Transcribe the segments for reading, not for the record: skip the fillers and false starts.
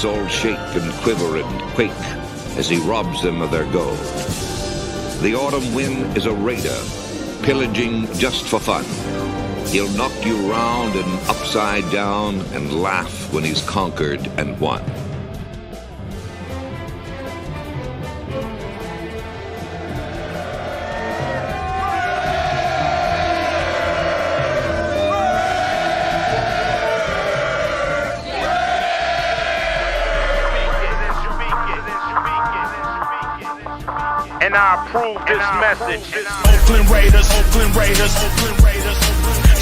eyes all shake and quiver and quake as he robs them of their gold. The autumn wind is a raider, pillaging just for fun. He'll knock you round and upside down and laugh when he's conquered and won. And I approve this message. Oakland Raiders, Oakland Raiders, Oakland Raiders.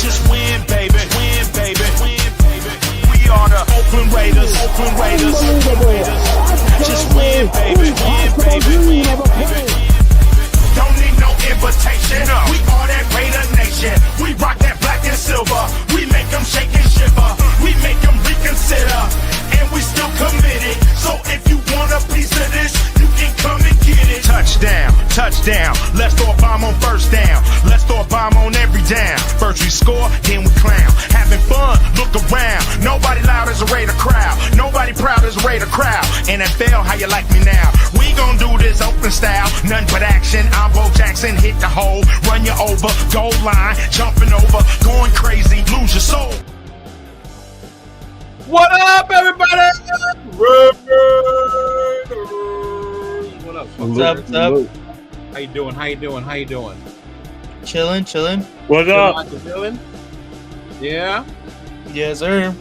Just win, baby, win, baby, win, baby. We are the Oakland Raiders, Oakland Raiders, Oakland Raiders. Just win, baby, win, baby, win, baby. Don't need no invitation. We are that Raider Nation. We rock that black and silver. We make them shake and shiver. We make them reconsider. And we still committed. So if you want a piece of this, you can come and get it. Touchdown, touchdown. Let's throw a bomb on first down. Let's throw a bomb on every down. First we score, then we clown. Having fun, look around. Nobody loud as a Raider crowd. Nobody proud as a Raider crowd. NFL, how you like me now? We gon' do this open style. Nothing but action. I'm Bo Jackson. Hit the hole, run you over. Goal line, jumping over. Going crazy, lose your soul. What up, everybody? What up? What's up? What's up? How you doing? How you doing? How you doing? Chilling. What's up? Chilling? Yeah. Yes, sir.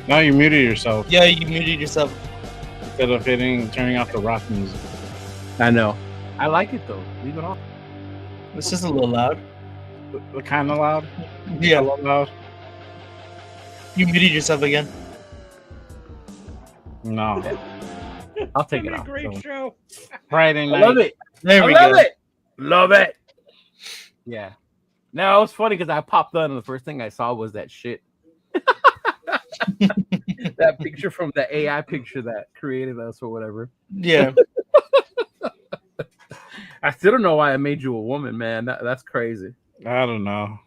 Now you muted yourself Yeah, you muted yourself. instead of turning off the rock music. I know. I like it though. Leave it on. It's just a little loud. Kind of loud. Yeah. A little loud. You muted yourself again. No. I'll take it off. Great show. Friday night. I love it. There we love go. it. Love it. Yeah. No, it was funny because I popped on and the first thing I saw was that shit. That picture from the AI picture that created us or whatever. Yeah. I still don't know why I made you a woman, man. That's crazy. I don't know.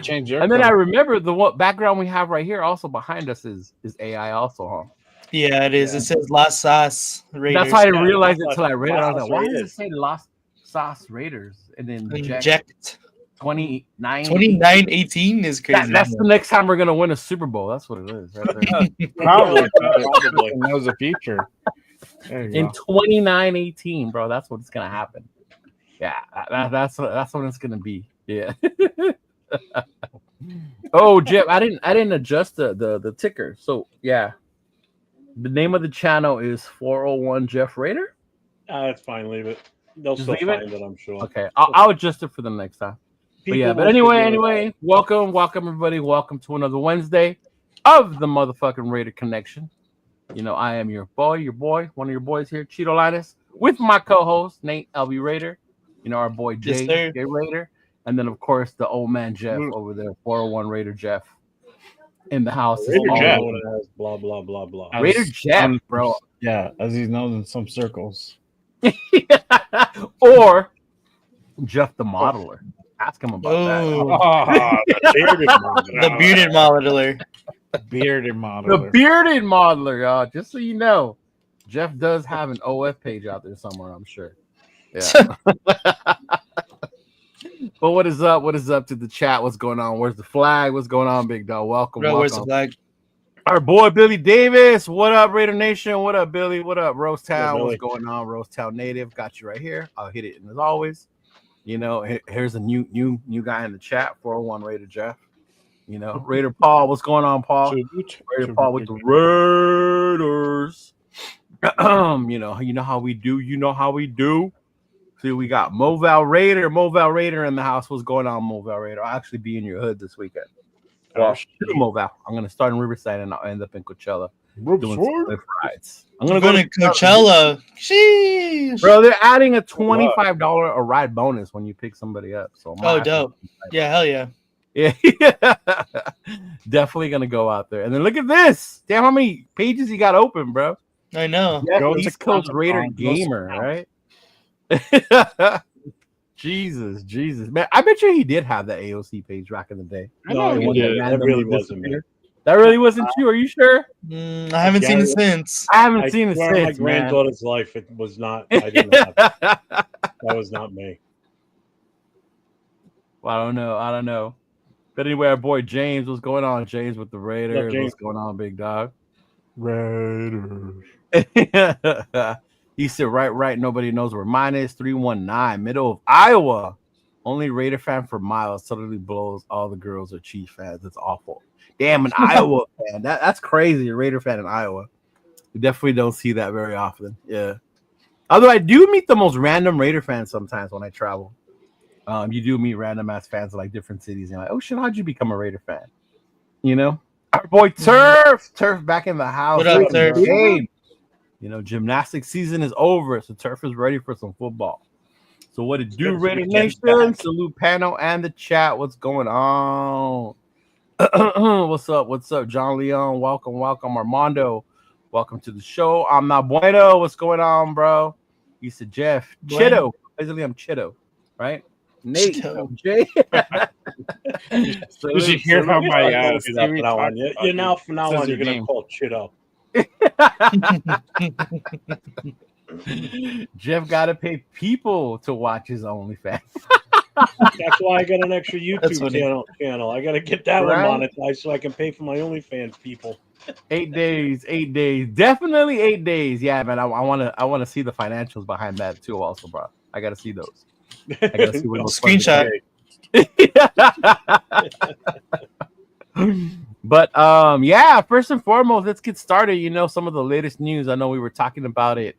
Change your And then I color. remember the background we have right here also behind us is AI also, huh? Yeah, it is. It says Las Sauce Raiders. That's how I didn't realize it until I read it. I was Las like, why does it Raiders. say Lost Sauce Raiders? And then Inject. 29. 29-18 is crazy. That's the next time we're going to win a Super Bowl. That's what it is right there. Probably. That was a future. There you In go. 29-18, bro. That's what's going to happen. Yeah, that's what it's going to be. Yeah. Oh, Jeff, I didn't adjust the ticker. So, yeah. The name of the channel is 401 Jeff Raider. That's fine. Leave it. They'll Just still leave it? find it, I'm sure. Okay, I'll adjust it for the next time. But yeah, but anyway, welcome everybody. Welcome to another Wednesday of the motherfucking Raider Connection. You know, I am your boy, one of your boys here, Cheeto Linus, with my co-host Nate LB Raider. You know, our boy Jay, Yes, Jay Raider, and then of course the old man Jeff over there, 401 Raider Jeff, in the house. Raider All Jeff. known as blah blah blah blah. Raider Jeff, bro, Yeah, as he's known in some circles. or Jeff the Modeler. Ask him about that. Oh, The bearded modeler. the bearded modeler. Bearded The modeler. bearded modeler, y'all. Just so you know, Jeff does have an OF page out there somewhere, I'm sure. Yeah. But what is up? What is up to the chat? What's going on? Where's the flag? What's going on, big dog? Welcome. Bro, where's the welcome. flag? Our boy Billy Davis. What up, Raider Nation? What up, Billy? What up, Rose Town? Billy. What's going on, Rose Town native? Got you right here. I'll hit it. And as always, you know, here's a new guy in the chat. 401 Raider Jeff. You know, Raider Paul. What's going on, Paul? Raider Paul with the Raiders. You know how we do. You know how we do. See, we got Moval Raider in the house. What's going on, Moval Raider? I'll actually be in your hood this weekend. Well, Moval. I'm gonna start in Riverside and I'll end up in Coachella doing some lift rides. I'm gonna go to Coachella. Sheesh. Bro, they're adding a $25 a ride bonus when you pick somebody up. So Oh, dope. Yeah, hell yeah. Yeah, definitely gonna go out there. And then look at this. Damn, how many pages you got open, bro? I know. Yeah, Go East to Coast Count. Raider Go to gamer, Count. right? Jesus, man! I bet you he did have that AOC page back in the day. I know he he did. That really wasn't me. That really wasn't you. Are you sure? I haven't seen it since. I haven't I seen it swear on my since, man. granddaughter's life, it was not. I didn't have it. That was not me. Well, I don't know. But anyway, our boy James, what's going on? James with the Raiders. James. What's going on, big dog? Raiders. He said, right. Nobody knows we're minus 319, middle of Iowa. Only Raider fan for miles suddenly blows all the girls are Chief fans. It's awful. Damn, an Iowa fan. That's crazy. A Raider fan in Iowa. We definitely don't see that very often. Yeah. Although I do meet the most random Raider fans sometimes when I travel. You do meet random ass fans of like different cities. And you're like, oh shit, how'd you become a Raider fan? You know? Our boy Turf back in the house. What up, Turf? Game. You know, gymnastics season is over, so Turf is ready for some football. So what it do, Raider Nation? Salute panel and the chat. What's going on? What's up, John Leon? Welcome, Armando. Welcome to the show. I'm not bueno. What's going on, bro? You said Jeff Chitto. Basically, I'm Chitto, right? Nate, Chitto. Jay. Did you hear how my Siri talked You're now from now Says on. You're your gonna name. call Chitto. Jeff got to pay people to watch his OnlyFans. That's why I got an extra That's YouTube funny. channel. I got to get that Right. one monetized so I can pay for my OnlyFans people. 8 days, definitely 8 days. Yeah, man. I want to see the financials behind that too. Also, bro, I got to see those. I got to see what those Screenshot. But yeah, first and foremost, let's get started. You know, some of the latest news. I know we were talking about it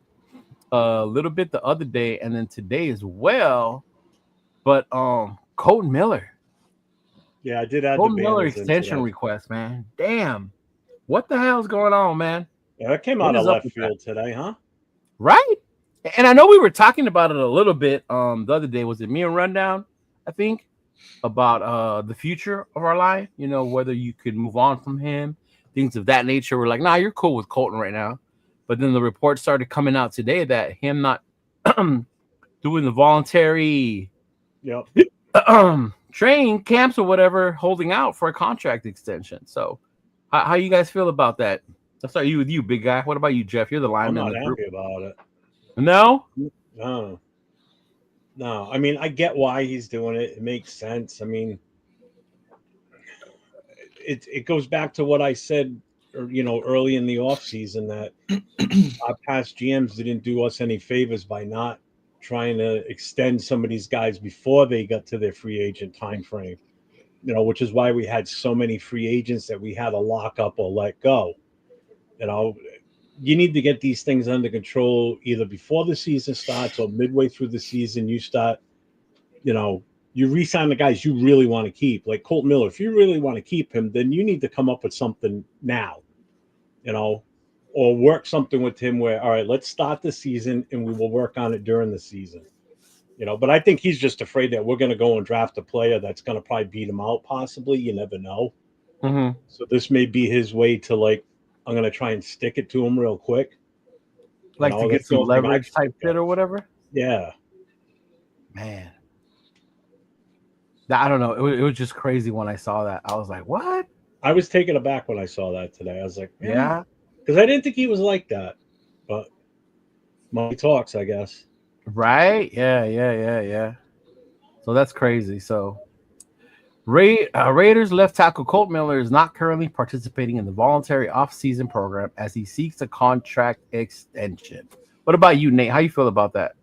a little bit the other day and then today as well. But Colton Miller. Yeah, I did add Colton the Miller banners into extension that. request, man. Damn. What the hell's going on, man? Yeah, that came What out is of up left with field today, huh? Right? And I know we were talking about it a little bit the other day. Was it me and Rundown, I think, about the future of our line, you know, whether you could move on from him, things of that nature. We're like, nah, you're cool with Colton right now. But then the report started coming out today that him not doing the voluntary Yep. training camps or whatever, holding out for a contract extension. So how you guys feel about that? Let's start with you, big guy. What about you, Jeff? You're the I'm lineman not of the group. happy about it. No? No. I mean, I get why he's doing it. It makes sense. I mean, it goes back to what I said, early in the offseason that our past GMs didn't do us any favors by not trying to extend some of these guys before they got to their free agent time frame. Which is why we had so many free agents that we had to lock up or let go. You need to get these things under control either before the season starts or midway through the season. You start, you re-sign the guys you really want to keep. Like Colt Miller, if you really want to keep him, then you need to come up with something now, or work something with him where, all right, let's start the season and we will work on it during the season. But I think he's just afraid that we're going to go and draft a player that's going to probably beat him out, possibly. You never know. Mm-hmm. So this may be his way to, I'm going to try and stick it to him real quick. Like to get some leverage type fit or whatever? Yeah. Man. I don't know. It was just crazy when I saw that. I was like, what? I was taken aback when I saw that today. I was like, yeah. Because I didn't think he was like that. But money talks, I guess. Right? Yeah. So that's crazy. So Raiders left tackle Colt Miller is not currently participating in the voluntary offseason program as he seeks a contract extension. What about you, Nate? How you feel about that?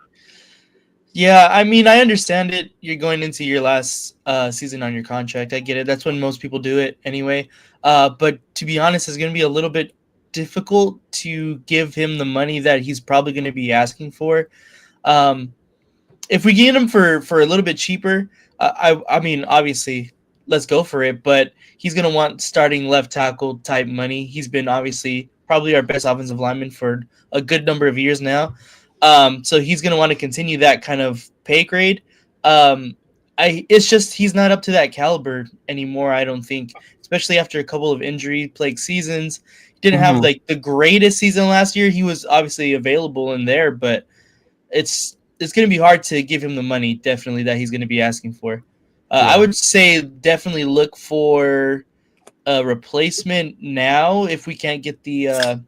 Yeah, I mean, I understand it. You're going into your last season on your contract. I get it. That's when most people do it anyway. But to be honest, it's going to be a little bit difficult to give him the money that he's probably going to be asking for. If we get him for a little bit cheaper, I mean, obviously, let's go for it. But he's going to want starting left tackle type money. He's been obviously probably our best offensive lineman for a good number of years now. So he's going to want to continue that kind of pay grade. It's just he's not up to that caliber anymore, I don't think, especially after a couple of injury-plagued seasons. He didn't have the greatest season last year. He was obviously available in there, but it's it's going to be hard to give him the money, definitely, that he's going to be asking for. I would say definitely look for a replacement now if we can't get the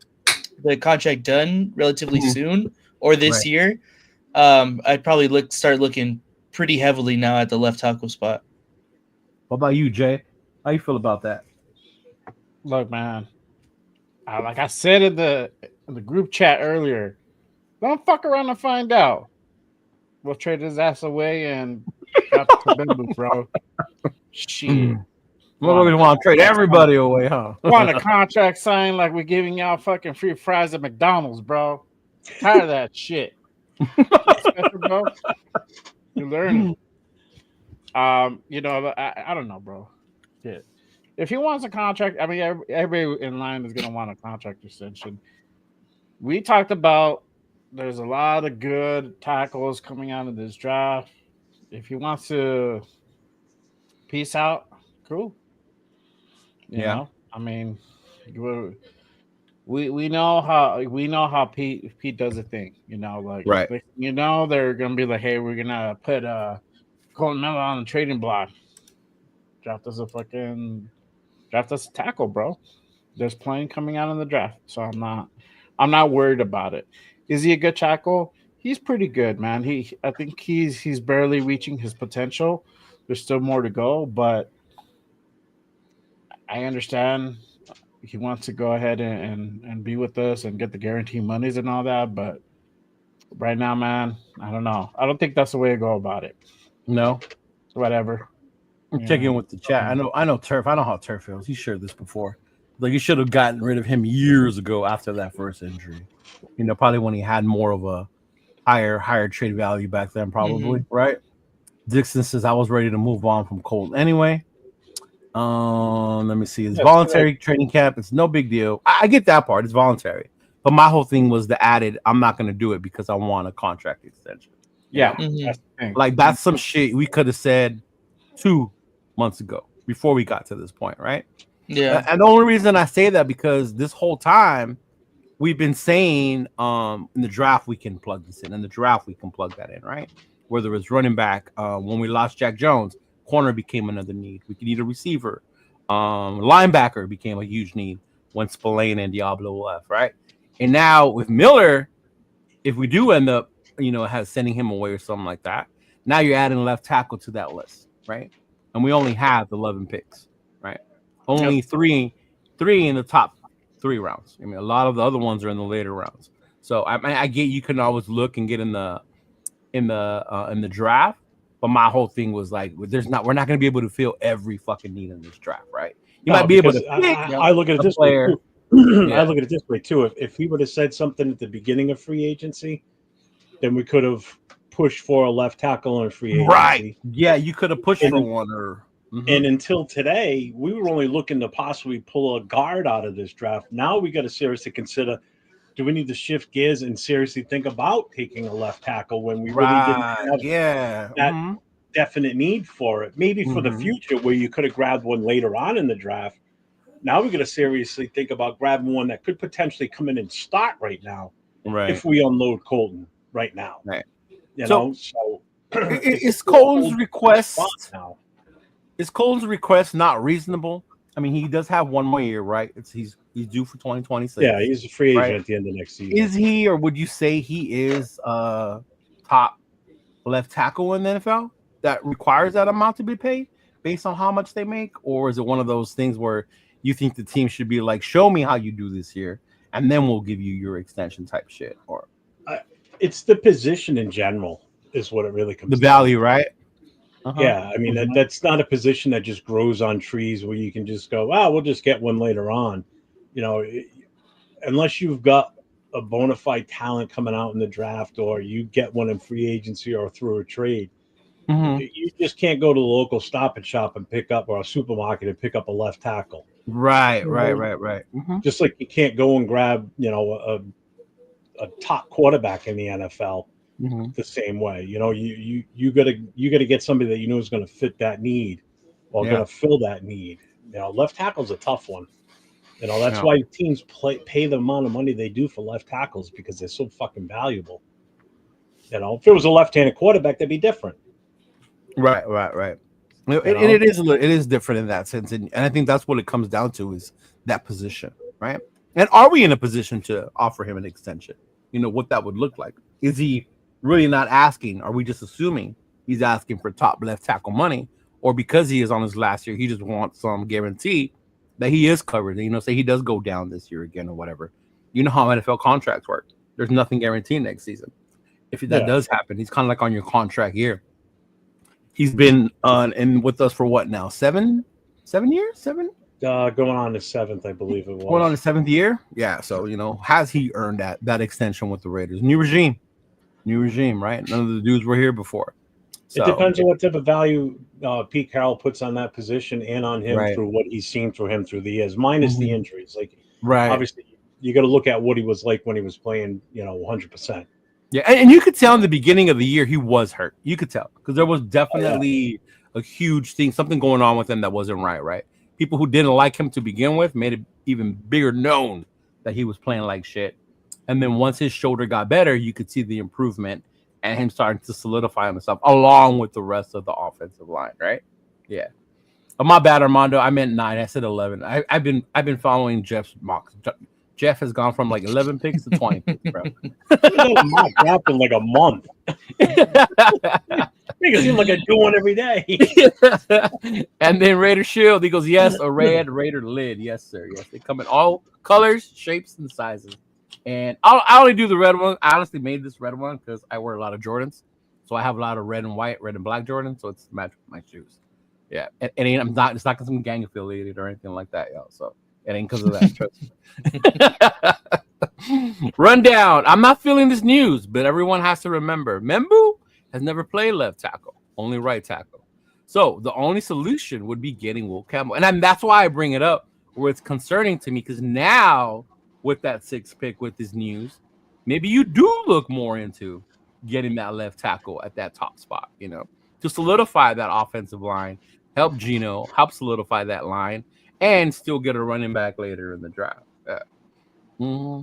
contract done relatively soon or this year. I'd probably start looking pretty heavily now at the left tackle spot. What about you, Jay? How you feel about that? Look, man, like I said in the group chat earlier, don't fuck around and find out. We'll trade his ass away and got the bro. Shit. We want to trade everybody away, huh? Want a contract signed like we're giving y'all fucking free fries at McDonald's, bro. Tired of that shit. Bro. You learn. You know, I don't know, bro. Shit. If he wants a contract, I mean, everybody in line is gonna want a contract extension. We talked about there's a lot of good tackles coming out of this draft. If he wants to peace out, cool. You know, I mean, we know how Pete does a thing. You know, like you know they're gonna be like, hey, we're gonna put Colton Miller on the trading block. Draft us a tackle, bro. There's plenty coming out in the draft, so I'm not worried about it. Is he a good tackle? He's pretty good, man. I think he's barely reaching his potential. There's still more to go, but I understand he wants to go ahead and be with us and get the guarantee monies and all that, but right now, man, I don't know. I don't think that's the way to go about it. No. Whatever. I'm checking with the chat. I know Turf. I know how Turf feels. He shared this before. Like, you should have gotten rid of him years ago after that first injury. You know, probably when he had more of a higher trade value back then, probably, right? Dixon says, I was ready to move on from Colt anyway. Let me see. It's voluntary training camp. It's no big deal. I get that part. It's voluntary. But my whole thing was the added, I'm not going to do it because I want a contract extension. Yeah. That's the thing. Like, that's some shit we could have said 2 months ago before we got to this point, right? Yeah. And the only reason I say that because this whole time we've been saying in the draft we can plug this in. In the draft we can plug that in, right? Whether it's running back, when we lost Jack Jones, corner became another need. We could need a receiver. Linebacker became a huge need when Spillane and Diablo left, right? And now with Miller, if we do end up, sending him away or something like that, now you're adding left tackle to that list, right? And we only have 11 picks, right? Only three in the top 3 rounds. I mean, a lot of the other ones are in the later rounds. So I get you can always look and get in the draft, but my whole thing was like, we're not going to be able to fill every fucking need in this draft, right? You might be able to. I look at it this way. I look at it this way too. If he would have said something at the beginning of free agency, then we could have pushed for a left tackle in free agency. Right. Yeah, you could have pushed for one or. And until today, we were only looking to possibly pull a guard out of this draft. Now we got to seriously consider, do we need to shift gears and seriously think about taking a left tackle when we really didn't have that definite need for it? Maybe for the future where you could have grabbed one later on in the draft. Now we got to seriously think about grabbing one that could potentially come in and start right now. Right. If we unload Colton right now. Right. So is Colton's request now? Is Colton's request not reasonable? I mean, he does have 1 more year, right? He's due for 2026. Yeah, he's a free agent at the end of next season. Is he, or would you say he is top left tackle in the NFL that requires that amount to be paid based on how much they make? Or is it one of those things where you think the team should be like, show me how you do this here, and then we'll give you your extension type shit? Or it's the position in general is what it really comes down to. The value, right? Yeah, I mean, that's not a position that just grows on trees where you can just go, we'll just get one later on. Unless you've got a bona fide talent coming out in the draft or you get one in free agency or through a trade, you just can't go to the local Stop and Shop and pick up, or a supermarket and pick up a left tackle. Right. Just like you can't go and grab, a top quarterback in the NFL. The same way, you gotta get somebody that is going to fit that need or going to fill that need. Left tackle's a tough one. That's why teams pay the amount of money they do for left tackles, because they're so fucking valuable. You know, if it was a left-handed quarterback, that'd be different. Right. It is different in that sense, and I think that's what it comes down to is that position, right? And are we in a position to offer him an extension? You know what that would look like. Is he really not asking? Are we just assuming he's asking for top left tackle money, or because he is on his last year, he just wants some guarantee that he is covered? You know, say he does go down this year again or whatever. You know how NFL contracts work. There's nothing guaranteed next season. If that does happen, he's kind of like on your contract year. He's been on and with us for what now? 7 years? 7? Going on the 7th, I believe it was. Going on the 7th year? Yeah. So, you know, has he earned that extension with the Raiders? New regime, right? None of the dudes were here before. So, it depends on what type of value Pete Carroll puts on that position and on him through what he's seen through him through the years, minus the injuries. Like, obviously, you got to look at what he was like when he was playing, 100%. Yeah, and you could tell in the beginning of the year he was hurt. You could tell because there was definitely a huge thing, something going on with him that wasn't right? People who didn't like him to begin with made it even bigger known that he was playing like shit. And then once his shoulder got better, you could see the improvement and him starting to solidify himself along with the rest of the offensive line, right? Yeah. Oh, my bad, Armando. I meant 9. I said 11. I've been following Jeff's mocks. Jeff has gone from like 11 picks to 20 picks, bro. Mock draft in like a month. Make it seem like I do one every day. And then Raider Shield, he goes, yes, a red Raider lid. Yes, sir. Yes, they come in all colors, shapes, and sizes. And I only do the red one. I honestly made this red one because I wear a lot of Jordans. So I have a lot of red and white, red and black Jordans. So it's match with my shoes. Yeah. And it's not because I'm gang affiliated or anything like that, yo. So it ain't because of that. Trust me. Rundown. I'm not feeling this news, but everyone has to remember Membu has never played left tackle, only right tackle. So the only solution would be getting Will Campbell. And that's why I bring it up where it's concerning to me because now with that 6th pick with this news, maybe you do look more into getting that left tackle at that top spot, to solidify that offensive line, help Geno, help solidify that line, and still get a running back later in the draft. Yeah. Mm-hmm.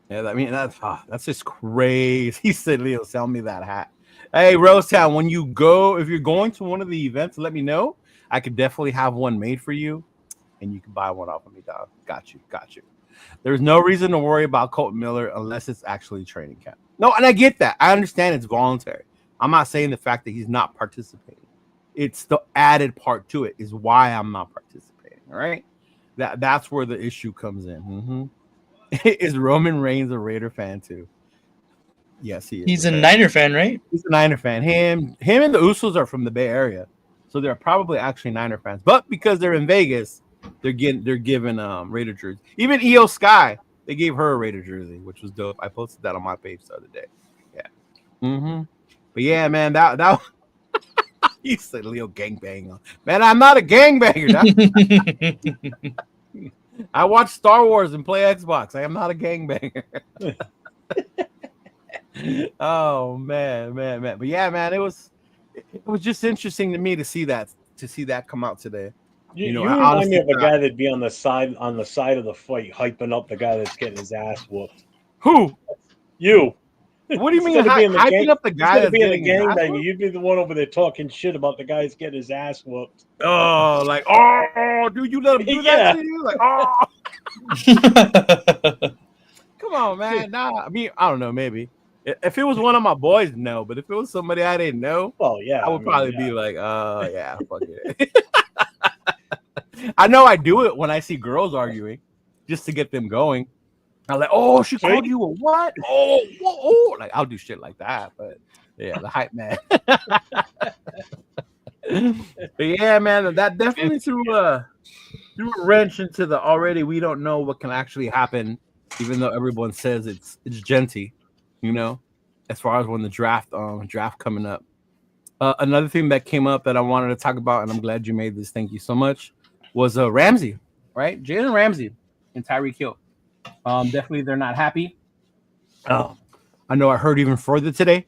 Yeah, I mean that's just crazy. He said, "Leo, sell me that hat." Hey, Rosetown, if you're going to one of the events, let me know. I could definitely have one made for you, and you can buy one off of me, dog. Got you. There's no reason to worry about Colton Miller unless it's actually training camp. No, and I get that. I understand it's voluntary. I'm not saying the fact that he's not participating. It's the added part to it is why I'm not participating. All right, that's where the issue comes in. Mm-hmm. Is Roman Reigns a Raider fan too? Yes, he is. He's a Niner fan, right? He's a Niner fan. Him and the Usos are from the Bay Area, so they're probably actually Niner fans. But because they're in Vegas, they're giving Raider jersey. Even EO Sky, they gave her a Raider jersey, which was dope. I posted that on my page the other day. Yeah. Mm-hmm. But yeah, man, that you said Leo gangbang. Man, I'm not a gangbanger. I watch Star Wars and play Xbox. I am not a gangbanger. Oh man. But yeah, man, it was just interesting to me to see that come out today. You remind me of a guy that'd be on the side of the fight, hyping up the guy that's getting his ass whooped. Who? You. What do you mean hyping up the guy that's getting his ass whooped? You'd be the one over there talking shit about the guy that's getting his ass whooped. Oh, like, oh, dude, you let him do that to you? Like, oh. Come on, man. Nah, I mean, I don't know, maybe. If it was one of my boys, no. But if it was somebody I didn't know, well, yeah, I would probably be like, yeah, fuck it. I know I do it when I see girls arguing just to get them going. I'm like, oh, she called you a what? Oh, whoa. Like, I'll do shit like that. But yeah, the hype man. But yeah, man, that definitely threw a wrench into the already we don't know what can actually happen, even though everyone says it's genty, as far as when the draft coming up. Another thing that came up that I wanted to talk about, and I'm glad you made this, thank you so much, was Ramsey, right? Jalen Ramsey and Tyreek Hill. Definitely they're not happy. I know I heard even further today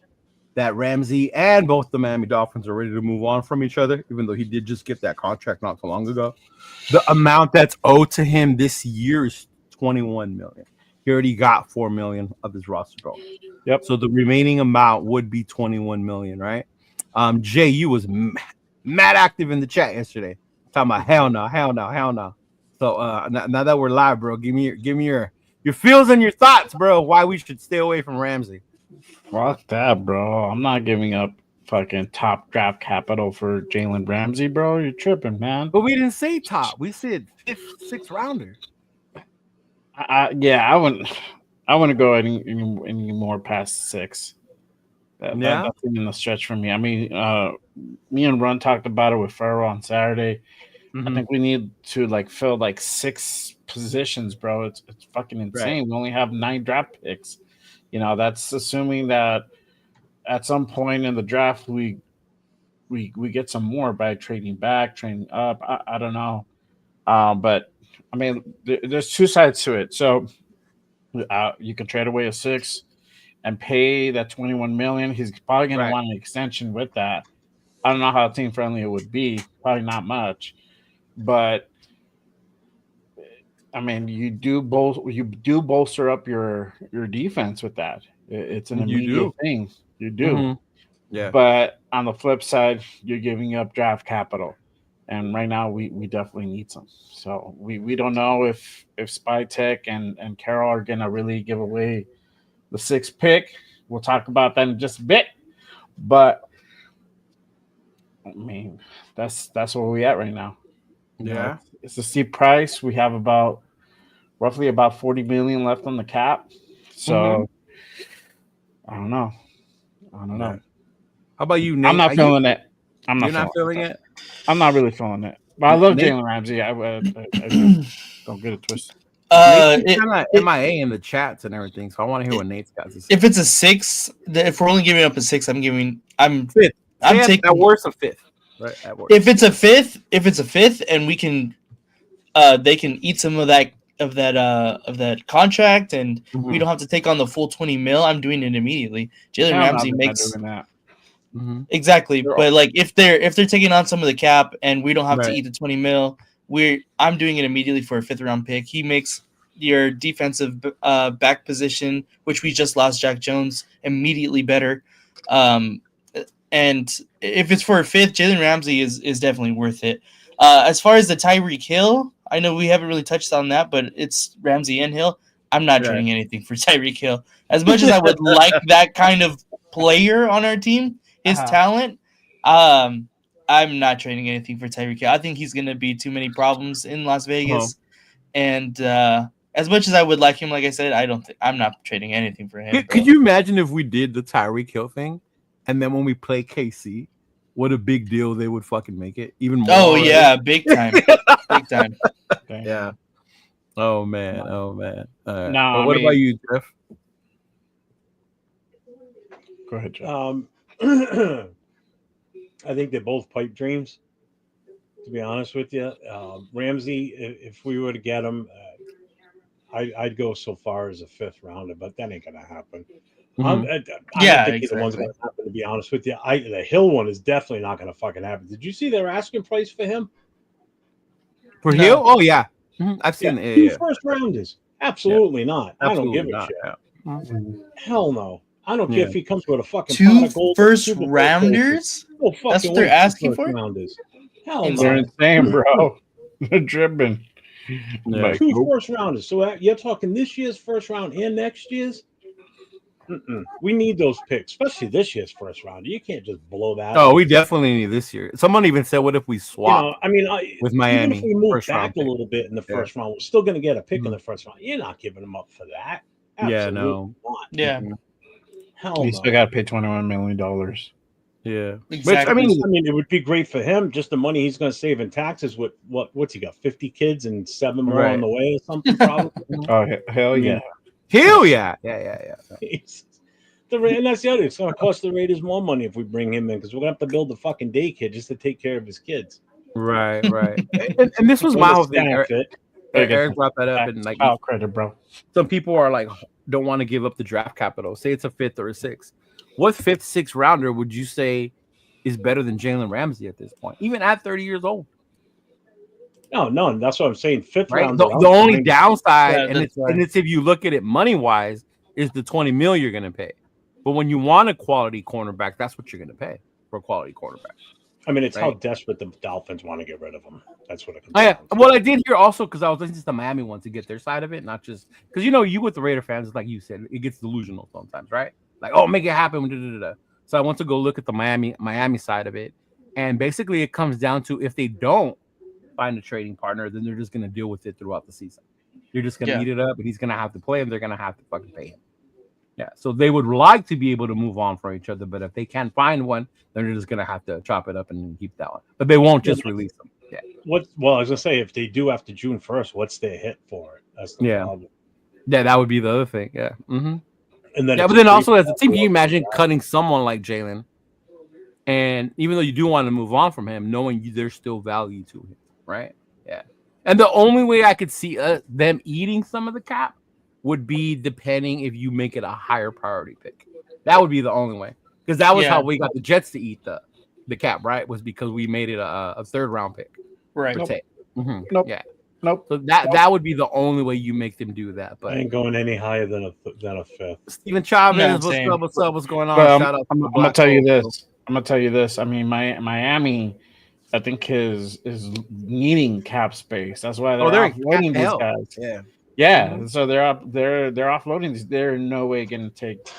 that Ramsey and both the Miami Dolphins are ready to move on from each other, even though he did just get that contract not so long ago. The amount that's owed to him this year is $21 million. He already got $4 million of his roster bonus. Yep. So the remaining amount would be 21 million, right? Jay, you was mad active in the chat yesterday, talking about hell no. So now that we're live, bro, give me your feels and your thoughts, bro. Why we should stay away from Ramsey? Fuck that, bro. I'm not giving up fucking top draft capital for Jalen Ramsey, bro. You're tripping, man. But we didn't say top. We said 5th, 6th rounder. I wouldn't go any more past 6. That's even a stretch for me. I mean, me and Run talked about it with Farrell on Saturday. I think we need to fill 6 positions, bro. It's fucking insane. Right. We only have 9 draft picks. That's assuming that at some point in the draft we get some more by trading back, trading up. I don't know, but I mean, there's 2 sides to it. So you can trade away a 6 and pay that 21 million. He's probably going to want an extension with that. I don't know how team friendly it would be. Probably not much, but I mean, you do bolster up your defense with that. It's an immediate thing. You do. Mm-hmm. Yeah. But on the flip side, you're giving up draft capital. And right now we definitely need some. So we don't know if Spytek and Carroll are gonna really give away the 6th pick. We'll talk about that in just a bit. But I mean, that's where we at right now. Yeah. It's a steep price. We have roughly about 40 million left on the cap. So I don't know. How about you, Nate? I'm not feeling it. You're not feeling it? I'm not really feeling it. But I love Jalen Ramsey. I don't get it twisted. Nate's kind of MIA in the chats and everything, so I want to hear what Nate's got to say. If it's a 6, if we're only giving up a 6, I'm 5th. I'm taking at worst a 5th. Right. At worst. If it's a 5th, and we can, they can eat some of that contract, and we don't have to take on the full 20 mil. I'm doing it immediately. Jalen Ramsey makes that. Exactly, but if they're taking on some of the cap and we don't have to eat the 20 mil, I'm doing it immediately for a 5th round pick. He makes your defensive back position, which we just lost Jack Jones, immediately better. And if it's for a 5th, Jalen Ramsey is definitely worth it. As far as the Tyreek Hill, I know we haven't really touched on that, but it's Ramsey and Hill. I'm not trading anything for Tyreek Hill. As much as I would like that kind of player on our team, his talent, I'm not trading anything for Tyreek Hill. I think he's going to be too many problems in Las Vegas. And as much as I would like him, like I said, I'm not trading anything for him. Could you imagine if we did the Tyreek Hill thing, and then when we play KC, what a big deal they would fucking make it even more? Oh yeah, big time, big time. Yeah. Oh man. Right. No. What about you, Jeff? Go ahead, Jeff. I think they're both pipe dreams, to be honest with you. Ramsey, if we were to get him, I'd go so far as a 5th rounder, but that ain't gonna happen. I don't think either one's gonna happen, to be honest with you. The Hill one is definitely not gonna fucking happen. Did you see their asking price for him? For Hill? Oh yeah. I've seen it. 2 first rounders. Absolutely not. Absolutely I don't give a shit. Hell no. I don't care if he comes with a fucking 2 first rounders. That's what they're asking for. Hell no. They're insane, bro. They're dripping. Yeah. 2 first rounders. So you're talking this year's first round and next year's. We need those picks, especially this year's first rounder. You can't just blow that. Oh, we definitely need this year. Someone even said, "What if we swap?" With Miami, even if we move back a little bit in the first round, we're still going to get a pick in the first round. You're not giving them up for that. Absolutely not. Yeah. Hell you still got to pay $21 million. Yeah, exactly. Which, I mean, it would be great for him. Just the money he's going to save in taxes. With what's he got? 50 kids and 7 more on the way or something. Probably. Oh hell yeah. Hell yeah. And that's the other. It's going to cost the Raiders more money if we bring him in, because we're going to have to build a fucking daycare just to take care of his kids. Right. and this was my whole thing. Eric brought that up, and credit, bro. Some people are like, don't want to give up the draft capital. Say it's a 5th or a 6th. What 5th, 6th rounder would you say is better than Jalen Ramsey at this point, even at 30 years old? No, that's what I'm saying. 5th round. The only downside, and it's if you look at it money wise, is the 20 mil you're going to pay. But when you want a quality cornerback, that's what you're going to pay for a quality cornerback. I mean, it's how desperate the Dolphins want to get rid of him. That's what it comes down to. Well, I did hear also because I was listening to the Miami one to get their side of it, not just because you with the Raider fans, like you said, it gets delusional sometimes, right? Like, oh, make it happen. Da, da, da, da. So I went to go look at the Miami side of it, and basically it comes down to if they don't find a trading partner, then they're just going to deal with it throughout the season. You're just going to eat it up, and he's going to have to play, and they're going to have to fucking pay him. Yeah, so they would like to be able to move on from each other, but if they can't find one, then they're just going to have to chop it up and keep that one. But they won't just release them. Yeah. Well, I was going to say, if they do after June 1st, what's their hit for it? That's the problem. Yeah, that would be the other thing. Yeah. Mm-hmm. And then but then also as a team, can you imagine cutting someone like Jalen? And even though you do want to move on from him, knowing there's still value to him, right? Yeah. And the only way I could see them eating some of the cap would be depending if you make it a higher priority pick. That would be the only way. Because that was how we got the Jets to eat the cap, right? Was because we made it a third round pick. Right. Mm-hmm. Nope. Yeah. Nope. So that would be the only way you make them do that. But I ain't going any higher than a fifth. Steven Chavez, what's up? What's going on? Shout out I'm gonna tell you this. I mean, Miami, I think is needing cap space. That's why they're offloading these guys. Yeah. So they're offloading these. They're in no way going to take.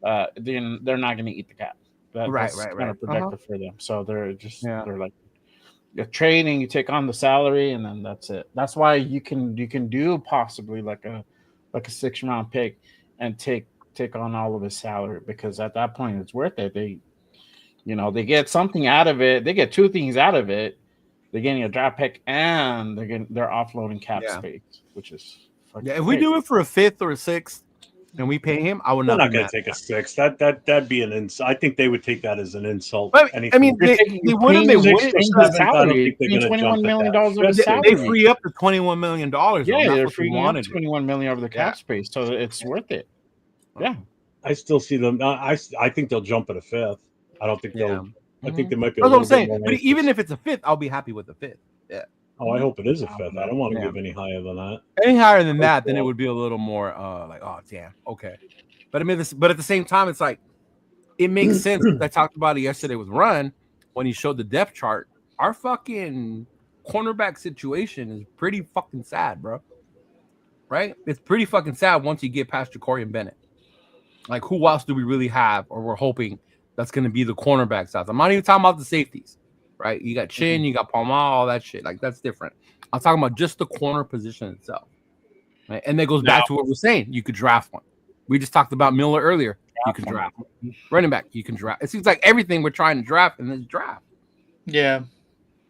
They're not going to eat the cap. That's kind of productive for them. So they're just they're like you're trading. You take on the salary, and then that's it. That's why you can do possibly like a 6th round pick and take on all of his salary, because at that point it's worth it. They get something out of it. They get 2 things out of it. They're getting a draft pick and they're offloading cap space, which is if we do it for a 5th or a 6th and we pay him, I would not. They're not going to take a 6th. That'd be an insult. I think they would take that as an insult. But, I mean, they wouldn't. They wouldn't. $21 million of the salary. They free up the $21 million. Yeah, they're freeing up $21 million over the cap space, so it's worth it. Yeah, I still see them. I think they'll jump at a 5th. I don't think they'll. I think they might be. That's what I'm saying. But even if it's a 5th, I'll be happy with the 5th. Yeah. Oh, I hope it is a 5th. I don't want to give any higher than that. Any higher than that, then it would be a little more like, oh damn, okay. But I mean, but at the same time, it's like it makes sense. I talked about it yesterday with Run when he showed the depth chart. Our fucking cornerback situation is pretty fucking sad, bro. Right? It's pretty fucking sad once you get past Ja'Cory and Bennett. Like, who else do we really have, or we're hoping that's going to be the cornerback side? I'm not even talking about the safeties. Right, you got Chin, you got Palma, all that shit. Like, that's different. I'm talking about just the corner position itself. Right? And that goes back to what we're saying. You could draft one. We just talked about Miller earlier. You can draft one. Running back, you can draft. It seems like everything we're trying to draft in this draft. Yeah.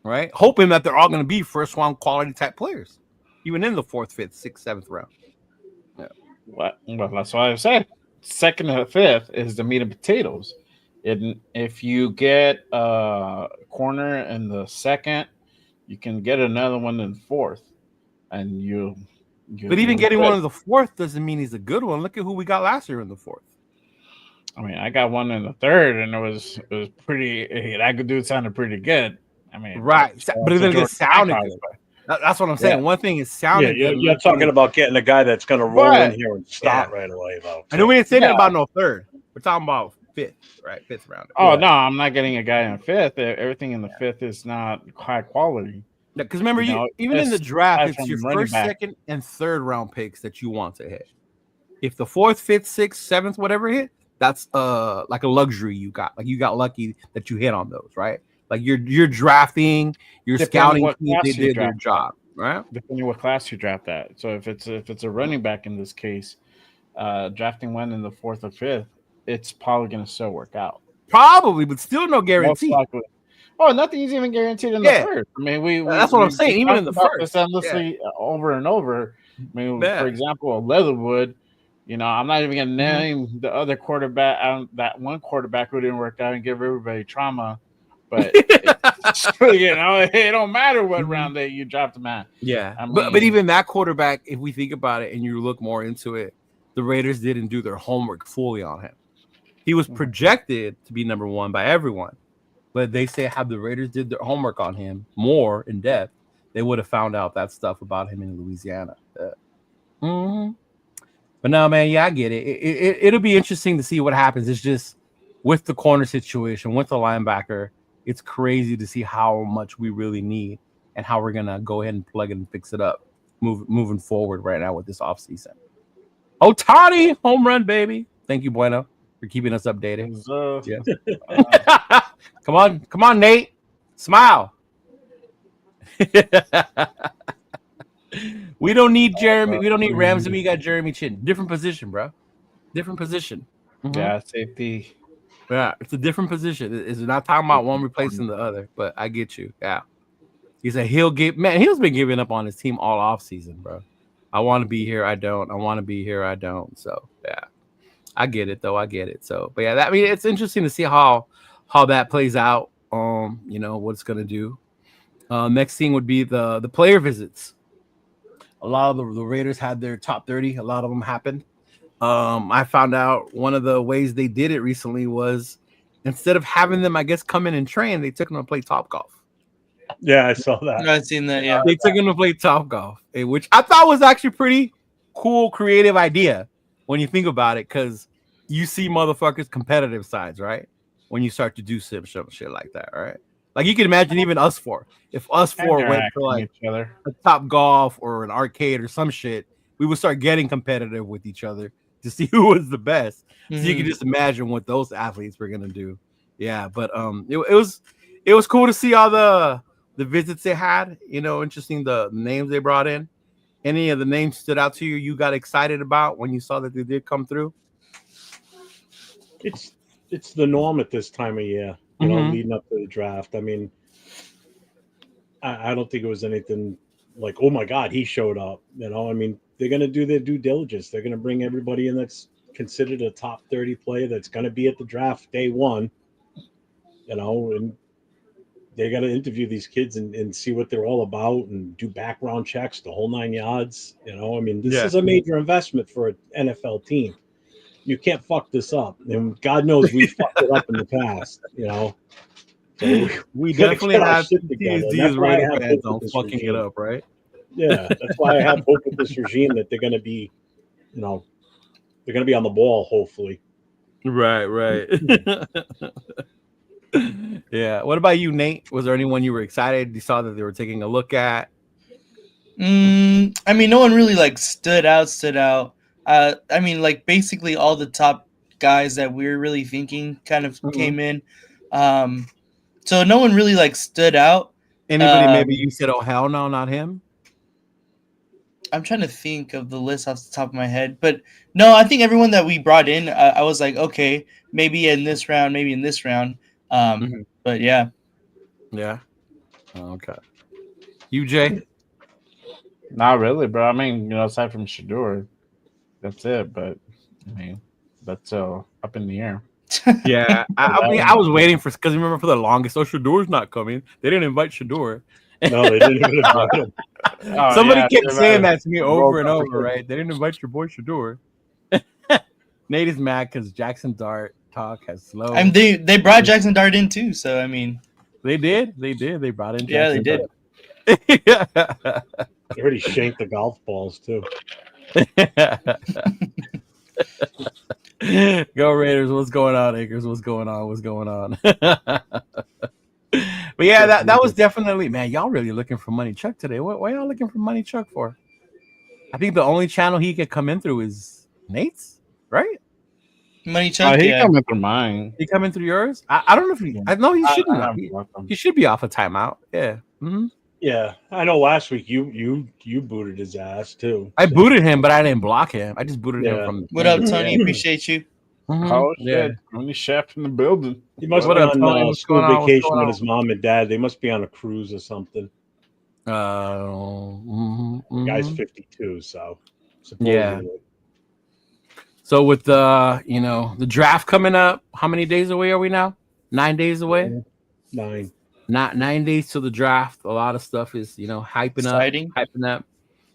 Right? Hoping that they're all going to be first round quality type players, even in the 4th, 5th, 6th, 7th round. Yeah. Well, that's why I said 2nd or 5th is the meat and potatoes. If you get a corner in the 2nd, you can get another one in the 4th, and you. But even getting one in the 4th doesn't mean he's a good one. Look at who we got last year in the 4th. I mean, I got one in the 3rd, and it was pretty. That dude sounded pretty good. I mean, right, but it didn't sound good. That's what I'm saying. One thing is sounding. Yeah, you're talking about getting a guy that's going to roll in here and start right away. Though. I know we ain't saying about no 3rd. We're talking about 5th, right? 5th round. Oh no, I'm not getting a guy in 5th. Everything in the 5th is not high quality. Because remember, even in the draft, it's your 1st, 2nd, and 3rd round picks that you want to hit. If the 4th, 5th, 6th, 7th, whatever hit, that's like a luxury you got. Like, you got lucky that you hit on those, right? Like, you're drafting, you're scouting. They did their job, right? Depending what class you draft that. So if it's a running back in this case, drafting one in the 4th or 5th, it's probably going to still work out. Probably, but still no guarantee. Oh, nothing's even guaranteed in the 1st. I mean, that's what I'm saying. Even in the 1st, endlessly over and over. I mean, for example, Leatherwood. I'm not even going to name the other quarterback. That one quarterback who didn't work out and give everybody trauma. But it don't matter what round that you dropped him at. Yeah, I mean, but even that quarterback, if we think about it and you look more into it, the Raiders didn't do their homework fully on him. He was projected to be number 1 by everyone, but they say had the Raiders did their homework on him more in depth, they would have found out that stuff about him in Louisiana. But no, man, yeah, I get it. It'll be interesting to see what happens. It's just with the corner situation, with the linebacker, it's crazy to see how much we really need and how we're gonna go ahead and plug it and fix it up moving forward right now with this offseason. Otani, home run, baby. Thank you, Bueno, for keeping us updated. Yeah. Come on, Nate. Smile. We don't need Jeremy. We don't need Ramsey. We got Jeremy Chin. Different position, bro. Different position. Yeah, safety. Yeah, it's a different position. It's not talking about one replacing the other, but I get you. Yeah. He said he'll give, man, he's been giving up on his team all off season, bro. I want to be here. I don't. I want to be here. I don't. So, yeah. I get it, though. I get it. So, but yeah, I mean, it's interesting to see how that plays out. You know, what it's going to do. Next thing would be the player visits. A lot of the Raiders had their top 30. A lot of them happened. I found out one of the ways they did it recently was instead of having them, I guess, come in and train, they took them to play Topgolf. Yeah, I saw that. I've seen that. Yeah, they took them to play Topgolf, which I thought was actually pretty cool, creative idea when you think about it, because you see motherfuckers' competitive sides, right? When you start to do some shit like that, right? Like you can imagine even us four. If us four went to like a Topgolf or an arcade or some shit, we would start getting competitive with each other to see who was the best. Mm-hmm. So you can just imagine what those athletes were gonna do. Yeah, but it was cool to see all the visits they had. You know, interesting the names they brought in. Any of the names stood out to you? You got excited about when you saw that they did come through? It's the norm at this time of year. You know, leading up to the draft. I mean, I don't think it was anything like, oh my God, he showed up. You know, I mean, they're going to do their due diligence. They're going to bring everybody in that's considered a top 30 player that's going to be at the draft day one. You know, and they got to interview these kids and see what they're all about and do background checks, the whole 9 yards. You know, I mean, this is a major investment for an NFL team. You can't fuck this up. And God knows we fucked it up in the past, you know. So we definitely have these Raider fans on fucking it up, right? Yeah, that's why I have hope with this regime that they're going to be, you know, they're going to be on the ball, hopefully. Right. Yeah. What about you, Nate? Was there anyone you were excited? You saw that they were taking a look at? I mean, no one really like stood out. I mean, like basically all the top guys that we were really thinking kind of came in. So no one really like stood out. Anybody maybe you said, oh, hell no, not him? I'm trying to think of the list off the top of my head. But no, I think everyone that we brought in, I was like, okay, maybe in this round, maybe in this round. But yeah. Yeah. Okay. You, Jay? Not really, bro. I mean, you know, aside from Shador, that's it. But I mean, that's up in the air. Yeah, I mean, I was waiting for, because remember for the longest, Shador's not coming. They didn't invite Shador. No, they didn't even invite him. Somebody kept saying that to me over and over, right? They didn't invite your boy Shador. Nate is mad because Jackson Dart talk has slowed. I mean, they brought Jackson Dart in too, so I mean, they did. They brought in. Jackson Dart. Yeah, They already shanked the golf balls too. Go Raiders! What's going on, Akers? What's going on? But yeah, that was definitely, man. Y'all really looking for Money Chuck today? What y'all looking for Money Chuck for? I think the only channel he could come in through is Nate's, right? Money Chuck. He coming through mine. He coming through yours? I don't know if he. I know he shouldn't. He should be off a timeout. Yeah. Mm-hmm. Yeah, I know. Last week you booted his ass too. I booted him, but I didn't block him. I just booted him from. What up, Tony? Appreciate you. Mm-hmm. Oh shit! Only chef in the building. He must be on school vacation with his mom and dad. They must be on a cruise or something. Guy's 52, so yeah. So with the draft coming up, how many days away are we now? 9 days away. 9. Not 9 days to the draft. A lot of stuff is hyping up.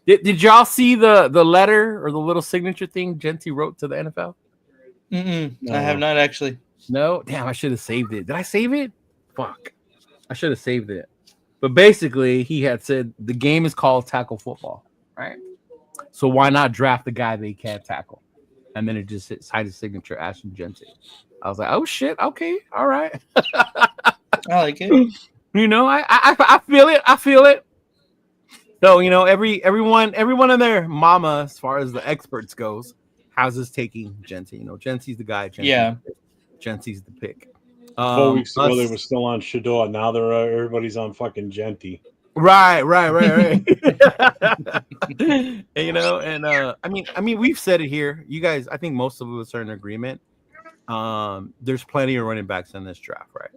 Did y'all see the letter or the little signature thing Genty wrote to the NFL? No. I have not actually. No, damn! I should have saved it. Did I save it? Fuck! I should have saved it. But basically, he had said the game is called tackle football, right? So why not draft the guy they can't tackle? And then it just signed his signature, Ashton Genty. I was like, oh shit, okay, all right. I like it. You know, I feel it. I feel it. So, you know, everyone in their mama, as far as the experts goes, how's this taking Genty? You know, Genty's the guy. Genty's the pick. 4 weeks ago, they were still on Shador. Now they're everybody's on fucking Genty. Right. You know, and I mean, we've said it here. You guys, I think most of us are in agreement. There's plenty of running backs in this draft, right?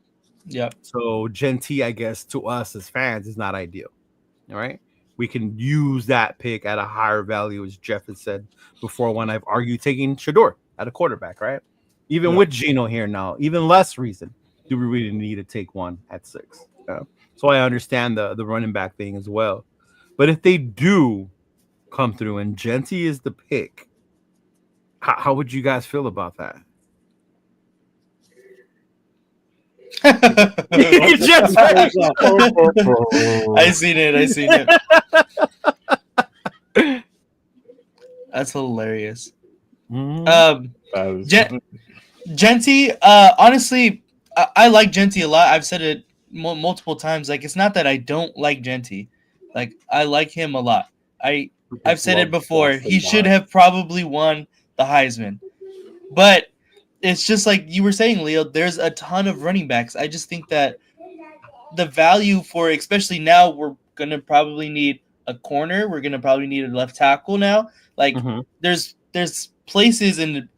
Yeah. So Genty, I guess, to us as fans, is not ideal. All right. We can use that pick at a higher value, as Jeff has said before, when I've argued taking Shador at a quarterback, right? Even with Geno here now, even less reason do we really need to take one at 6. So I understand the running back thing as well. But if they do come through and Genty is the pick, how would you guys feel about that? I seen it. That's hilarious. Genty, honestly, I like Genty a lot. I've said it multiple times. Like, it's not that I don't like Genty. Like, I like him a lot. I've said it before. He should have probably won the Heisman. But it's just like you were saying, Leo, there's a ton of running backs. I just think that the value for, especially now, we're going to probably need a corner. We're going to probably need a left tackle now. Like, there's places and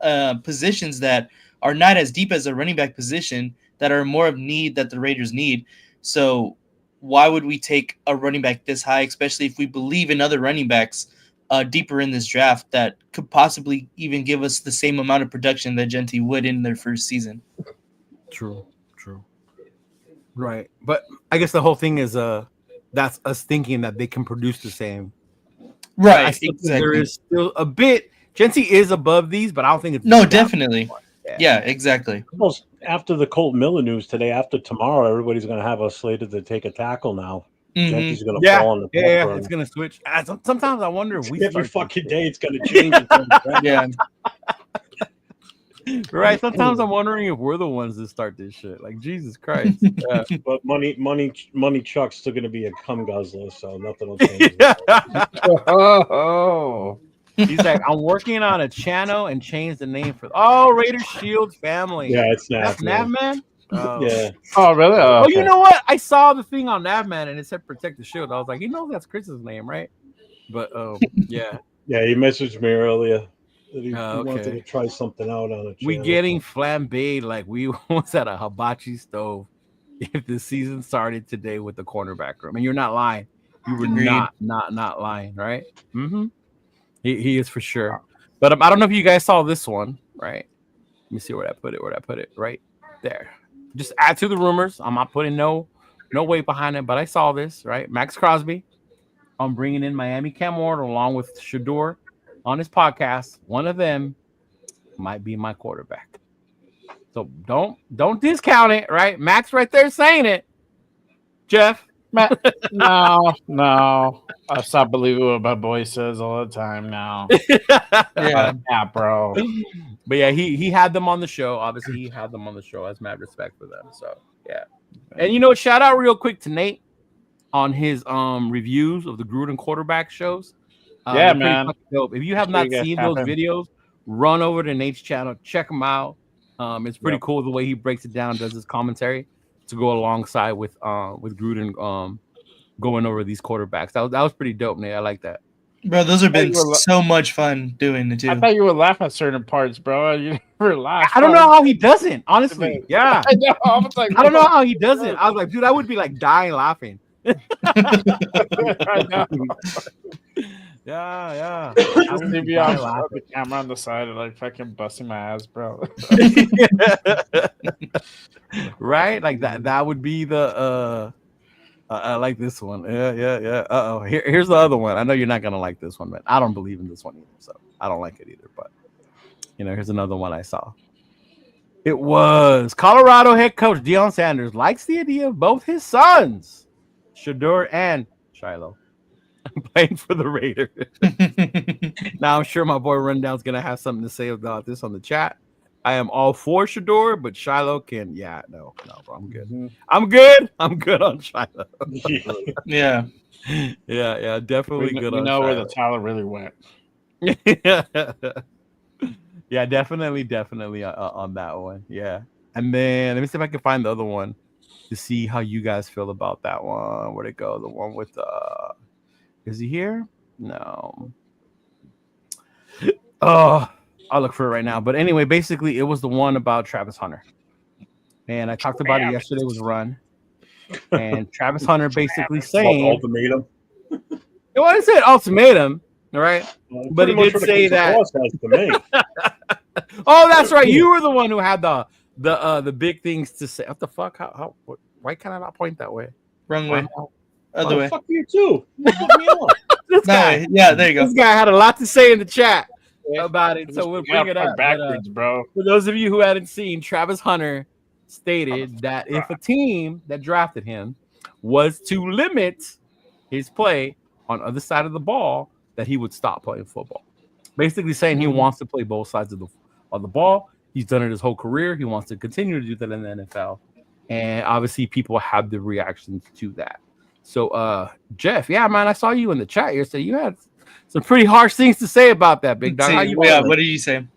positions that are not as deep as a running back position that are more of need that the Raiders need. So why would we take a running back this high, especially if we believe in other running backs deeper in this draft that could possibly even give us the same amount of production that Genty would in their first season? True. Right. But I guess the whole thing is that's us thinking that they can produce the same. Right. Exactly. There is still a bit. Genty is above these, but I don't think it's definitely. Yeah, exactly. Almost after the Colt Miller news today, after tomorrow, everybody's going to have us slated to take a tackle now. Genty's going to fall on the yeah, it's going to switch. Sometimes I wonder if every fucking day it's going to change. Yeah. Right. Sometimes I'm wondering if we're the ones that start this shit. Like, Jesus Christ. Yeah. But money Chuck's still going to be a cum guzzler, so nothing will change. Oh. He's like, I'm working on a channel and changed the name for Raider Shield family. Yeah, it's Nav. That's Navman? Yeah. Oh, really? Oh, okay. You know what? I saw the thing on Navman and it said Protect the Shield. I was like, that's Chris's name, right? But yeah. Yeah, he messaged me earlier that he wanted to try something out on a channel. We getting flambéed like we was at a hibachi stove if the season started today with the cornerback room. And you're not lying. You were not lying, right? Mm-hmm. He is for sure. But I don't know if you guys saw this one, right? Let me see where I put it. Right there. Just add to the rumors. I'm not putting no weight behind it, but I saw this, right? Max Crosby. I'm bringing in Miami Cam Ward along with Shador on his podcast. One of them might be my quarterback. So don't discount it, right? Max right there saying it. Jeff. No. I stop believing what my boy says all the time now. Yeah, bro. But yeah, he had them on the show. Obviously, he had them on the show. As mad respect for them. So yeah. And shout out real quick to Nate on his reviews of the Gruden quarterback shows. Yeah, man. Dope. If you have not seen those videos, run over to Nate's channel, check them out. It's pretty cool the way he breaks it down, does his commentary to go alongside with Gruden going over these quarterbacks. That was pretty dope, Nate. I like that. Bro, those have been so much fun doing it too. I thought you would laugh at certain parts, bro. You never laugh. I don't know how he doesn't, honestly. Yeah. I know. I was like, I don't know how he does it. I was like, dude, I would be like dying laughing. I know. Yeah. I would be on the camera on the side and like fucking busting my ass, bro. Right? Like that would be the I like this one. Yeah. Here's the other one. I know you're not gonna like this one, but I don't believe in this one either, so I don't like it either. But here's another one I saw. It was Colorado head coach Deion Sanders likes the idea of both his sons, Shador and Shiloh, I'm playing for the Raiders. Now I'm sure my boy Rundown's gonna have something to say about this on the chat. I am all for Shador, but Shiloh can. Yeah, no, bro. I'm good. Mm-hmm. I'm good on Shiloh. Yeah. Yeah, definitely good we on know where Shiloh. the talent really went. Yeah, definitely on that one. Yeah, and then let me see if I can find the other one to see how you guys feel about that one. Where'd it go? The one with is he here? No. Oh, I'll look for it right now. But anyway, basically, it was the one about Travis Hunter, and I talked about it yesterday. Was Run, and Travis Hunter basically saying ultimatum. Well, I said ultimatum, all right? Well, but he did say that. To me. Oh, that's right. You were the one who had the big things to say. What the fuck? Why can I not point that way? Wrong way. Other way. Fuck you too. Put me on. This guy. Yeah, there you go. This guy had a lot to say in the chat about it, so we'll bring it up backwards, bro. For those of you who hadn't seen, Travis Hunter stated that if a team that drafted him was to limit his play on other side of the ball, that he would stop playing football. Basically saying he wants to play both sides of the ball. He's done it his whole career. He wants to continue to do that in the NFL. And obviously people have the reactions to that. So Jeff, yeah, man, I saw you in the chat here. So you had some pretty harsh things to say about that, big dog. What did you say?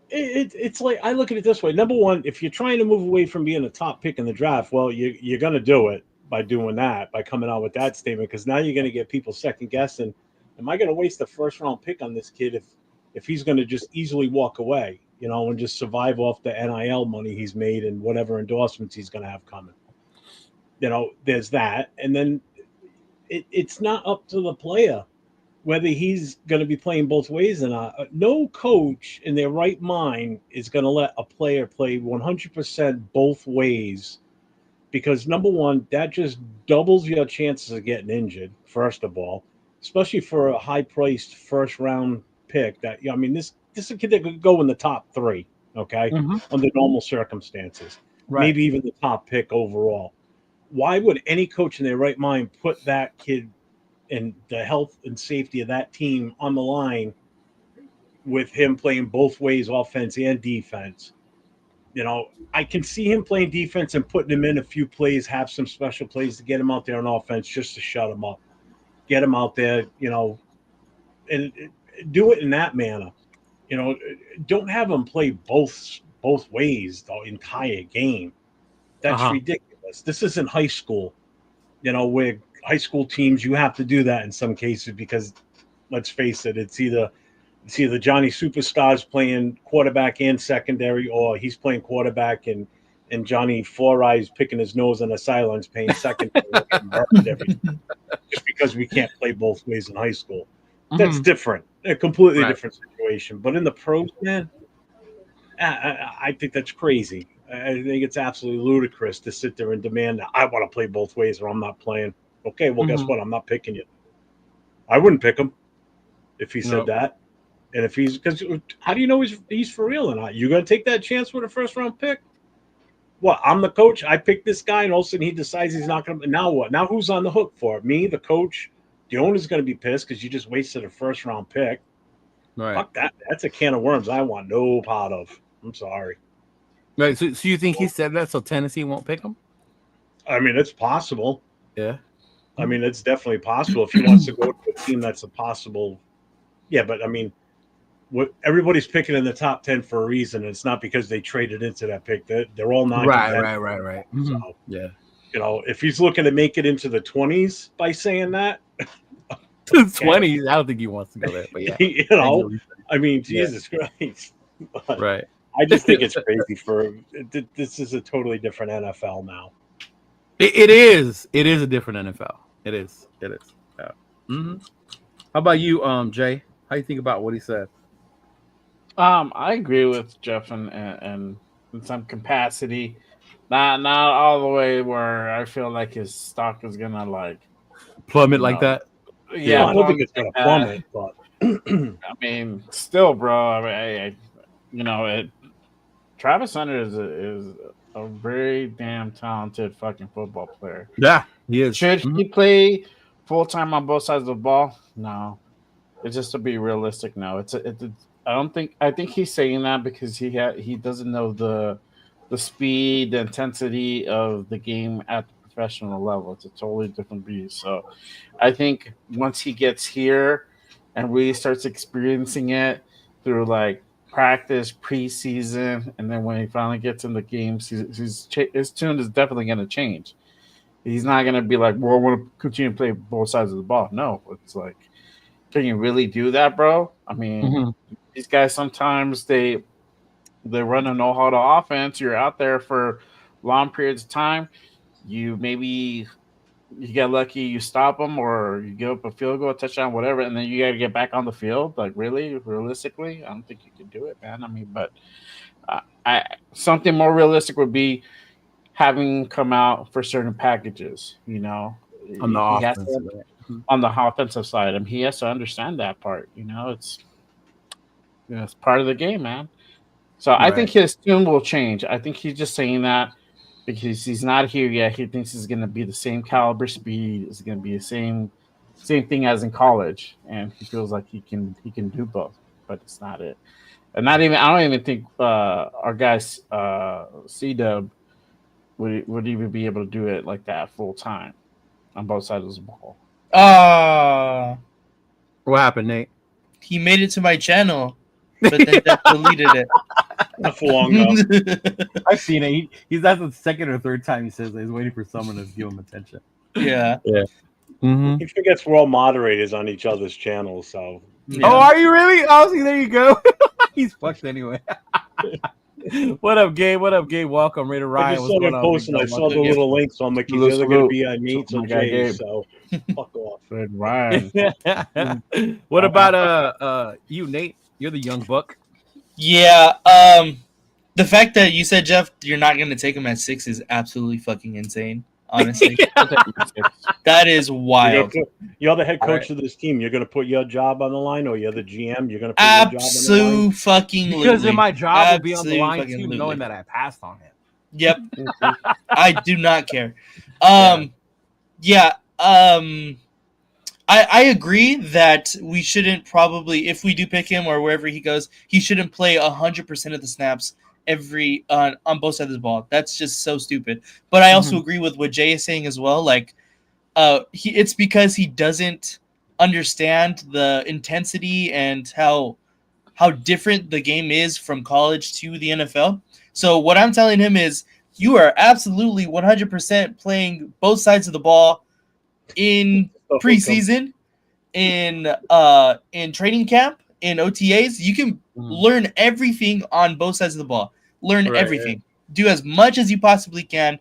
It's like, I look at it this way. Number one, if you're trying to move away from being a top pick in the draft, well, you're going to do it by doing that, by coming out with that statement, because now you're going to get people second guessing. Am I going to waste a first round pick on this kid if he's going to just easily walk away, and just survive off the NIL money he's made and whatever endorsements he's going to have coming? There's that. And then it's not up to the player whether he's going to be playing both ways or not. No coach in their right mind is going to let a player play 100% both ways, because number one, that just doubles your chances of getting injured, first of all, especially for a high-priced first-round pick. This is a kid that could go in the top 3, okay, under normal circumstances, maybe even the top pick overall. Why would any coach in their right mind put that kid and the health and safety of that team on the line with him playing both ways, offense and defense? I can see him playing defense and putting him in a few plays, have some special plays to get him out there on offense just to shut him up, get him out there, and do it in that manner. Don't have him play both ways the entire game. That's ridiculous. This isn't high school, where high school teams, you have to do that in some cases because, let's face it, it's either Johnny Superstars playing quarterback and secondary, or he's playing quarterback and Johnny Four Eyes picking his nose on the sidelines playing secondary just because we can't play both ways in high school. That's different, a completely different situation. But in the pros, man, I think that's crazy. I think it's absolutely ludicrous to sit there and demand that I want to play both ways or I'm not playing. Okay, well, guess what? I'm not picking you. I wouldn't pick him if he said that. And if because how do you know he's for real or not? You going to take that chance with a first round pick? What? I'm the coach. I picked this guy, and all of a sudden he decides he's not going to. Now what? Now who's on the hook for it? Me, the coach. The owner's going to be pissed because you just wasted a first round pick. Right. Fuck that. That's a can of worms I want no part of. I'm sorry. Right. So you think he said that so Tennessee won't pick him? It's possible. Yeah. It's definitely possible if he wants to go to a team that's a possible. Yeah, but what everybody's picking in the top 10 for a reason. It's not because they traded into that pick. They're all not right. So, yeah. If he's looking to make it into the 20s by saying that, 20s, I don't think he wants to go there. But yeah, Jesus Christ. But right. I just think it's crazy this is a totally different NFL now. It is. It is a different NFL. It is. Yeah. How about you, Jay? How you think about what he said? I agree with Jeff and in some capacity. Not all the way where I feel like his stock is gonna plummet like that. Yeah, I don't think it's gonna plummet, but still, bro. Travis Hunter is a very damn talented fucking football player. Yeah, he is. Should he play Full time on both sides of the ball? No. It's just to be realistic. No, I don't think. I think he's saying that because he doesn't know the speed, the intensity of the game at the professional level. It's a totally different beast. So, I think once he gets here and really starts experiencing it through like practice, preseason, and then when he finally gets in the games, his tune is definitely going to change. He's not going to be like, "Well, I want to continue to play both sides of the ball." No, it's like, can you really do that, bro? I mean, these guys sometimes they run a know how to offense. You're out there for long periods of time. You maybe you get lucky, you stop them, or you give up a field goal, a touchdown, whatever, and then you got to get back on the field. Like, really, realistically, I don't think you can do it, man. I mean, but I something more realistic would be having come out for certain packages. You know, On the he has offense. to, on the offensive side. I mean, he has to understand that part. You know, it's part of the game, man. So I think his tune will change. I think he's just saying that because he's not here yet. He thinks it's going to be the same caliber speed. It's going to be the same thing as in college, and he feels like he can do both, but it's not it. And not even I don't even think our guys C Dub would even be able to do it like that full time on both sides of the ball. What happened, Nate? He made it to my channel, but then Jeff deleted it. Not for long enough. I've seen it. He's that's the second or third time he says that he's waiting for someone to give him attention. Yeah. He forgets we're all moderators on each other's channels, so. Yeah. Oh, are you really? Oh, see, there you go. He's fucked anyway. What up, Gabe? What up, Gabe? Welcome, Raider Ryan. I just saw him post and I saw the little link, so I'm like, he's either going to be on Nate's or Jay's, so fuck off. Red Ryan. What about you, Nate? You're the young buck. Yeah. The fact that you said, Jeff, you're not going to take him at 6 is absolutely fucking insane. Honestly, that is wild. You're the head coach of this team. You're going to put your job on the line, or you're the GM. You're going to put your job on the line. Fucking because of my job will be on the line too, knowing that I passed on him. Yep, I do not care. I agree that we shouldn't probably, if we do pick him or wherever he goes, he shouldn't play 100% of the snaps every on both sides of the ball. That's just so stupid. But I also agree with what Jay is saying as well. Like, it's because he doesn't understand the intensity and how different the game is from college to the NFL. So what I'm telling him is, you are absolutely 100% playing both sides of the ball in preseason, in training camp, in OTAs. You can learn everything on both sides of the ball. Learn everything. Do as much as you possibly can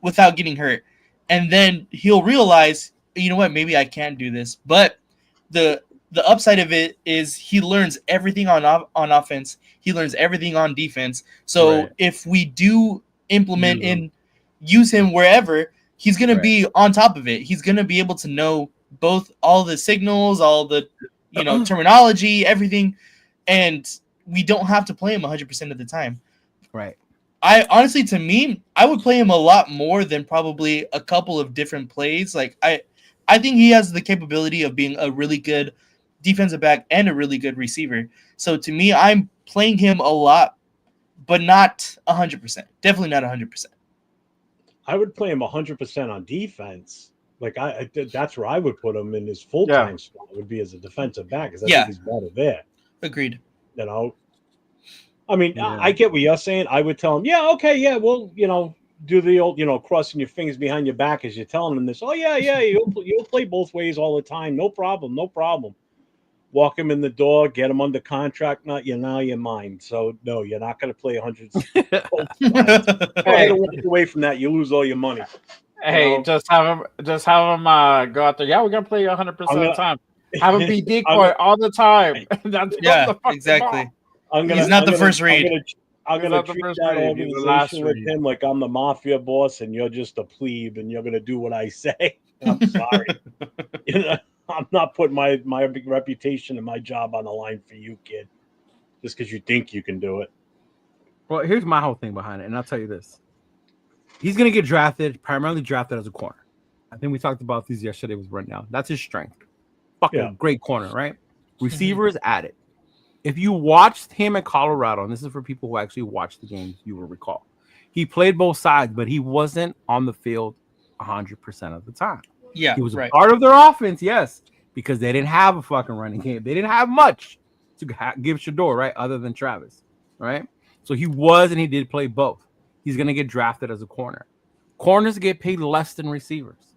without getting hurt. And then he'll realize, you know what, maybe I can do this. But the upside of it is he learns everything on offense. He learns everything on defense. So if we do implement and use him wherever, he's going to be on top of it. He's going to be able to know all the signals, all the terminology, everything. And we don't have to play him 100% of the time. Right. I honestly, to me, I would play him a lot more than probably a couple of different plays. Like I think he has the capability of being a really good defensive back and a really good receiver. So to me, I'm playing him a lot, but not 100%. Definitely not 100%. I would play him 100% on defense. Like that's where I would put him in his full-time spot. Would be as a defensive back, because I think he's better there. Agreed. I mean, I get what you're saying. I would tell him, well, do the old, crossing your fingers behind your back as you're telling him this. Oh, you'll play both ways all the time. No problem. Walk him in the door, get him under contract. Now you're mine. So, no, you're not going to play 100. Hey, walk away from that. You lose all your money. Hey, just have him go out there. Yeah, we're going to play 100% of the time. Have him be decoy all the time. Exactly. He's not the first read. I'm gonna treat that organization with him like I'm the mafia boss, and you're just a plebe, and you're gonna do what I say. I'm sorry. I'm not putting my reputation and my job on the line for you, kid, just because you think you can do it. Well, here's my whole thing behind it, and I'll tell you this: he's gonna get primarily drafted as a corner. I think we talked about these yesterday with Rundown. That's his strength. Fucking great corner, right? Receivers at it. If you watched him at Colorado, and this is for people who actually watched the games, you will recall. He played both sides, but he wasn't on the field 100% of the time. Yeah, he was a part of their offense, yes, because they didn't have a fucking running game. They didn't have much to give Shador, right, other than Travis, right? So he was, and he did play both. He's going to get drafted as a corner. Corners get paid less than receivers.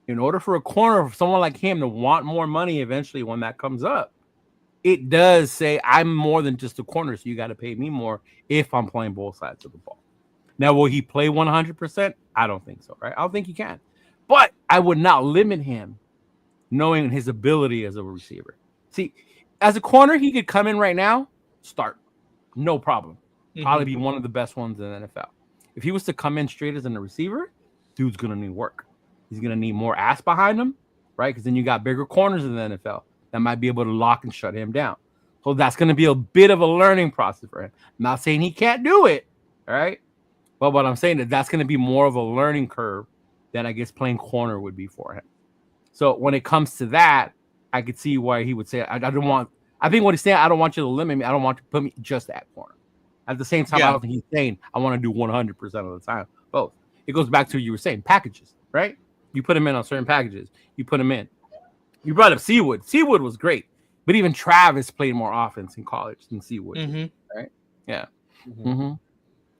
In order for a corner, for someone like him to want more money eventually when that comes up, it does say I'm more than just a corner, so you got to pay me more if I'm playing both sides of the ball. Now, will he play 100%? I don't think so, right? I don't think he can. But I would not limit him knowing his ability as a receiver. See, as a corner, he could come in right now, start. No problem. Probably be one of the best ones in the NFL. If he was to come in straight as a receiver, dude's going to need work. He's going to need more ass behind him, right? Because then you got bigger corners in the NFL that might be able to lock and shut him down. So that's going to be a bit of a learning process for him. I'm not saying he can't do it, all right? But what I'm saying is that's going to be more of a learning curve than I guess playing corner would be for him. So when it comes to that, I could see why he would say, I don't want, I think what he's saying, I don't want you to limit me. I don't want you to put me just at corner. At the same time, I don't think he's saying I want to do 100% of the time. Both. It goes back to what you were saying, packages, right? You put him in on certain packages. You put him in. You brought up Seawood. Seawood was great, but even Travis played more offense in college than Seawood, right? Yeah.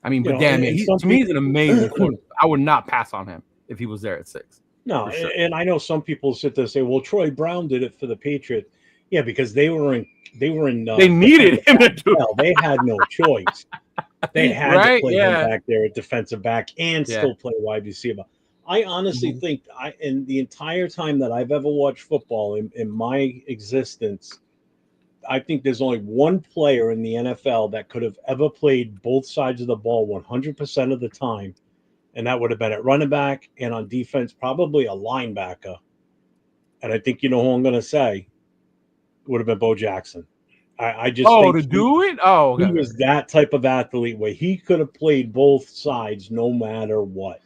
I mean, but damn it, to me, he's an amazing quarterback. I would not pass on him if he was there at 6. No, sure. And I know some people sit there and say, "Well, Troy Brown did it for the Patriots." Yeah, because they were in. They needed him to do it. They had no choice. They had to play him back there at defensive back and still play wide receiver. I honestly think in the entire time that I've ever watched football in my existence, I think there's only one player in the NFL that could have ever played both sides of the ball 100% of the time, and that would have been at running back and on defense, probably a linebacker. And I think you know who I'm going to say would have been Bo Jackson. I just think to do it? Oh, he was that type of athlete where he could have played both sides no matter what.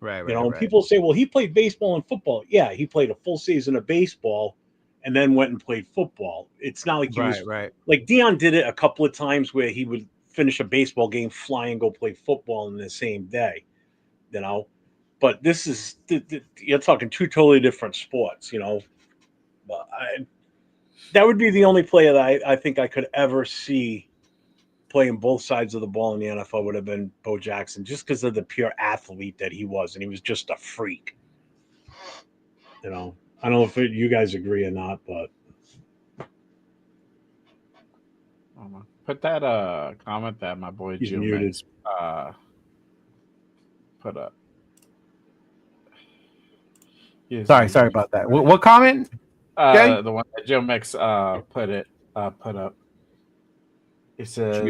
Right. You know, and people say, well, he played baseball and football. Yeah, he played a full season of baseball and then went and played football. It's not like he was like Deion did it a couple of times where he would finish a baseball game, fly and go play football in the same day, you know. But this is you're talking two totally different sports, you know. But that would be the only player that I think I could ever see playing both sides of the ball in the NFL would have been Bo Jackson, just because of the pure athlete that he was, and he was just a freak. You know, I don't know if you guys agree or not, but put that comment that my boy Jim Mix put up. Sorry about that. What comment? The one that Joe Mix put up. It says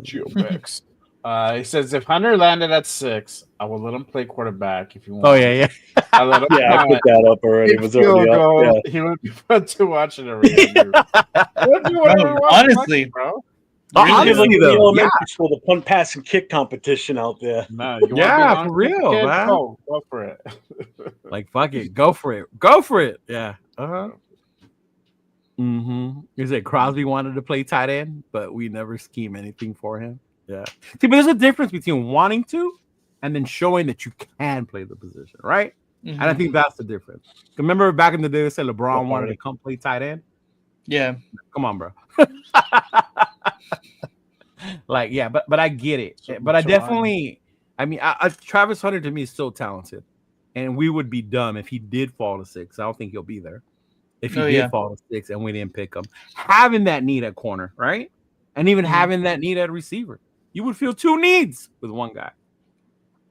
Joe Mix. He says if Hunter landed at 6, I will let him play quarterback if you want. Oh yeah. I let him I put that up already. It was already up. He would be fun to watch it already. Honestly, bro. Honestly, though, elementary school, the punt, pass, and kick competition out there. No, for real, kid? man. Go for it. Like fuck it, go for it. Yeah. You said Crosby wanted to play tight end, but we never scheme anything for him. Yeah. See, but there's a difference between wanting to and then showing that you can play the position, right? And I think that's the difference. Remember back in the day, they said LeBron wanted to come play tight end. Yeah. Come on, bro. Like, yeah, but I get it. But I definitely, I mean, Travis Hunter to me is so talented, and we would be dumb if he did fall to 6. I don't think he'll be there. If he did fall to 6 and we didn't pick him, having that need at corner, right? And even having that need at receiver, you would feel 2 needs with one guy.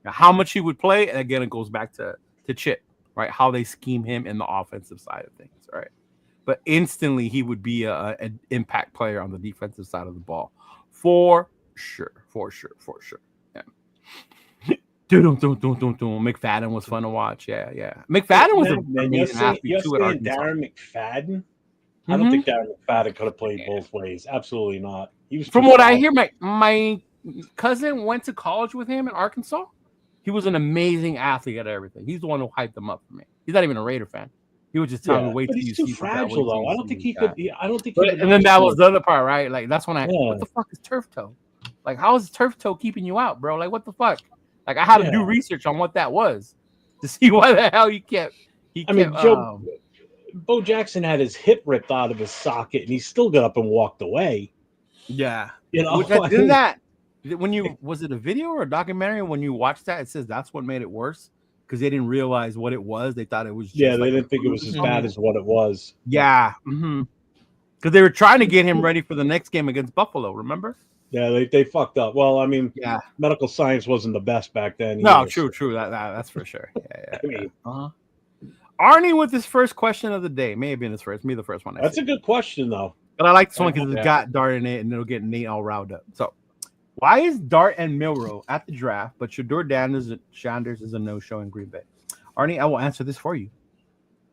Now, how much he would play, and again, it goes back to Chip, right? How they scheme him in the offensive side of things, right? But instantly, he would be an impact player on the defensive side of the ball, for sure. Yeah. McFadden was fun to watch. Yeah. McFadden was amazing athlete too at Arkansas. Darren McFadden? I don't think Darren McFadden could have played both ways. Absolutely not. He was from what I hear, my cousin went to college with him in Arkansas. He was an amazing athlete at everything. He's the one who hyped him up for me. He's not even a Raider fan. He was just telling me, "Wait but till you he's too see fragile, though. I don't think he could. I don't think. And then that was the other part, right? Like that's when what the fuck is turf toe? Like, how is turf toe keeping you out, bro? Like, what the fuck? Like, I had to do research on what that was to see why the hell he kept. Bo Jackson had his hip ripped out of his socket, and he still got up and walked away. Yeah, Which when you was it a video or a documentary? When you watched that, it says that's what made it worse because they didn't realize what it was. They thought it was just they didn't think it was as bad as what it was. Yeah, because they were trying to get him ready for the next game against Buffalo. Remember? Yeah, they fucked up. Well, I mean, medical science wasn't the best back then. No, true. That's for sure. Arnie with his first question of the day. May have been his first. Me, the first one. That's a good question, though. But I like this one because it's got Dart in it, and it'll get Nate all riled up. So, why is Dart and Milroe at the draft, but Shedeur Sanders is a no-show in Green Bay? Arnie, I will answer this for you.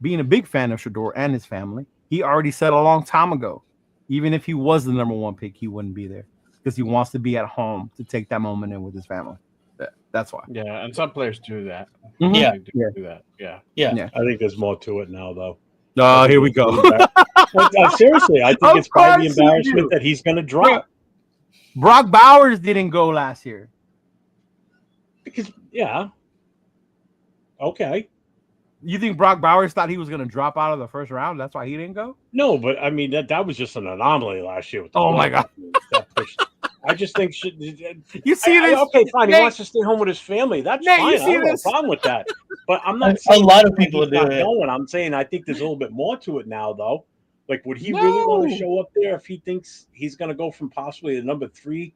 Being a big fan of Shedeur and his family, he already said a long time ago, even if he was the number one pick, he wouldn't be there because he wants to be at home to take that moment in with his family. That's why. Yeah, and some players do that. Mm-hmm. Do that. Yeah. I think there's more to it now, though. Oh, here we go. Seriously, I think it's probably the embarrassment that he's going to drop. Brock Bowers didn't go last year. Because, okay. You think Brock Bowers thought he was going to drop out of the first round? That's why he didn't go? No, but I mean, that was just an anomaly last year. My God. I just think you see this? Okay, fine. He wants to stay home with his family. That's fine. I don't have a problem with that. But I'm not saying a lot of people do it. Going. I'm saying I think there's a little bit more to it now, though. Like, would he really want to show up there if he thinks he's going to go from possibly the number 3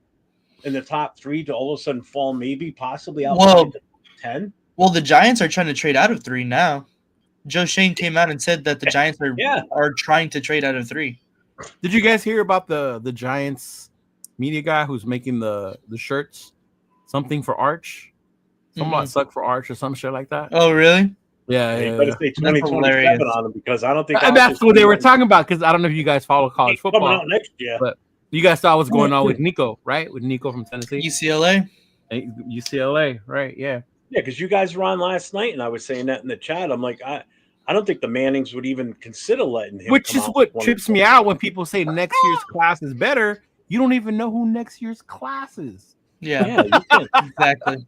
in the top 3 to all of a sudden fall possibly outside the 10? Well, the Giants are trying to trade out of 3 now. Joe Shane came out and said that the Giants are trying to trade out of 3. Did you guys hear about the Giants media guy who's making the shirts? Something for Arch? Somewhat suck for Arch or some shit like that? Oh, really? Yeah. You better say 2027 on him because I don't think that's what they were talking about. Because I don't know if you guys follow college football. Coming out next year. But you guys saw what's going on with Nico, right? With Nico from Tennessee. UCLA, right? Yeah. Yeah, because you guys were on last night, and I was saying that in the chat. I'm like, I don't think the Mannings would even consider letting him. Which is what trips me out when people say next year's class is better. You don't even know who next year's class is. Yeah, exactly.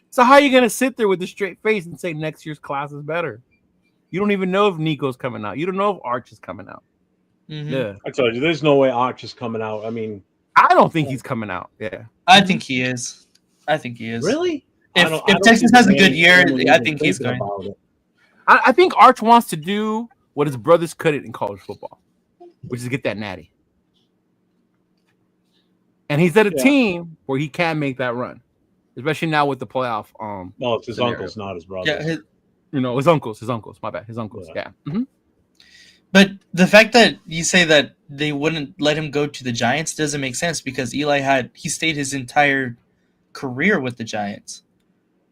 So how are you gonna sit there with a straight face and say next year's class is better? You don't even know if Nico's coming out. You don't know if Arch is coming out. Mm-hmm. Yeah, I told you, there's no way Arch is coming out. I mean, I don't think he's coming out. Yeah, I think he is. Really? If Texas has a good year, I think he's going. I think Arch wants to do what his brothers couldn't in college football, which is get that natty. And he's at a team where he can make that run, especially now with the playoff. No, it's his uncles, not his brothers. Yeah, his uncles. My bad. His uncles. Yeah. Mm-hmm. But the fact that you say that they wouldn't let him go to the Giants doesn't make sense because Eli he stayed his entire career with the Giants.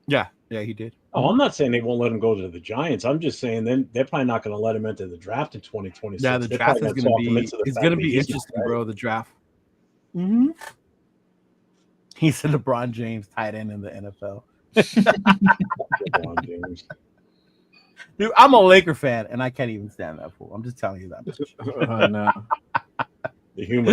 Yeah, he did. Oh, I'm not saying they won't let him go to the Giants. I'm just saying they're probably not going to let him enter the draft in 2026. Yeah, the draft is going to be interesting, bro. The draft. Mm-hmm. He's a LeBron James tight end in the NFL. LeBron James. Dude, I'm a Laker fan, and I can't even stand that fool. I'm just telling you that. No. The humor.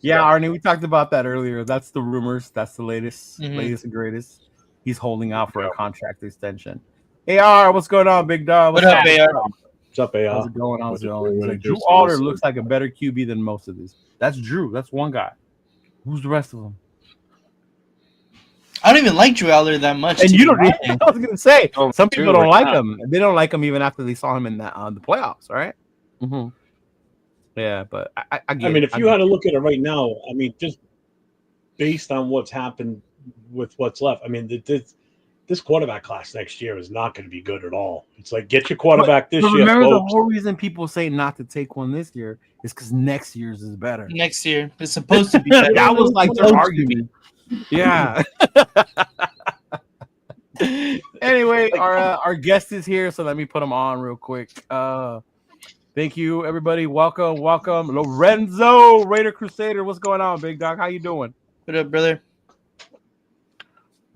Yeah, Arnie, we talked about that earlier. That's the rumors. That's the latest and greatest. He's holding out for a contract extension. AR, what's going on, big dog? What up, AR? What's up, AR? How's it going? He's like, Drew Alder looks like a better QB than most of these. That's Drew. That's one guy. Who's the rest of them? I don't even like Drew Alder that much. And you don't. I was gonna say some people don't like him. They don't like him even after they saw him in the playoffs. All right. Mm-hmm. Yeah, but I mean, if you had to look at it right now, I mean, just based on what's happened with what's left, I mean, this quarterback class next year is not going to be good at all. It's like, get your quarterback this year. Remember, folks. The whole reason people say not to take one this year is because next year's is better. Next year it's supposed to be better. That was like their argument. Yeah. Anyway, our guest is here, so let me put him on real quick. Thank you, everybody. Welcome, Lorenzo, Raider Crusader. What's going on, big dog? How you doing? What up, brother?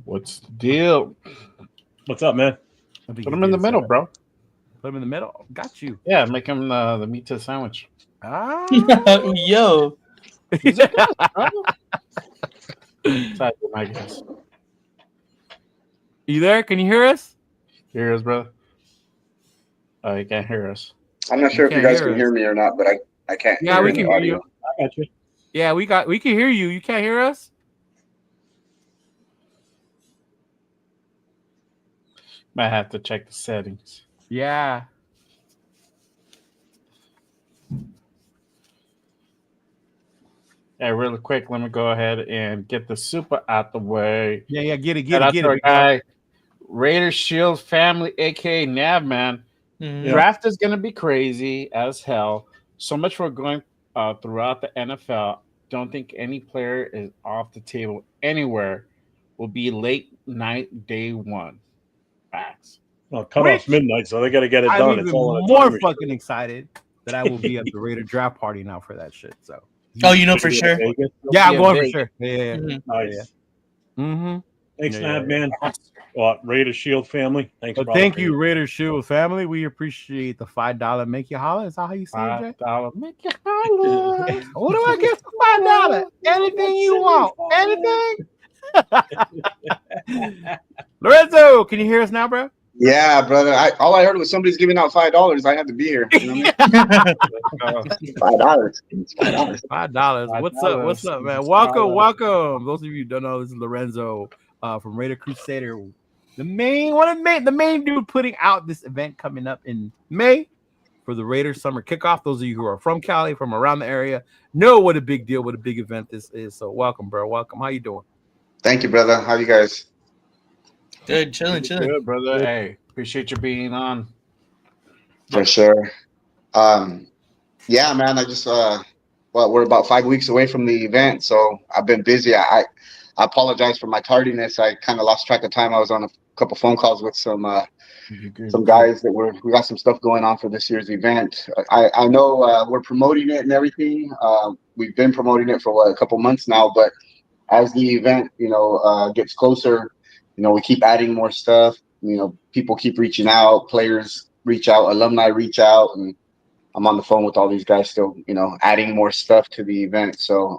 What's the deal? What's up, man? Put him in the middle, bro. Put him in the middle. Got you. Yeah, make him the meat to the sandwich. Ah. Yo. I guess. You there? Can you hear us? Hear us, brother? Oh, you can't hear us. I'm not sure if you guys can hear me or not, but I can't. Yeah, we can hear you. I got you. Yeah, we can hear you. You can't hear us? Might have to check the settings. Yeah. Hey, really quick, let me go ahead and get the super out the way. Yeah, get it. Shout out to our guy, Raider Shield family, aka Nav Man. Draft is gonna be crazy as hell. So much for going throughout the NFL. Don't think any player is off the table anywhere. Will be late night day one. Facts. Well, cutoff's midnight, so they got to get it done. I'm even more fucking excited that I will be at the Raider draft party now for that shit. So. Oh, you know for sure. Yeah, I'm going for sure. Yeah. Nice. Mm-hmm. Thanks, Nav, man. Well, Raider Shield family. Thanks. Well, thank you, Raider Shield family. We appreciate the $5 make you holler. Is that how you say it, Jay? $5 make you holler. What do I get for $5? Anything you want. Anything. Lorenzo, can you hear us now, bro? Yeah, brother. All I heard was somebody's giving out $5. I had to be here. You know what I mean? $5. $5. What's up, man? Welcome. Those of you who don't know, this is Lorenzo from Raider Crusader. The main dude putting out this event coming up in May for the Raiders summer kickoff. Those of you who are from Cali, from around the area, know what a big deal, what a big event this is. So welcome, bro. Welcome. How you doing? Thank you, brother. How you guys? Good, chilling. Good, brother. Hey, appreciate you being on. For sure. Yeah, man. I just we're about 5 weeks away from the event, so I've been busy. I apologize for my tardiness. I kind of lost track of time. I was on a couple phone calls with some guys that we got some stuff going on for this year's event. I know we're promoting it and everything. We've been promoting it for a couple months now, but as the event, gets closer, we keep adding more stuff. People keep reaching out, players reach out, alumni reach out, and I'm on the phone with all these guys still, adding more stuff to the event. So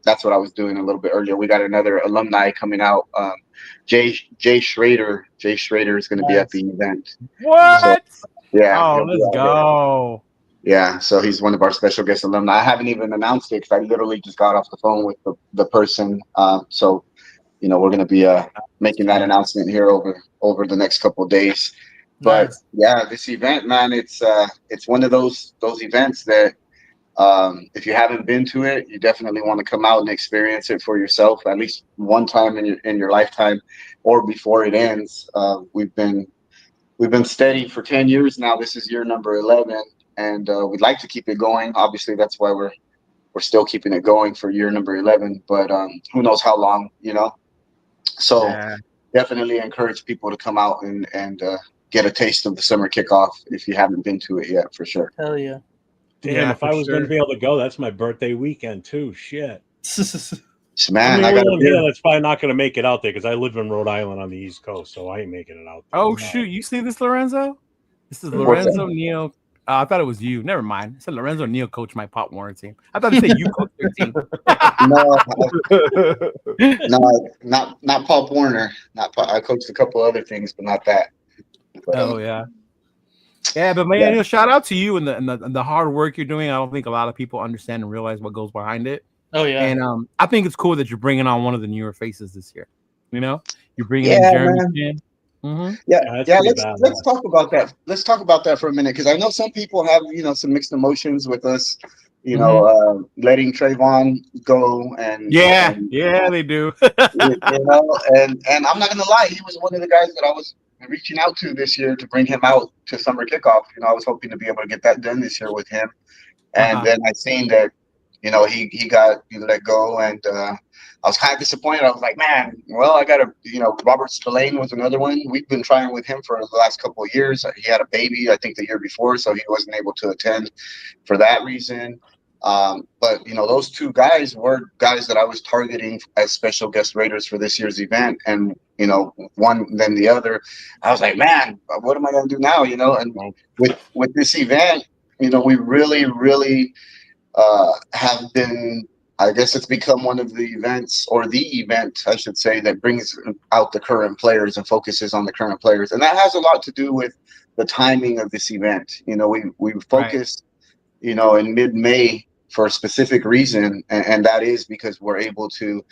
that's what I was doing a little bit earlier. We got another alumni coming out. Jay Schrader. Jay Schrader is going to be at the event. What? So, yeah. Oh, let's go. Yeah, so he's one of our special guest alumni. I haven't even announced it because I literally just got off the phone with the person. So, we're going to be making that announcement here over the next couple of days. But yeah, this event, man, it's one of those events that if you haven't been to it, you definitely want to come out and experience it for yourself at least one time in your lifetime, or before it ends. We've been steady for 10 years now. This is year number 11, and we'd like to keep it going. Obviously, that's why we're still keeping it going for year number 11. But who knows how long, So definitely encourage people to come out and get a taste of the summer kickoff if you haven't been to it yet, for sure. Hell yeah. Damn, if I was going to be able to go, that's my birthday weekend too. Shit. Man, that's probably not going to make it out there because I live in Rhode Island on the East Coast, so I ain't making it out there. Oh, shoot. You see this, Lorenzo? This is Lorenzo Neal. I thought it was you. Never mind. It said Lorenzo Neal coach my Pop Warner team. I thought it said you coach their team. No, not Pop Warner. I coached a couple other things, but not that. But, yeah, but man, shout out to you and the hard work you're doing. I don't think a lot of people understand and realize what goes behind it. Oh yeah, and I think it's cool that you're bringing on one of the newer faces this year. You're bringing in Jeremy. Mm-hmm. Yeah. Let's talk about that. Let's talk about that for a minute because I know some people have some mixed emotions with us. Letting Trayvon go and they do. And I'm not gonna lie, he was one of the guys that I was reaching out to this year to bring him out to summer kickoff. I was hoping to be able to get that done this year with him, and then I seen that he got let go, and I was kind of disappointed. I was like, man, well, I got to, Robert Spillane was another one. We've been trying with him for the last couple of years. He had a baby, I think, the year before, so he wasn't able to attend for that reason. But, those two guys were guys that I was targeting as special guest Raiders for this year's event. And you know, one than the other. I was like, man, what am I going to do now? You know, and with this event, you know, we really have been, I guess it's become one of the events, or the event, I should say, that brings out the current players and focuses on the current players. And that has a lot to do with the timing of this event. You know, we focused, you know, in mid-May for a specific reason, and that is because we're able to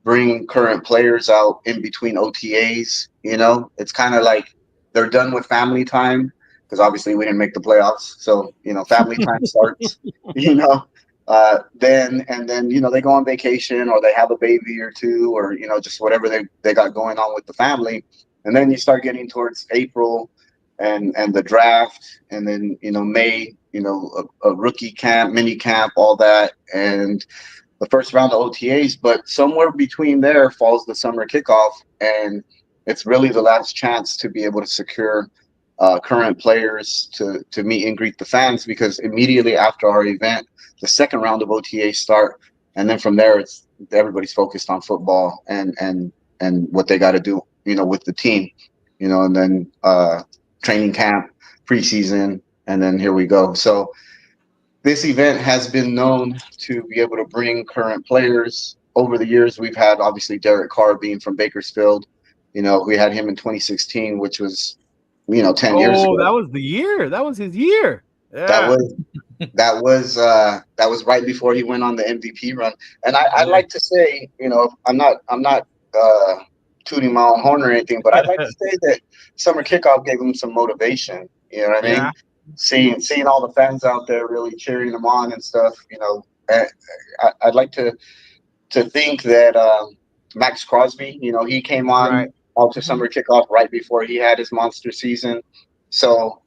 bring current players out in between OTAs. You know, it's kind of like they're done with family time, because obviously we didn't make the playoffs. So, you know, family time starts, you know, then you know, they go on vacation, or they have a baby or two, or, you know, just whatever they got going on with the family. And then you start getting towards April and the draft, and then, you know, May, you know, a rookie camp, mini camp, all that, and the first round of OTAs. But somewhere between there falls the summer kickoff, and it's really the last chance to be able to secure current players to meet and greet the fans, because immediately after our event, the second round of OTAs start, and then from there, it's everybody's focused on football and what they got to do, you know, with the team, you know, and then training camp, preseason, and then here we go. So this event has been known to be able to bring current players. Over the years, we've had, obviously, Derek Carr being from Bakersfield. You know, we had him in 2016, which was, you know, 10 years ago. Oh, that was the year. That was his year. Yeah. That was right before he went on the MVP run. And I'd like to say, you know, I'm not tooting my own horn or anything, but I'd like to say that summer kickoff gave him some motivation. You know what I mean? Seeing all the fans out there really cheering them on and stuff. You know, I'd like to think that Max Crosby, you know, he came on out to summer kickoff right before he had his monster season. So,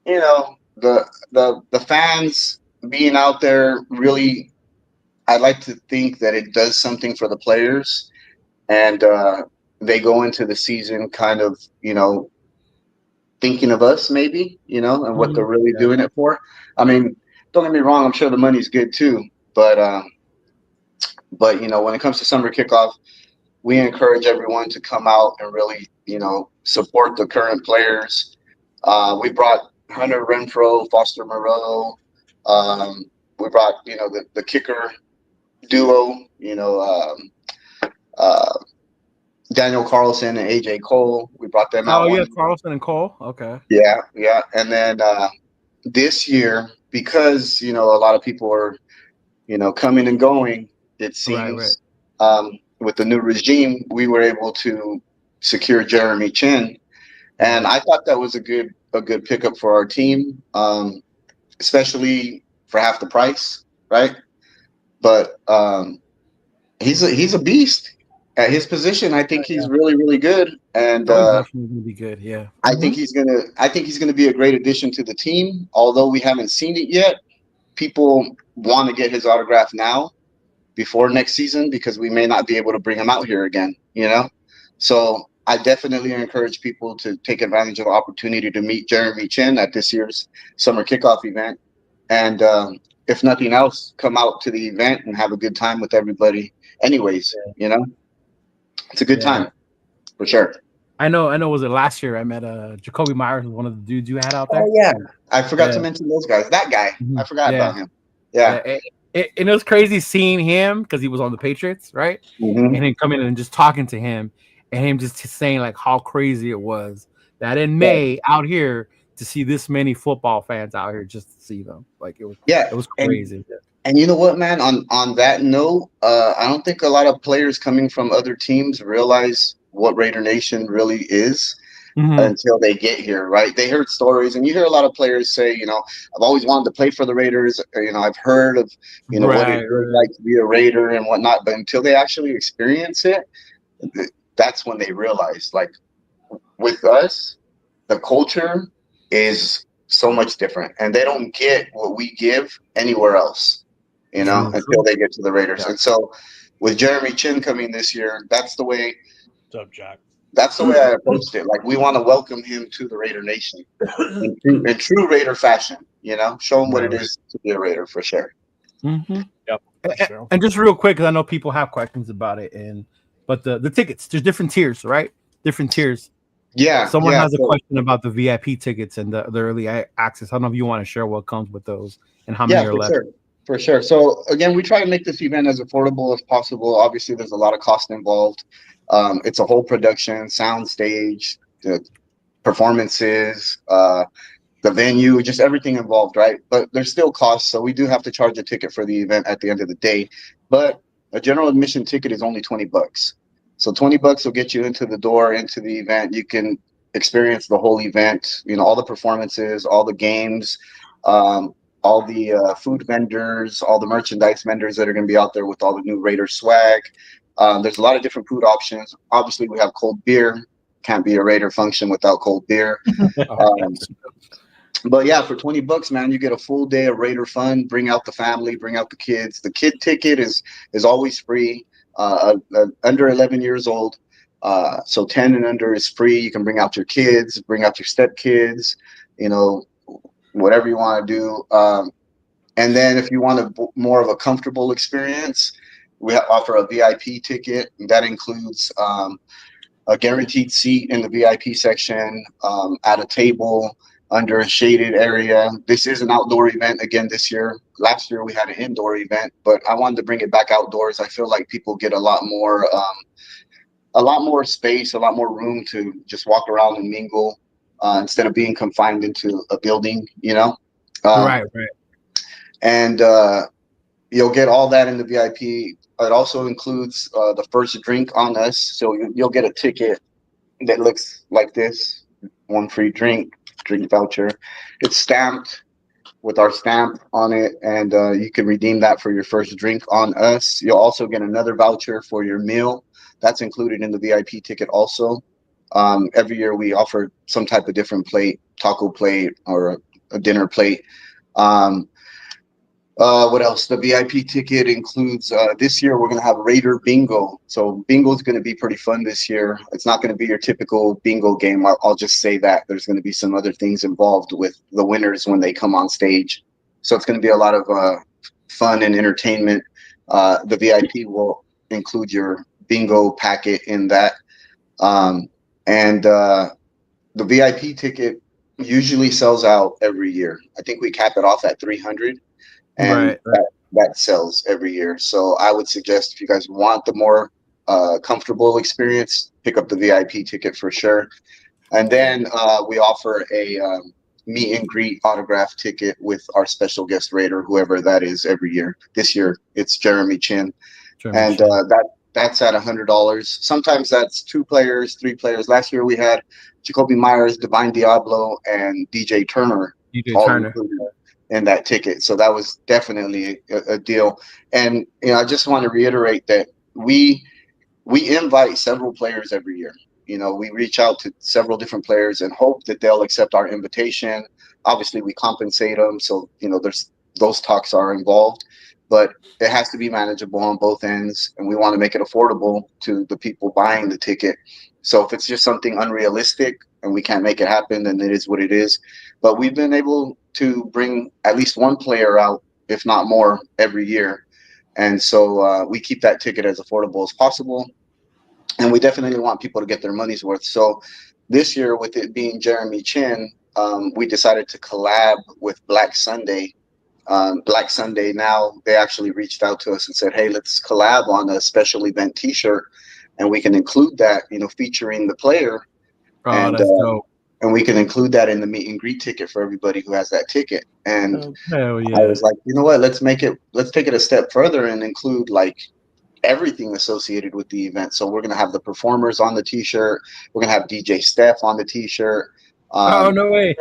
you know, the fans being out there, really, I'd like to think that it does something for the players, and they go into the season kind of, you know, thinking of us, maybe, you know, and what they're really doing it for. I mean, don't get me wrong, I'm sure the money's good too, but you know, when it comes to summer kickoff, we encourage everyone to come out and really, you know, support the current players. We brought Hunter Renfro, Foster Moreau. We brought, you know, the kicker duo, you know, Daniel Carlson and AJ Cole. We brought them out. Oh, yeah, Carlson and Cole. Okay. Yeah. And then this year, because, you know, a lot of people are, you know, coming and going, it seems, with the new regime, we were able to secure Jeremy Chin. And I thought that was a good pickup for our team, especially for half the price, right? But he's a beast at his position. I think he's really, really good, and definitely gonna be good. Yeah, I think he's gonna be a great addition to the team. Although we haven't seen it yet, people want to get his autograph now before next season, because we may not be able to bring him out here again. You know, so I definitely encourage people to take advantage of the opportunity to meet Jeremy Chin at this year's summer kickoff event. And if nothing else, come out to the event and have a good time with everybody. Anyways, you know, it's a good time for sure. I know. Was it last year? I met Jacoby Myers, one of the dudes you had out there. Oh yeah, I forgot to mention those guys. That guy, I forgot about him. Yeah. And it was crazy seeing him, because he was on the Patriots, right? And him coming in and just talking to him, and him just saying like how crazy it was that in May out here to see this many football fans out here just to see them. Like it was crazy. And you know what, man? On that note, I don't think a lot of players coming from other teams realize what Raider Nation really is until they get here, right? They heard stories, and you hear a lot of players say, you know, I've always wanted to play for the Raiders. You know, I've heard of, you know, what it was like to be a Raider and whatnot. But until they actually experience it, that's when they realize, like, with us, the culture is so much different, and they don't get what we give anywhere else, you know, until they get to the Raiders. And so with Jeremy Chin coming this year, that's the way. What's up, Jack? That's the way I approached it. Like, we want to welcome him to the Raider Nation in true Raider fashion, you know, show him what it is to be a Raider, for sure. Yep. And just real quick, because I know people have questions about it, but the tickets, there's different tiers, right? different tiers. Yeah. Someone has a so, question about the VIP tickets and the early access. I don't know if you want to share what comes with those and how many are left. For sure. So again, we try to make this event as affordable as possible. Obviously, there's a lot of cost involved. It's a whole production, sound stage, the performances, the venue, just everything involved, right? But there's still costs, so we do have to charge a ticket for the event at the end of the day. But a general admission ticket is only $20. So $20 will get you into the door, into the event. You can experience the whole event, all the performances, all the games, all the food vendors, all the merchandise vendors that are going to be out there with all the new Raider swag. There's a lot of different food options. Obviously, we have cold beer. Can't be a Raider function without cold beer. But yeah, for $20, man, you get a full day of Raider fun. Bring out the family, bring out the kids. The kid ticket is always free. Under 11 years old, so 10 and under is free. You can bring out your kids, bring out your stepkids, whatever you want to do. And then if you want more of a comfortable experience, we offer a VIP ticket. That includes a guaranteed seat in the VIP section, at a table, under a shaded area. This is an outdoor event again this year. Last year we had an indoor event, but I wanted to bring it back outdoors. I feel like people get a lot more space, a lot more room to just walk around and mingle, instead of being confined into a building, Right. And you'll get all that in the VIP. It also includes the first drink on us. So you'll get a ticket that looks like this, one free drink voucher. It's stamped with our stamp on it, and you can redeem that for your first drink on us. You'll also get another voucher for your meal. That's included in the VIP ticket also. Every year we offer some type of different plate, taco plate or a dinner plate. What else? The VIP ticket includes, this year we're going to have Raider Bingo. So bingo is going to be pretty fun this year. It's not going to be your typical bingo game. I'll just say that there's going to be some other things involved with the winners when they come on stage. So it's going to be a lot of fun and entertainment. The VIP will include your bingo packet in that. And the VIP ticket usually sells out every year. I think we cap it off at 300. And that sells every year. So I would suggest if you guys want the more comfortable experience, pick up the VIP ticket for sure. And then we offer a meet and greet autograph ticket with our special guest Raider, whoever that is, every year. This year it's Jeremy Chin. That's at $100. Sometimes that's 2 players, 3 players. Last year we had Jacoby Myers, Divine Diablo, and DJ Turner. Included in that ticket. So that was definitely a deal. And I just want to reiterate that we invite several players every year. We reach out to several different players and hope that they'll accept our invitation. Obviously we compensate them, so there's those talks are involved, but it has to be manageable on both ends, and we want to make it affordable to the people buying the ticket. So if it's just something unrealistic and we can't make it happen, then it is what it is. But we've been able to bring at least one player out, if not more, every year. And so we keep that ticket as affordable as possible. And we definitely want people to get their money's worth. So this year, with it being Jeremy Chin, we decided to collab with Black Sunday. Black Sunday now, they actually reached out to us and said, hey, let's collab on a special event t-shirt. And we can include that, featuring the player. That's dope. And we can include that in the meet and greet ticket for everybody who has that ticket. And hell yeah. I was like, you know what, let's take it a step further and include like everything associated with the event. So we're going to have the performers on the t-shirt. We're going to have DJ Steph on the t-shirt. Oh, no way.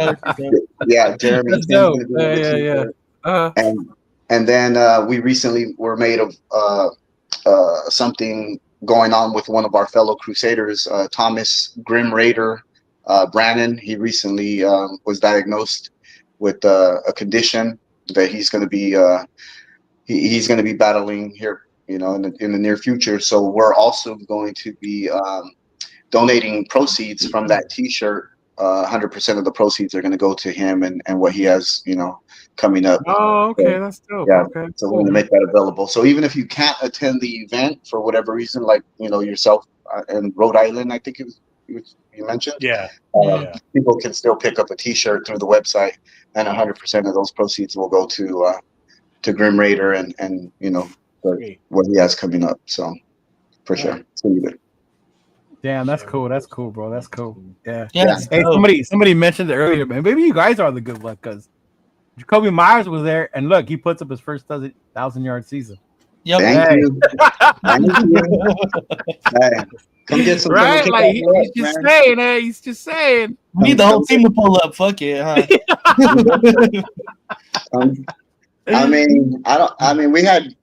Yeah, Jeremy. That's dope. Yeah. And then we recently were made of something going on with one of our fellow Crusaders, Thomas Grim Raider Brannon. He recently was diagnosed with a condition that he's going to be he's going to be battling here, in the near future. So we're also going to be donating proceeds from that T-shirt. 100% of the proceeds are going to go to him and what he has, coming up. Oh, okay, that's dope. Yeah, okay, so we're going to make that available. So even if you can't attend the event for whatever reason, like yourself in Rhode Island, I think it was you mentioned. Yeah. People can still pick up a T-shirt through the website, and 100% of those proceeds will go to Grim Raider and what he has coming up. So for sure, it's gonna be good. Damn, that's cool. That's cool, bro. That's cool. Yeah. Yeah. Hey, somebody mentioned it earlier, man. Maybe you guys are the good luck because Jacoby Myers was there, and look, he puts up his first 1,000-yard season. Yep. Thank you. Thank you. Hey, come get some right? Like he's just saying, hey, he's just saying. We need the whole team to pull up. Fuck it, huh? I mean, we had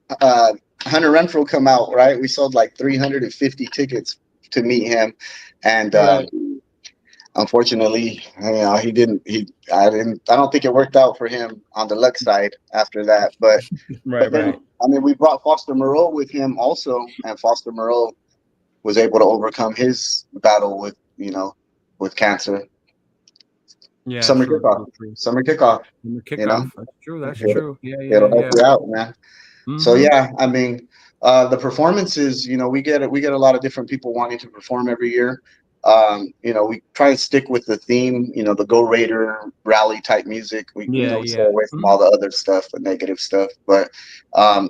Hunter Renfro come out, right? We sold like 350 tickets to meet him, and unfortunately, he didn't. I don't think it worked out for him on the luck side after that. But then, I mean, we brought Foster Moreau with him also, and Foster Moreau was able to overcome his battle with cancer. Yeah, Summer kickoff. Summer kickoff. That's true. That's true. Yeah. It'll help you out, man. Mm-hmm. So yeah, I mean, the performances. We get a lot of different people wanting to perform every year. We try to stick with the theme. The Go Raider rally type music. We stay away from all the other stuff, the negative stuff. But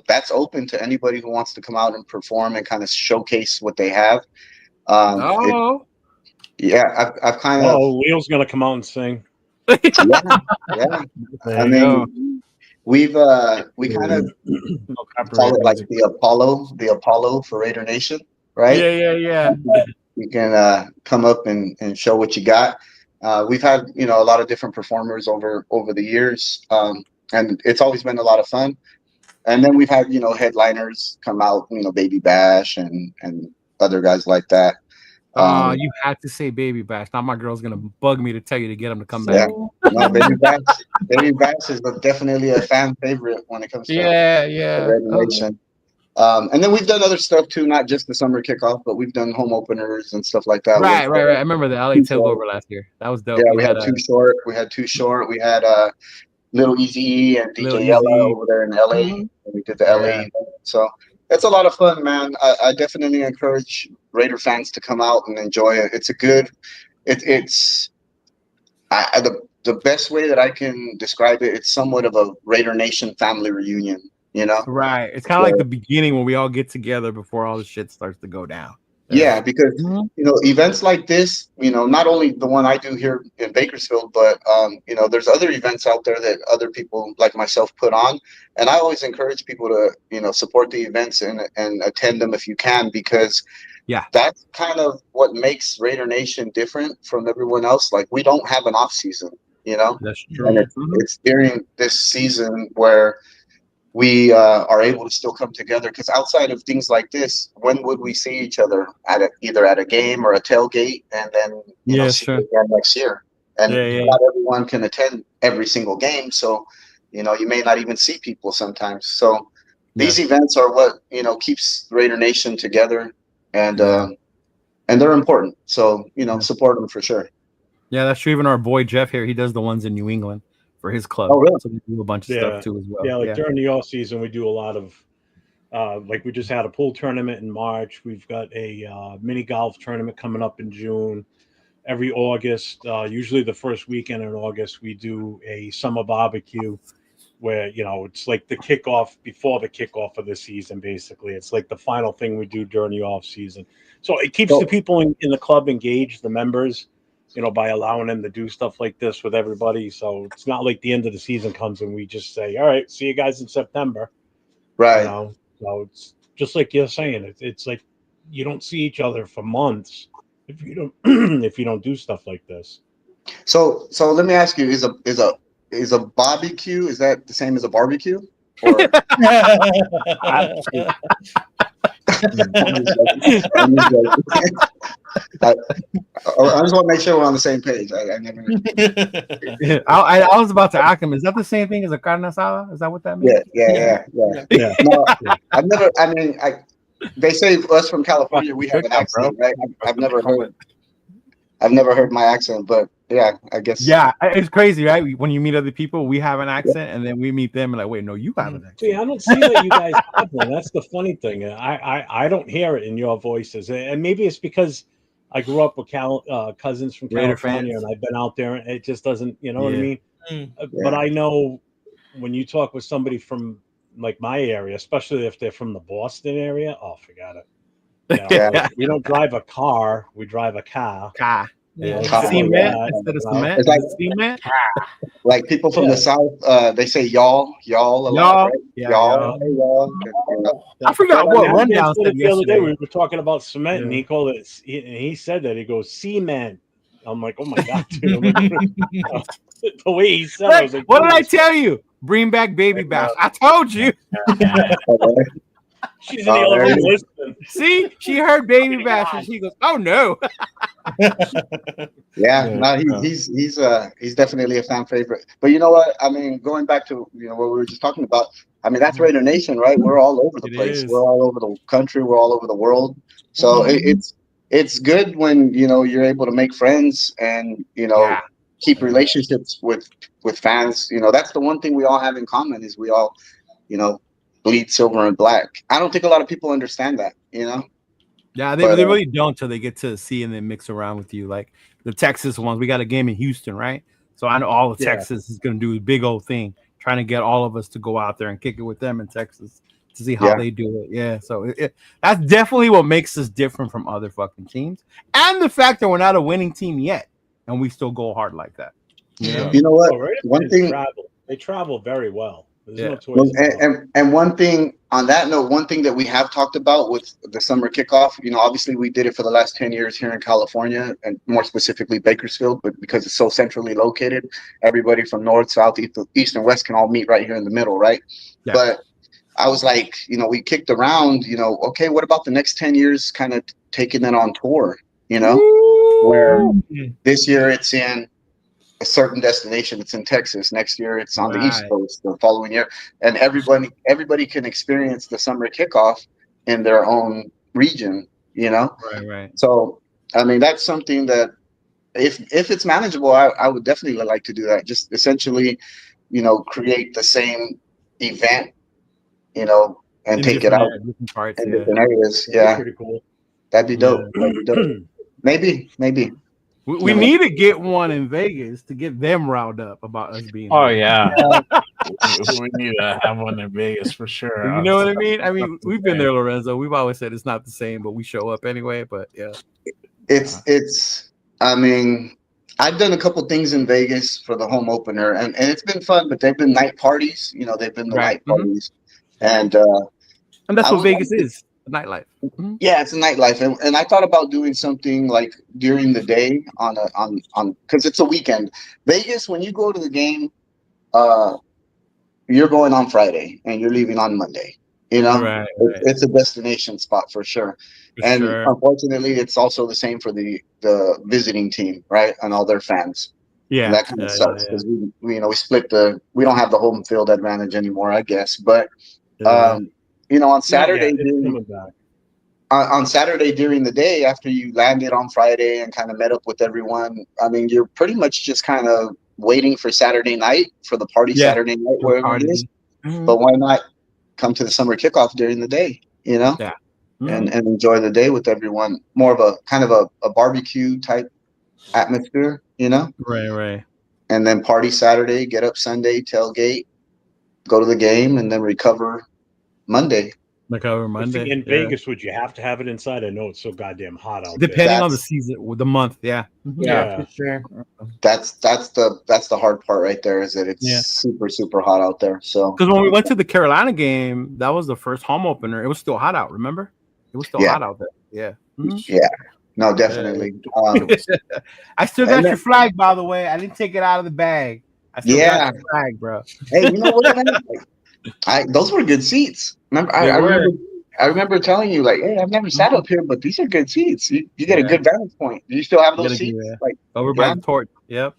that's open to anybody who wants to come out and perform and kind of showcase what they have. I've kind of. Oh, Leo's gonna come out and sing. Yeah. I mean, we kind of call it like the Apollo for Raider Nation, right? Yeah. You can come up and show what you got. We've had a lot of different performers over the years, and it's always been a lot of fun. And then we've had headliners come out, Baby Bash and other guys like that. You had to say Baby Bash. Now my girl's gonna bug me to tell you to get him to come back. No, Baby Bash is definitely a fan favorite when it comes to regulation. And then we've done other stuff too, not just the summer kickoff, but we've done home openers and stuff like that. Right. I remember the LA takeover last year. That was dope. Yeah, we had Too Short. We had Little Easy and DJ Yella over there in LA. Mm-hmm. We did the LA event. So it's a lot of fun, man. I definitely encourage Raider fans to come out and enjoy it. It's the best way that I can describe it. It's somewhat of a Raider Nation family reunion. Right. It's kind of like the beginning when we all get together before all the shit starts to go down. Yeah, because events like this, not only the one I do here in Bakersfield, but there's other events out there that other people like myself put on, and I always encourage people to support the events and attend them if you can, because that's kind of what makes Raider Nation different from everyone else. Like, we don't have an off season, That's true. And it's during this season where we are able to still come together, because outside of things like this, when would we see each other either at a game or a tailgate, and then see again next year? And not everyone can attend every single game, so you may not even see people sometimes. So these events are what keeps Raider Nation together, and they're important. So support them for sure. Yeah, that's true. Even our boy Jeff here, he does the ones in New England for his club. Oh, really? So we do a bunch of stuff too as well. Yeah, during the off season, we do a lot of like we just had a pool tournament in March. We've got a mini golf tournament coming up in June. Every August, usually the first weekend in August, we do a summer barbecue where it's like the kickoff before the kickoff of the season. Basically, it's like the final thing we do during the off season. So it keeps the people in the club engaged, the members, by allowing them to do stuff like this with everybody. So it's not like the end of the season comes and we just say, all right, see you guys in September. Right. So it's just like you're saying, it's like you don't see each other for months if you don't do stuff like this. So let me ask you, is a barbecue, is that the same as a barbecue? Or I just want to make sure we're on the same page. I was about to ask him, is that the same thing as a carne asada? Is that what that means? Yeah. No, I've never. I mean, they say us from California, we have an accent, right? I've never heard my accent, but yeah, I guess. Yeah, it's crazy, right? When you meet other people, we have an accent, and then we meet them, and like, wait, no, you have an accent. See, I don't see that you guys have one. That's the funny thing. I don't hear it in your voices, and maybe it's because I grew up with cousins from Raider California, fans. and I've been out there, and it just doesn't, you know what I Yeah. mean? Mm. But I know when you talk with somebody from like my area, especially if they're from the Boston area, oh, forget it. You know, Yeah. we don't drive a car, we drive a car. Car. You know, Yeah. stuff like Cement that, instead of you know? cement. It's like Cement. like people from Yeah. the South, they say y'all a lot, Y'all. right? Yeah, y'all, y'all. hey, y'all. I forgot My what man Rundown said said it the other day. yesterday. We were talking about cement, and Yeah. he called it. He said that he goes cement. I'm like, oh my god, dude! I'm like, the way he said, it, I was like, what did I Jesus. tell you? Bring back baby bash. I told you. She's in the other room listening. See, she heard baby bash, and she goes, "Oh no." Yeah, no, he's definitely a fan favorite. But you know what? I mean, going back to what we were just talking about. I mean, that's Raider Nation, right? We're all over the It place. is. We're all over the country. We're all over the world. So it's good when you're able to make friends and keep relationships with fans. That's the one thing we all have in common is we all bleed silver and black. I don't think a lot of people understand that. Yeah, they really don't till they get to see and then mix around with you. Like the Texas ones, we got a game in Houston, right? So I know all of Texas is going to do a big old thing, trying to get all of us to go out there and kick it with them in Texas to see how they do it. Yeah, so that's definitely what makes us different from other fucking teams, and the fact that we're not a winning team yet, and we still go hard like that. You know what? One thing they travel very well. There's no Well, choice. and one thing on that note, one thing that we have talked about with the summer kickoff, obviously we did it for the last 10 years here in California and more specifically Bakersfield, but because it's so centrally located, everybody from north, south, east, and west can all meet right here in the middle, right? Yeah. But I was like, we kicked around, okay, what about the next 10 years kind of taking it on tour, where this year it's in a certain destination. It's in Texas. Next year it's on the East Coast. The following year, and everybody can experience the summer kickoff in their own region. Right. So I mean, that's something that if it's manageable, I would definitely like to do that. Just essentially, create the same event, and in take it out different parts, in different areas. Yeah, pretty cool. That'd be dope. Maybe. We need to get one in Vegas to get them riled up about us being. Oh yeah, we need to have one in Vegas for sure. You know what I mean? I mean, we've been there, Lorenzo. We've always said it's not the same, but we show up anyway. But yeah, it's. I mean, I've done a couple things in Vegas for the home opener, and it's been fun. But they've been night parties. They've been the night parties, and that's what Vegas is. Nightlife. Yeah, it's a nightlife, and I thought about doing something like during the day on because it's a weekend. Vegas, when you go to the game, you're going on Friday and you're leaving on Monday. Right. It's a destination spot for sure. Unfortunately, it's also the same for the visiting team, right, and all their fans. Yeah, and that kind of sucks because we split we don't have the home field advantage anymore, I guess, but. On Saturday, on Saturday during the day, after you landed on Friday and kind of met up with everyone, I mean, you're pretty much just kind of waiting for Saturday night for the party Saturday night, wherever it is. But why not come to the summer kickoff during the day, Yeah. And enjoy the day with everyone. More of a kind of a barbecue type atmosphere, Right. And then party Saturday, get up Sunday, tailgate, go to the game, and then recover Monday. In Vegas, would you have to have it inside? I know it's so goddamn hot out Depending on the season, the month, yeah, for sure. That's the hard part right there. Is that it's super super hot out there. So because when we went to the Carolina game, that was the first home opener. It was still hot out. Remember, it was still hot out there. Yeah. Yeah. No, definitely. I still got your flag, by the way. I didn't take it out of the bag. I still got your flag, bro. Hey, you know what, man? Those were good seats. Remember, I remember telling you, like, hey, I've never sat up here, but these are good seats. You get a good vantage point. Do you still have those seats? Like over by the torch. Yep.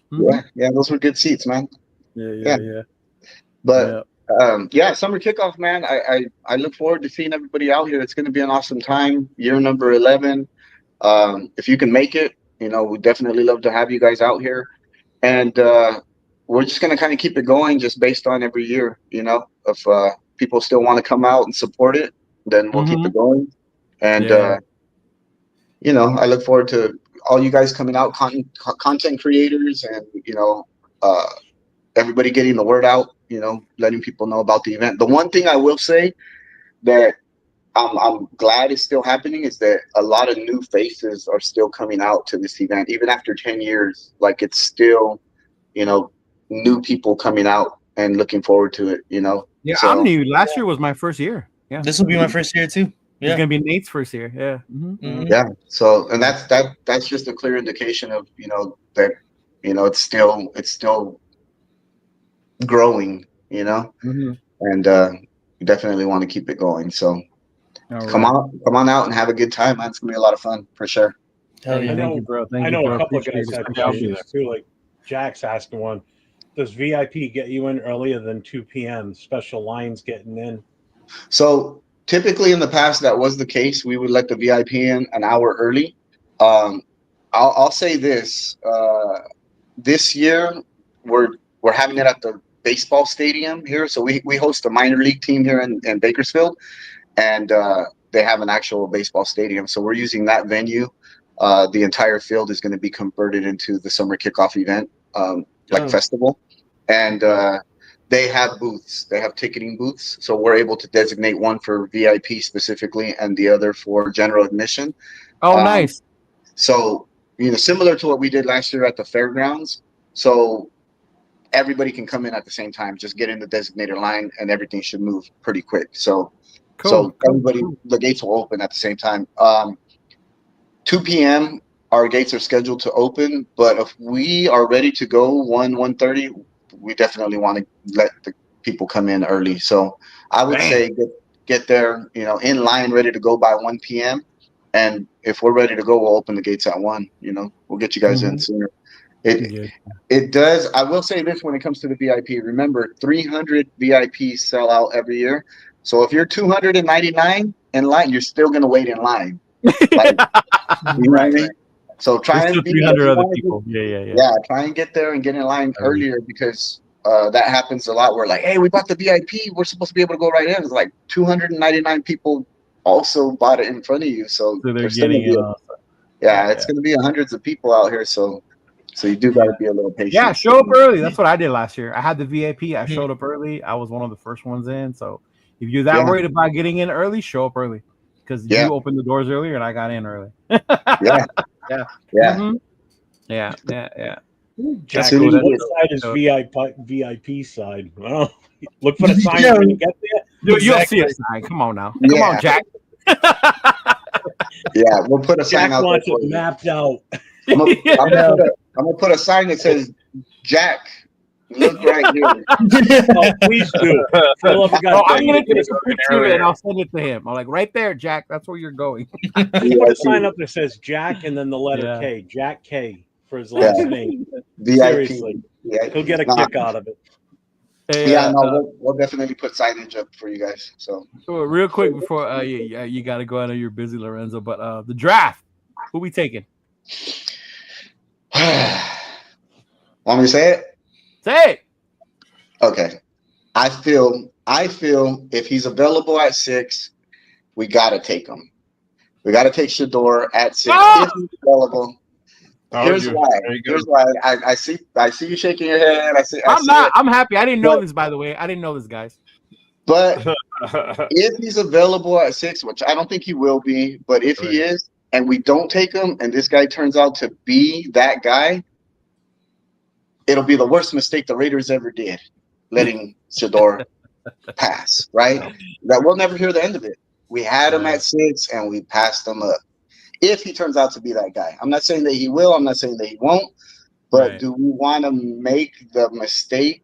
Yeah, those were good seats, man. Yeah. But summer kickoff, man. I look forward to seeing everybody out here. It's going to be an awesome time. Year number 11. If you can make it, we definitely love to have you guys out here. And we're just going to kind of keep it going just based on every year, if people still want to come out and support it, then we'll keep it going. And, I look forward to all you guys coming out, content creators, and everybody getting the word out. Letting people know about the event. The one thing I will say that I'm glad is still happening is that a lot of new faces are still coming out to this event, even after 10 years. Like it's still, new people coming out and looking forward to it. Yeah, so, I'm new. Last year was my first year. Yeah, This will be my first year too. It's gonna be Nate's first year. Yeah. Mhm. Yeah. So, and that's just a clear indication of that it's still growing. And you definitely want to keep it going. So come on out and have a good time, man. It's gonna be a lot of fun for sure. Hell yeah. Thank you, bro. I know a couple of Appreciate guys it. have I'll be questions too. Like Jack's asking one: does VIP get you in earlier than 2 p.m.? Special lines getting in? So typically in the past that was the case. We would let the VIP in an hour early. I'll say this: this year we're having it at the baseball stadium here. So we host a minor league team here in Bakersfield, and they have an actual baseball stadium. So we're using that venue. The entire field is going to be converted into the summer kickoff event, festival, and they have booths. They have ticketing booths, so we're able to designate one for VIP specifically and the other for general admission. Oh, nice. So similar to what we did last year at the fairgrounds. So everybody can come in at the same time. Just get in the designated line, and everything should move pretty quick. So everybody, the gates will open at the same time. 2 p.m. our gates are scheduled to open, but if we are ready to go 1:30, we definitely want to let the people come in early. So I would say get there, in line, ready to go by 1 p.m. And if we're ready to go, we'll open the gates at 1. We'll get you guys in sooner. It does. I will say this when it comes to the VIP. Remember, 300 VIPs sell out every year. So if you're 299 in line, you're still going to wait in line. Like, you know what I mean? So try and be 300 other people. Yeah. Try and get there and get in line earlier, because that happens a lot. We're like, hey, we bought the VIP. We're supposed to be able to go right in. It's like 299 people also bought it in front of you. So they're getting it. It's going to be hundreds of people out here. So you do got to be a little patient. Yeah, show up early. That's what I did last year. I had the VIP. I showed up early. I was one of the first ones in. So if you're that worried about getting in early, show up early, because you opened the doors earlier and I got in early. Yeah. Jack, what side is VIP side? Well, look for the sign when you get there. You'll see a sign. Come on now. Come on, Jack. We'll put a sign Jack out wants there. It mapped out. I'm gonna put a sign that says, Jack, look right here. Oh, please do. I'm gonna take a picture and I'll send it to him. I'm like, right there, Jack. That's where you're going. Put a sign up that says Jack and then the letter K. Jack K for his last name. Seriously, he'll get a kick out of it. We'll definitely put signage up for you guys. So real quick before you got to go. I know you're busy, Lorenzo, but the draft, who we taking? Want me to say it? Say it. Okay. I feel if he's available at 6, we gotta take him. We gotta take Shador at 6 if he's available. Here's why. I see you shaking your head. I'm happy. I didn't know this, by the way. I didn't know this, guys. But if he's available at 6, which I don't think he will be, but if he is, and we don't take him, and this guy turns out to be that guy, it'll be the worst mistake the Raiders ever did, letting Shador pass, right? That we'll never hear the end of it. We had him at 6, and we passed him up. If he turns out to be that guy. I'm not saying that he will. I'm not saying that he won't. But do we want to make the mistake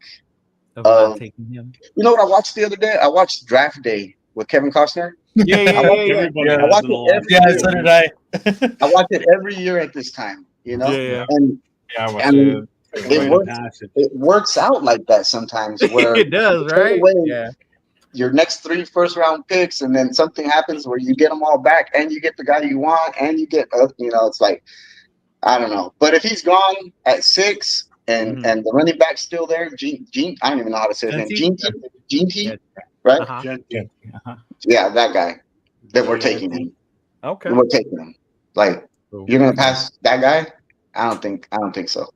of not taking him? You know what I watched the other day? I watched Draft Day with Kevin Costner. So did I. I watch it every year at this time, and it works out like that sometimes. Where it does, right? Your next 3 first-round picks, and then something happens where you get them all back, and you get the guy you want, and you get, it's like, I don't know. But if he's gone at 6, and the running back's still there, Gene, I don't even know how to say his name, Gene, right? Yeah, that guy. Then we're taking him. Okay. We're taking him. Like, you're gonna pass that guy? I don't think so.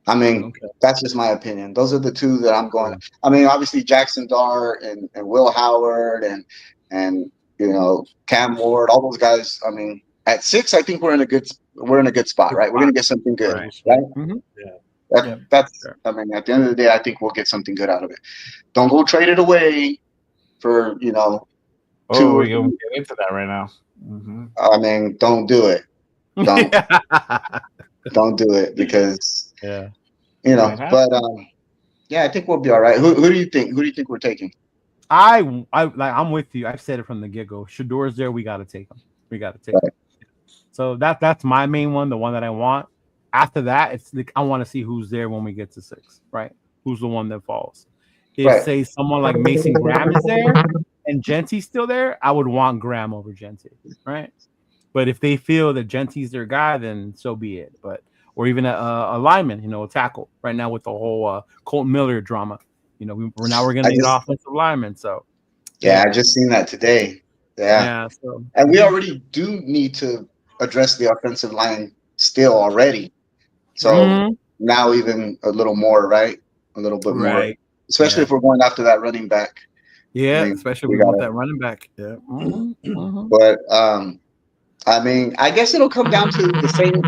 I mean, that's just my opinion. Those are the two that I'm going. I mean, obviously Jackson Dart and Will Howard and Cam Ward, all those guys. I mean, at 6, I think we're in a good spot, right? We're gonna get something good, right? Mm-hmm. Yeah. That's. I mean, at the end of the day, I think we'll get something good out of it. Don't go trade it away for we're gonna get into that right now. Mm-hmm. I mean, don't do it. Don't do it because but I think we'll be all right. Who do you think? Who do you think we're taking? I'm with you. I've said it from the get-go. Shador's there. We got to take him. Him. So that's my main one, the one that I want. After that, it's like I want to see who's there when we get to 6, right? Who's the one that falls? If say someone like Mason Graham is there and Genty's still there, I would want Graham over Genty, right? But if they feel that Genty's their guy, then so be it. But or even a lineman, a tackle. Right now with the whole Colton Miller drama, we're going to need offensive linemen. So I just seen that today. So and we already do need to address the offensive line still already. So now even a little more, right? A little bit more, especially if we're going after that running back. Yeah, especially if we want that running back. Yeah. But I mean, I guess it'll come down to the same.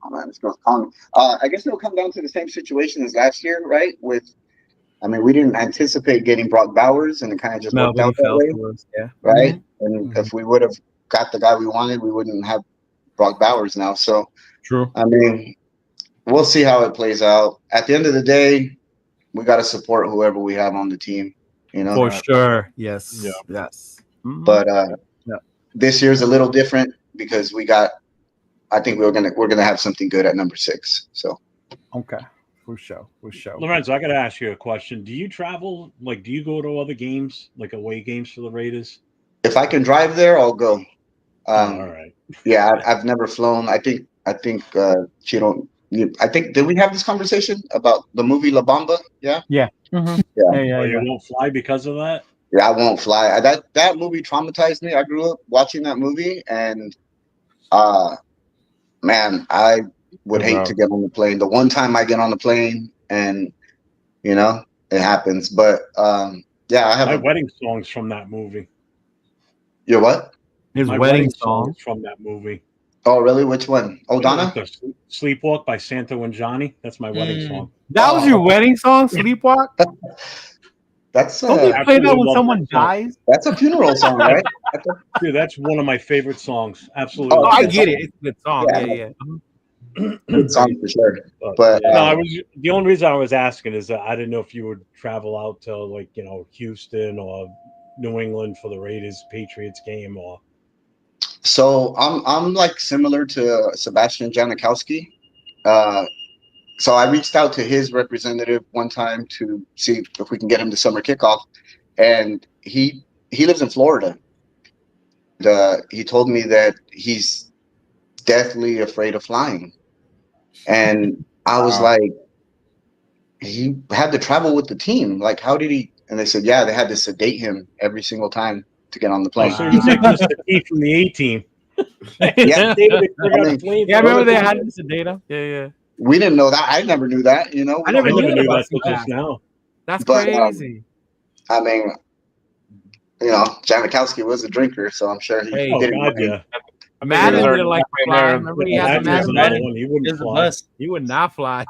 Oh man, this girl's calling me. I guess it'll come down to the same situation as last year, right? We didn't anticipate getting Brock Bowers, and it kind of just worked out that way, right? And if we would have got the guy we wanted, we wouldn't have Brock Bowers now. So true. I mean, we'll see how it plays out. At the end of the day, we got to support whoever we have on the team. For sure. Yes. Yeah. Yes. Mm-hmm. But this year's a little different because I think we're gonna have something good at number 6. So okay. For sure. Lorenzo, I got to ask you a question. Do you travel? Like, do you go to other games, like away games for the Raiders? If I can drive there, I'll go. All right. Yeah, I've never flown. I think she don't. I think did we have this conversation about the movie La Bamba? Yeah. Yeah. Mm-hmm. Yeah. You won't fly because of that? Yeah, I won't fly. That movie traumatized me. I grew up watching that movie, and man, I would hate to get on the plane. The one time I get on the plane, and it happens. But I have my wedding songs from that movie. Your what? His wedding songs from that movie. Oh, really? Which one? Donna? Sleepwalk by Santo and Johnny. That's my wedding song. That was your wedding song, Sleepwalk? That's don't they play that when someone dies? That's a funeral song, right? Dude, that's one of my favorite songs. Absolutely. Oh, I get it. It's a good song. Yeah. Good song for sure. But the only reason I was asking is that I didn't know if you would travel out to Houston or New England for the Raiders Patriots game or. So I'm like similar to Sebastian Janikowski. So I reached out to his representative one time to see if we can get him to summer kickoff, and he lives in Florida. He told me that he's deathly afraid of flying, and I was like, he had to travel with the team. Like, how did he? And they said, yeah, they had to sedate him every single time to get on the plane. So you're taking the sedate from the A-team. Yeah, I remember they had to sedate him. Yeah. We didn't know that. I never knew that. I never knew that until just now. That's crazy. I mean, Janikowski was a drinker, so I'm sure he did. Imagine like fly. Remember he had the one. He wouldn't fly. He would not fly.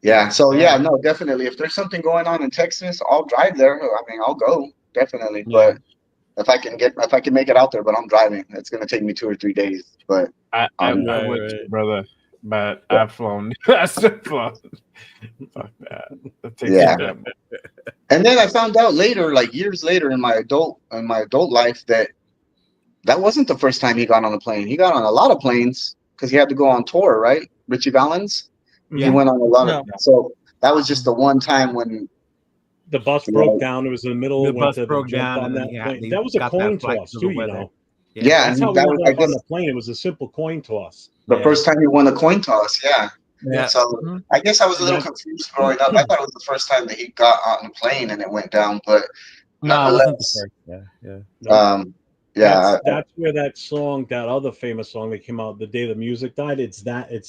Yeah. So no, definitely. If there's something going on in Texas, I'll drive there. I mean, I'll go definitely. But if I can make it out there, but I'm driving, it's gonna take me 2 or 3 days. But I'm with you, brother. But I've flown. I've flown. Fuck that. And then I found out later, like years later in my adult life, that wasn't the first time he got on a plane. He got on a lot of planes because he had to go on tour, right? Richie Valens. Yeah. He went on a lot of. So that was just the one time when the bus broke down. It was in the middle. The bus broke down on that plane. That was a coin toss too, Yeah, that's how we got on the plane. It was a simple coin toss. The first time he won a coin toss, yeah. So I guess I was a little confused growing up. I thought it was the first time that he got on the plane and it went down, but no, it wasn't the first. Yeah, that's where that song, that other famous song that came out the day the music died. It's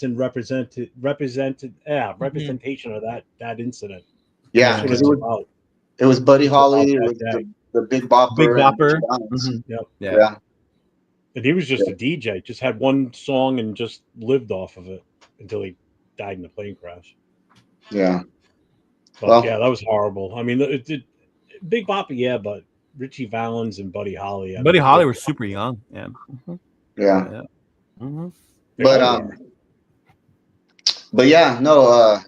in representation of that incident. yeah, That's what because it's about. it was Buddy It's about Holly, it that was day. the Big Bopper, Big and Bopper. Richie Valens. Mhm. Yep. Yeah. And he was just a DJ, just had one song and just lived off of it until he died in a plane crash. Yeah. But Well, yeah, that was horrible. I mean, Big Bopper, yeah, but Richie Valens and Buddy Holly. Buddy Holly was super young. Yeah. Mhm. yeah. Yeah. Mhm. But yeah, no,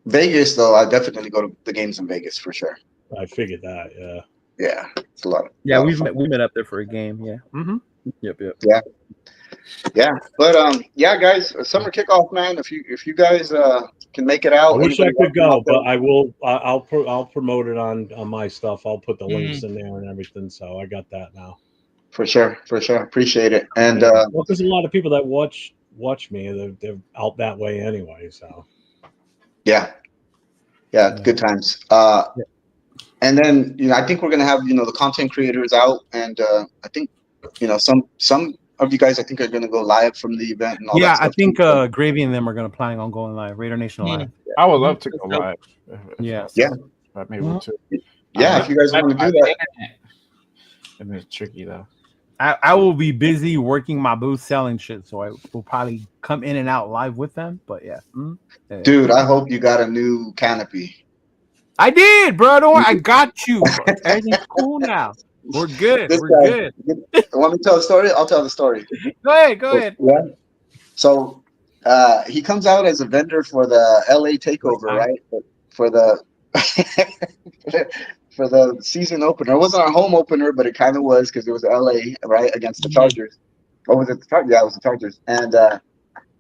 Vegas though, I definitely go to the games in Vegas for sure. I figured that, yeah. Yeah, it's a lot. Yeah, we met up there for a game. Yeah. Mm-hmm. Yep. Yeah. But yeah, guys, summer kickoff, man. If you guys can make it out, I wish I could go, but I will. I'll promote it on my stuff. I'll put the links in there and everything. So I got that now. For sure. Appreciate it. And well, there's a lot of people that watch me. They're out that way anyway. So yeah, good times. And then I think we're gonna have the content creators out, and I think some of you guys I think are gonna go live from the event and all that stuff. I think Gravy and them are gonna planning on going live. Raider Nation live. I would love to go live. Yeah. I'm able to. Yeah, if you guys want to do that. And it's tricky though. I will be busy working my booth selling shit, so I will probably come in and out live with them. But yeah. Dude, I hope you got a new canopy. I did, bro. Don't worry. I got you. Everything's cool now. We're good. We're good. Want me to tell the story? I'll tell the story. Go ahead. Yeah. So he comes out as a vendor for the LA takeover, right? For the for the season opener. It wasn't our home opener, but it kind of was because it was LA, right, against the Chargers. Or was it the Chargers? Yeah, it was the Chargers. And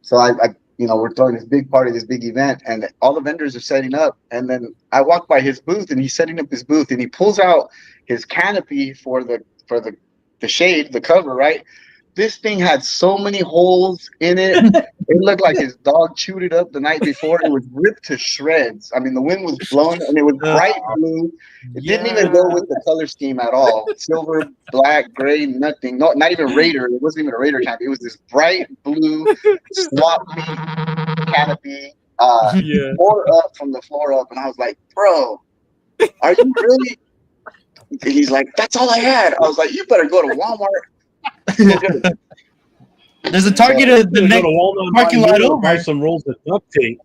so I we're throwing this big party, this big event, and all the vendors are setting up. And then I walk by his booth, and he's setting up his booth, and he pulls out his canopy for the shade, the cover, right? This thing had so many holes in it. It looked like his dog chewed it up the night before. It was ripped to shreds. I mean, the wind was blowing, and it was bright blue. It didn't even go with the color scheme at all. Silver, black, gray, nothing. Not even Raider. It wasn't even a Raider canopy. It was this bright blue swap canopy. Tore up from the floor up, and I was like, "Bro, are you really?" And he's like, "That's all I had." I was like, "You better go to Walmart." There's a Target at the next parking lot over. Buy some rolls of duct tape.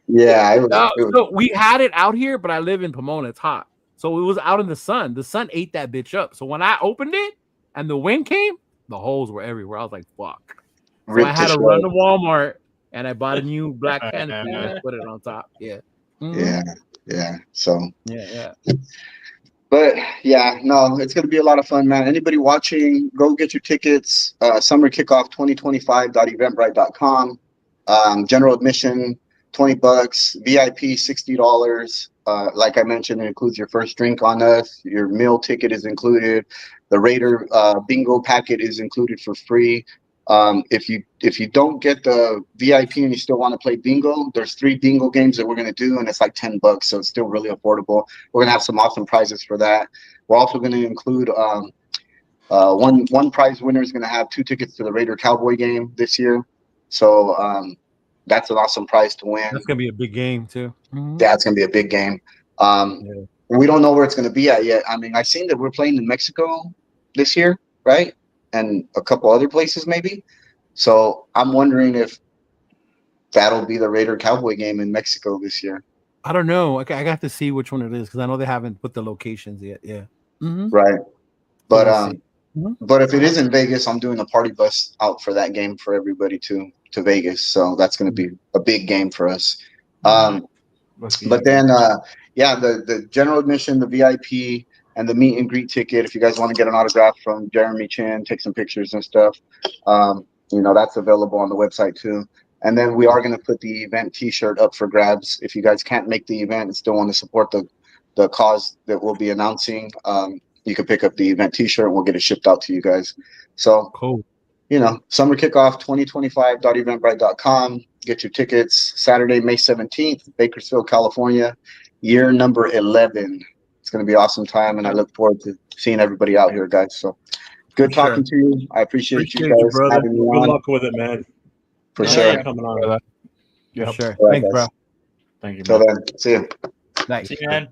Yeah, so we had it out here, but I live in Pomona. It's hot, so it was out in the sun. The sun ate that bitch up. So when I opened it and the wind came, the holes were everywhere. I was like, "Fuck!" So I had to run to Walmart and I bought a new black canopy and put it on top. Yeah. Mm-hmm. Yeah. So yeah. But yeah, no, it's going to be a lot of fun, man. Anybody watching, go get your tickets. Summer Kickoff 2025.eventbrite.com. General admission, $20. VIP, $60. Like I mentioned, it includes your first drink on us. Your meal ticket is included. The Raider bingo packet is included for free. If you don't get the VIP and you still want to play bingo, there's 3 bingo games that we're going to do, and it's like $10, so it's still really affordable. We're going to have some awesome prizes for that. We're also going to include one prize winner is going to have 2 tickets to the Raider Cowboy game this year, so that's an awesome prize to win. That's going to be a big game too. Yeah, it's going to be a big game. We don't know where it's going to be at yet. I mean, I've seen that we're playing in Mexico this year, right? And a couple other places maybe. So I'm wondering if that'll be the Raider Cowboy game in Mexico this year. I don't know. Okay, I got to see which one it is because I know they haven't put the locations yet. Yeah. Mm-hmm. Right. But but if it is in Vegas, I'm doing a party bus out for that game for everybody to Vegas. So that's going to be a big game for us. But then the general admission, the VIP, and the meet and greet ticket, if you guys want to get an autograph from Jeremy Chin, take some pictures and stuff, that's available on the website too. And then we are going to put the event T-shirt up for grabs. If you guys can't make the event and still want to support the cause that we'll be announcing, you can pick up the event T-shirt and we'll get it shipped out to you guys. So cool. Summer Kickoff 2025.eventbrite.com. Get your tickets. Saturday, May 17th, Bakersfield, California. Year number 11. It's going to be an awesome time, and I look forward to seeing everybody out here, guys. So Good talking to you. I appreciate you guys brother. having me Good on. luck with it, man. For Thanks sure. for coming on. For sure. All right, Thanks, bro. guys. Thank you, Till man. then, see you. Nice. See you, man.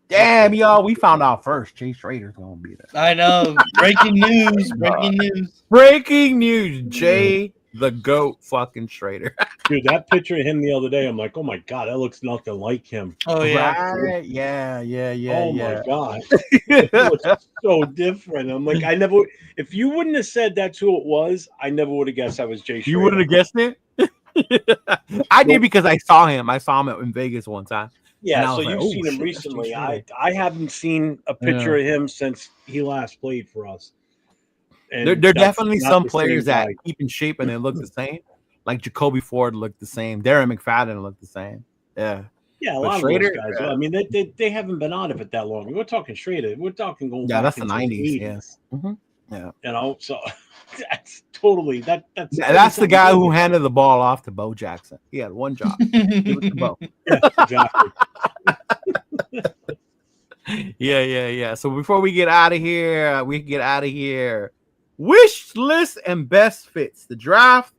Damn, y'all, we found out first. Jay Schrader's gonna be there. I know. Breaking news. Breaking news. Breaking news. Jay the GOAT fucking Schrader. Dude, that picture of him the other day, I'm like, oh my God, that looks nothing like him. Oh, yeah. Right? Yeah. Oh my God. It looks so different. I'm like, if you wouldn't have said that's who it was, I never would have guessed that was Jay Schrader. You wouldn't have guessed it? I did because I saw him. I saw him in Vegas one time. Yeah, so like, you've oh, seen him shit, recently. that's I haven't seen a picture of him since he last played for us. And There are that's definitely not some the same players that guy. keep in shape and they look the same. Like Jacoby Ford looked the same. Darren McFadden looked the same. Yeah. Yeah, a But lot Schrader, of those guys. I mean, they haven't been out of it that long. We're talking Schrader. We're talking going yeah, back that's the into 90s. 80s. Yes. Mm-hmm. Yeah. You know, so that's totally that's the guy who handed the ball off to Bo Jackson. He had one job. Give it to Bo. Yeah, exactly. Yeah. So before we get out of here, wish list and best fits. The draft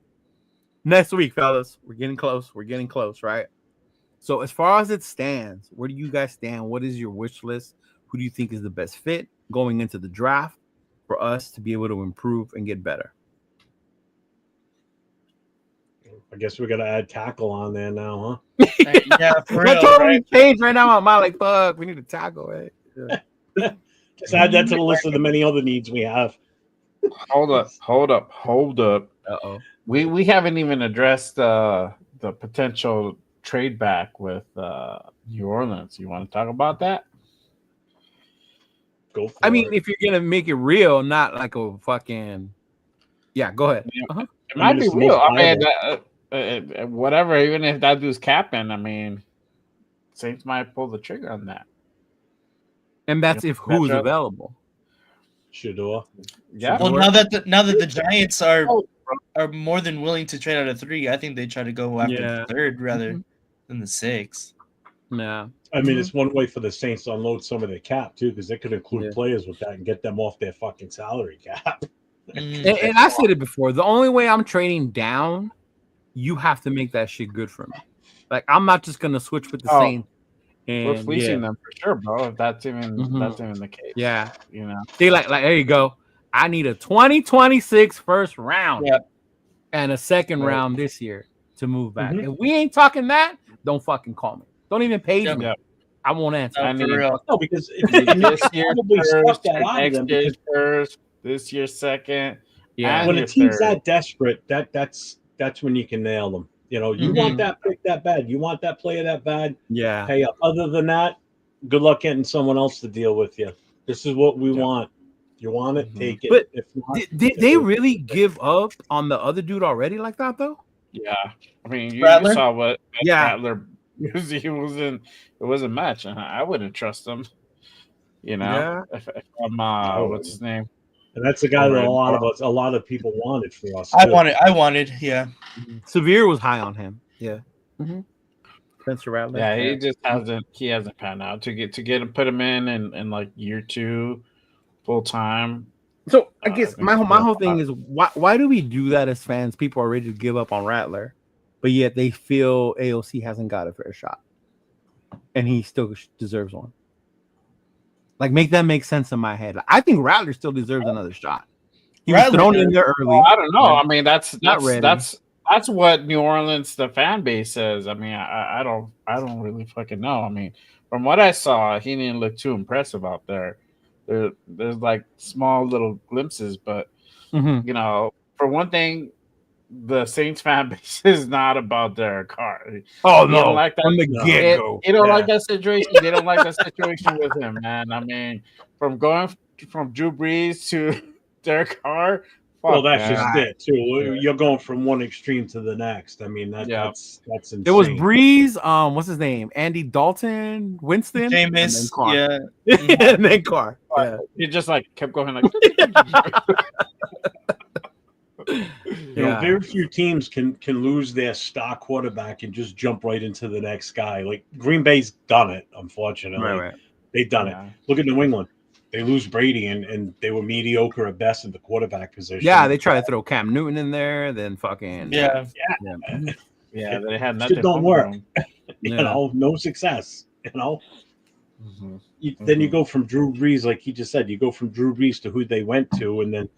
next week, fellas. We're getting close, right? So as far as it stands, where do you guys stand? What is your wish list? Who do you think is the best fit going into the draft for us to be able to improve and get better? I guess we got to add tackle on there now, huh? Yeah, for real, That totally right? changed right now. I'm like, fuck, we need a tackle, right? Yeah. Just add that to the list of the many other needs we have. Hold up. Uh-oh. We haven't even addressed the potential trade back with New Orleans. You want to talk about that? Go for I mean, it. if you're gonna make it real, not like a fucking. Yeah, go ahead. Uh-huh. It might be it's the real. most I mean, whatever. Even if that dude's capping, I mean, Saints might pull the trigger on that. And that's if who's Metro. available. Shador. Yeah. Well, now that the Giants are more than willing to trade out of 3, I think they try to go after the 3rd rather than the 6th. Yeah. I mean, it's one way for the Saints to unload some of their cap too, because they could include players with that and get them off their fucking salary cap. And I said it before. The only way I'm trading down, you have to make that shit good for me. Like I'm not just gonna switch with the Saints. And we're fleecing them for sure, bro. If that's even the case. Yeah. You know. See, like there you go. I need a 2026 first round and a second round this year to move back. If we ain't talking that, don't fucking call me. Don't even page me. I won't answer. I mean, No, because this year's probably first, stuck that out of them next year's first, this year's second. Yeah. when a your team's third. that desperate, that's when you can nail them. You know, you want that pick that bad. You want that player that bad. Yeah. Hey, other than that, good luck getting someone else to deal with you. This is what we want. You want it, take it. But if not, did they really give up on the other dude already like that though? Yeah, I mean, you Rattler? saw what Yeah. Rattler he was in. It was a match, and I wouldn't trust him. You know, if I'm what's his name? and that's the guy that a lot of people wanted for us. I too. wanted, yeah. Severe was high on him. Yeah. Spencer Rattler. Yeah, he just hasn't panned out to get him put him in like year 2 full time. So I guess my whole thing is why do we do that as fans? People are ready to give up on Rattler, but yet they feel AOC hasn't got a fair shot, and he still deserves one. Like, make that make sense in my head. I think Rattler still deserves another shot. He was thrown in there early. I don't know. I mean, that's what New Orleans, the fan base says. I mean, I don't really fucking know. I mean, from what I saw, he didn't look too impressive out there. There's like small little glimpses, but you know, for one thing, the Saints fan base is not about Derek Carr. Oh They no! don't like that. From the get-go. They don't like that situation. They don't like that situation with him, man. I mean, from going from Drew Brees to Derek Carr. Well, that's just it too. You're going from one extreme to the next. I mean, that's insane. It was Breeze. What's his name? Andy Dalton, Winston, Jameis, and then Carr. Yeah. He just like kept going like. You know, very few teams can lose their star quarterback and just jump right into the next guy. Like Green Bay's done it, unfortunately. Right. They've done it. Look at New England. They lose Brady, and they were mediocre at best at the quarterback position. Yeah, they try to throw Cam Newton in there, then fucking Yeah, they had nothing. Shit don't work. Yeah. You know, no success. You know. Then you go from Drew Brees, like he just said, you go from Drew Brees to who they went to, and then,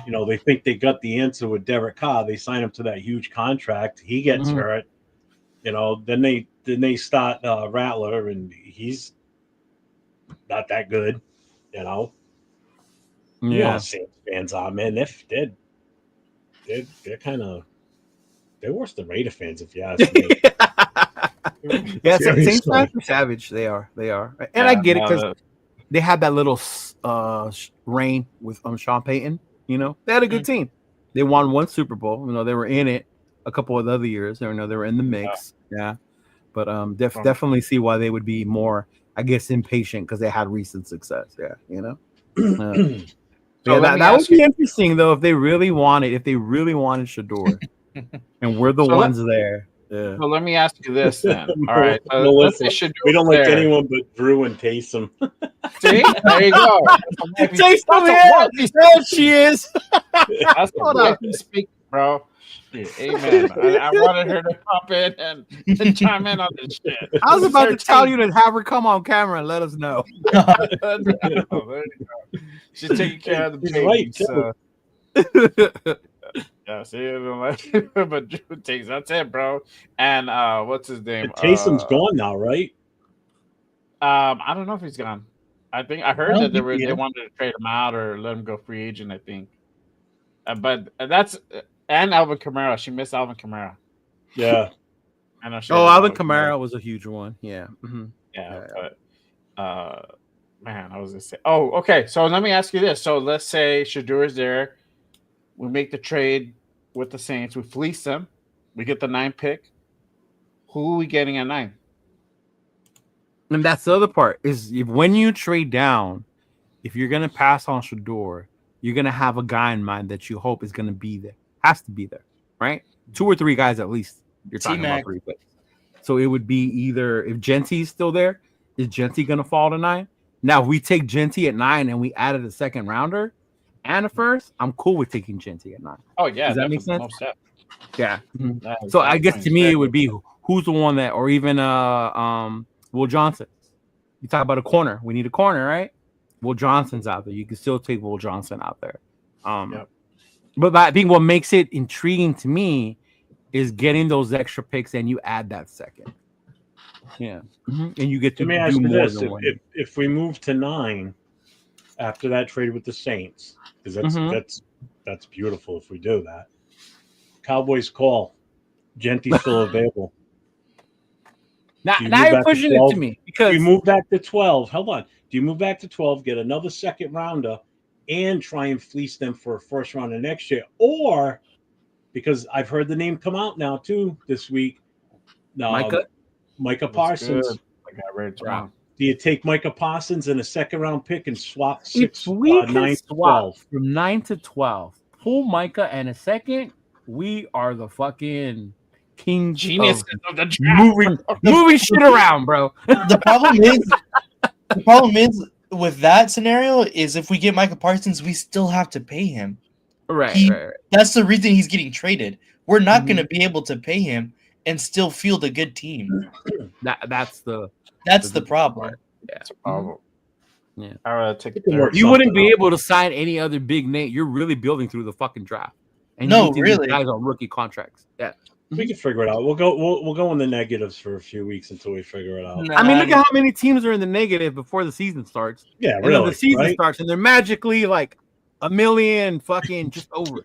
you know, they think they got the answer with Derek Carr. They sign him to that huge contract. He gets hurt. You know, then they start Rattler, and he's not that good. You know. Yeah. You know how Saints fans are, man. They're kind of worse than Raider fans, if you ask me. Yeah, Saints fans are savage. They are, and I get it because they had that little reign with Sean Payton. You know, they had a good team. They won one Super Bowl. You know, they were in it a couple of other years. You know, they were in the mix. Yeah, but definitely see why they would be more, I guess, impatient because they had recent success. Yeah, you know. So that would be interesting though if they really wanted Shador, and we're the ones there. Yeah. So let me ask you this then. All right. We don't like anyone but Drew and Taysom. See? There you go. Taysom, there she is. That's what I speak, bro. Amen. I wanted her to pop in and chime in on this shit. I was about to tell you to have her come on camera and let us know. There you go. She's taking care of the baby. Right, yeah, see, but Drew takes that's it, bro. And what's his name? Taysom's gone now, right? I don't know if he's gone. I think I heard that they wanted to trade him out or let him go free agent. I think, but that's and Alvin Kamara. She missed Alvin Kamara. Yeah, I know. Alvin Kamara was a huge one. Yeah. Mm-hmm. Yeah, but man, I was gonna say. Oh, okay. So let me ask you this. So let's say Shador is there. We make the trade with the Saints. We fleece them. We get the 9th pick. Who are we getting at 9? And that's the other part is when you trade down, if you're going to pass on Shador, you're going to have a guy in mind that you hope is going to be there. Has to be there, right? 2 or 3 guys at least. You're talking about 3 picks. So it would be either if Gentry's still there, is Gentry going to fall to 9? Now, if we take Gentry at 9 and we added a 2nd rounder, and a 1st, I'm cool with taking Gentry at 9. Oh yeah, does that make sense? Yeah. Mm-hmm. So I guess to me it would be who's the one that, or even Will Johnson. You talk about a corner. We need a corner, right? Will Johnson's out there. You can still take Will Johnson out there. But I think what makes it intriguing to me is getting those extra picks and you add that 2nd. Yeah, and you get to do more than one. If we move to 9 after that trade with the Saints. Because that's beautiful if we do that. Cowboys call. Gentry's still available. Now you're pushing it to me because we move back to 12. Hold on. Do you move back to 12, get another 2nd rounder, and try and fleece them for a 1st rounder next year? Or because I've heard the name come out now too this week. Micah Parsons. Do you take Micah Parsons and a 2nd round pick and swap 9 to 12? From 9 to 12, pull Micah and a 2nd. We are the fucking king genius of the draft. Moving shit around, bro. The problem is with that scenario is if we get Micah Parsons, we still have to pay him. Right. That's the reason he's getting traded. We're not going to be able to pay him and still field a good team. That's the problem. Yeah. That's a problem. Yeah. You wouldn't be able to sign any other big name. You're really building through the fucking draft. And really, guys on rookie contracts. Yeah. We can figure it out. We'll go in the negatives for a few weeks until we figure it out. I mean, look at how many teams are in the negative before the season starts. Yeah, really. And the season starts, and they're magically like a million fucking just over.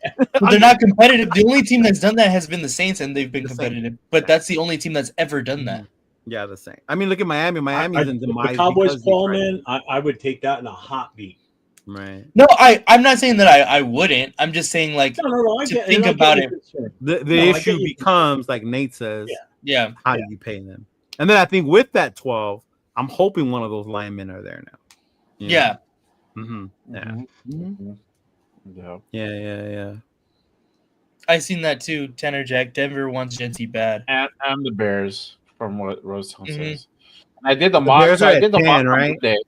They're not competitive. The only team that's done that has been the Saints, and they've been competitive. But that's the only team that's ever done that. Yeah, the same. I mean, look at Miami. Miami's in demise. The Cowboys call, man. I would take that in a hot beat. Right. No, I'm not saying that I wouldn't. I'm just saying think about it. The issue becomes like Nate says. Yeah. How do you pay them? And then I think with that 12, I'm hoping one of those linemen are there now. Yeah. Mm-hmm. Yeah. Mm-hmm. Yeah. I seen that too. Tanner Jack. Denver wants Gentry bad. And the Bears, from what Rose says. And I did the mock. So I did the mock right? today.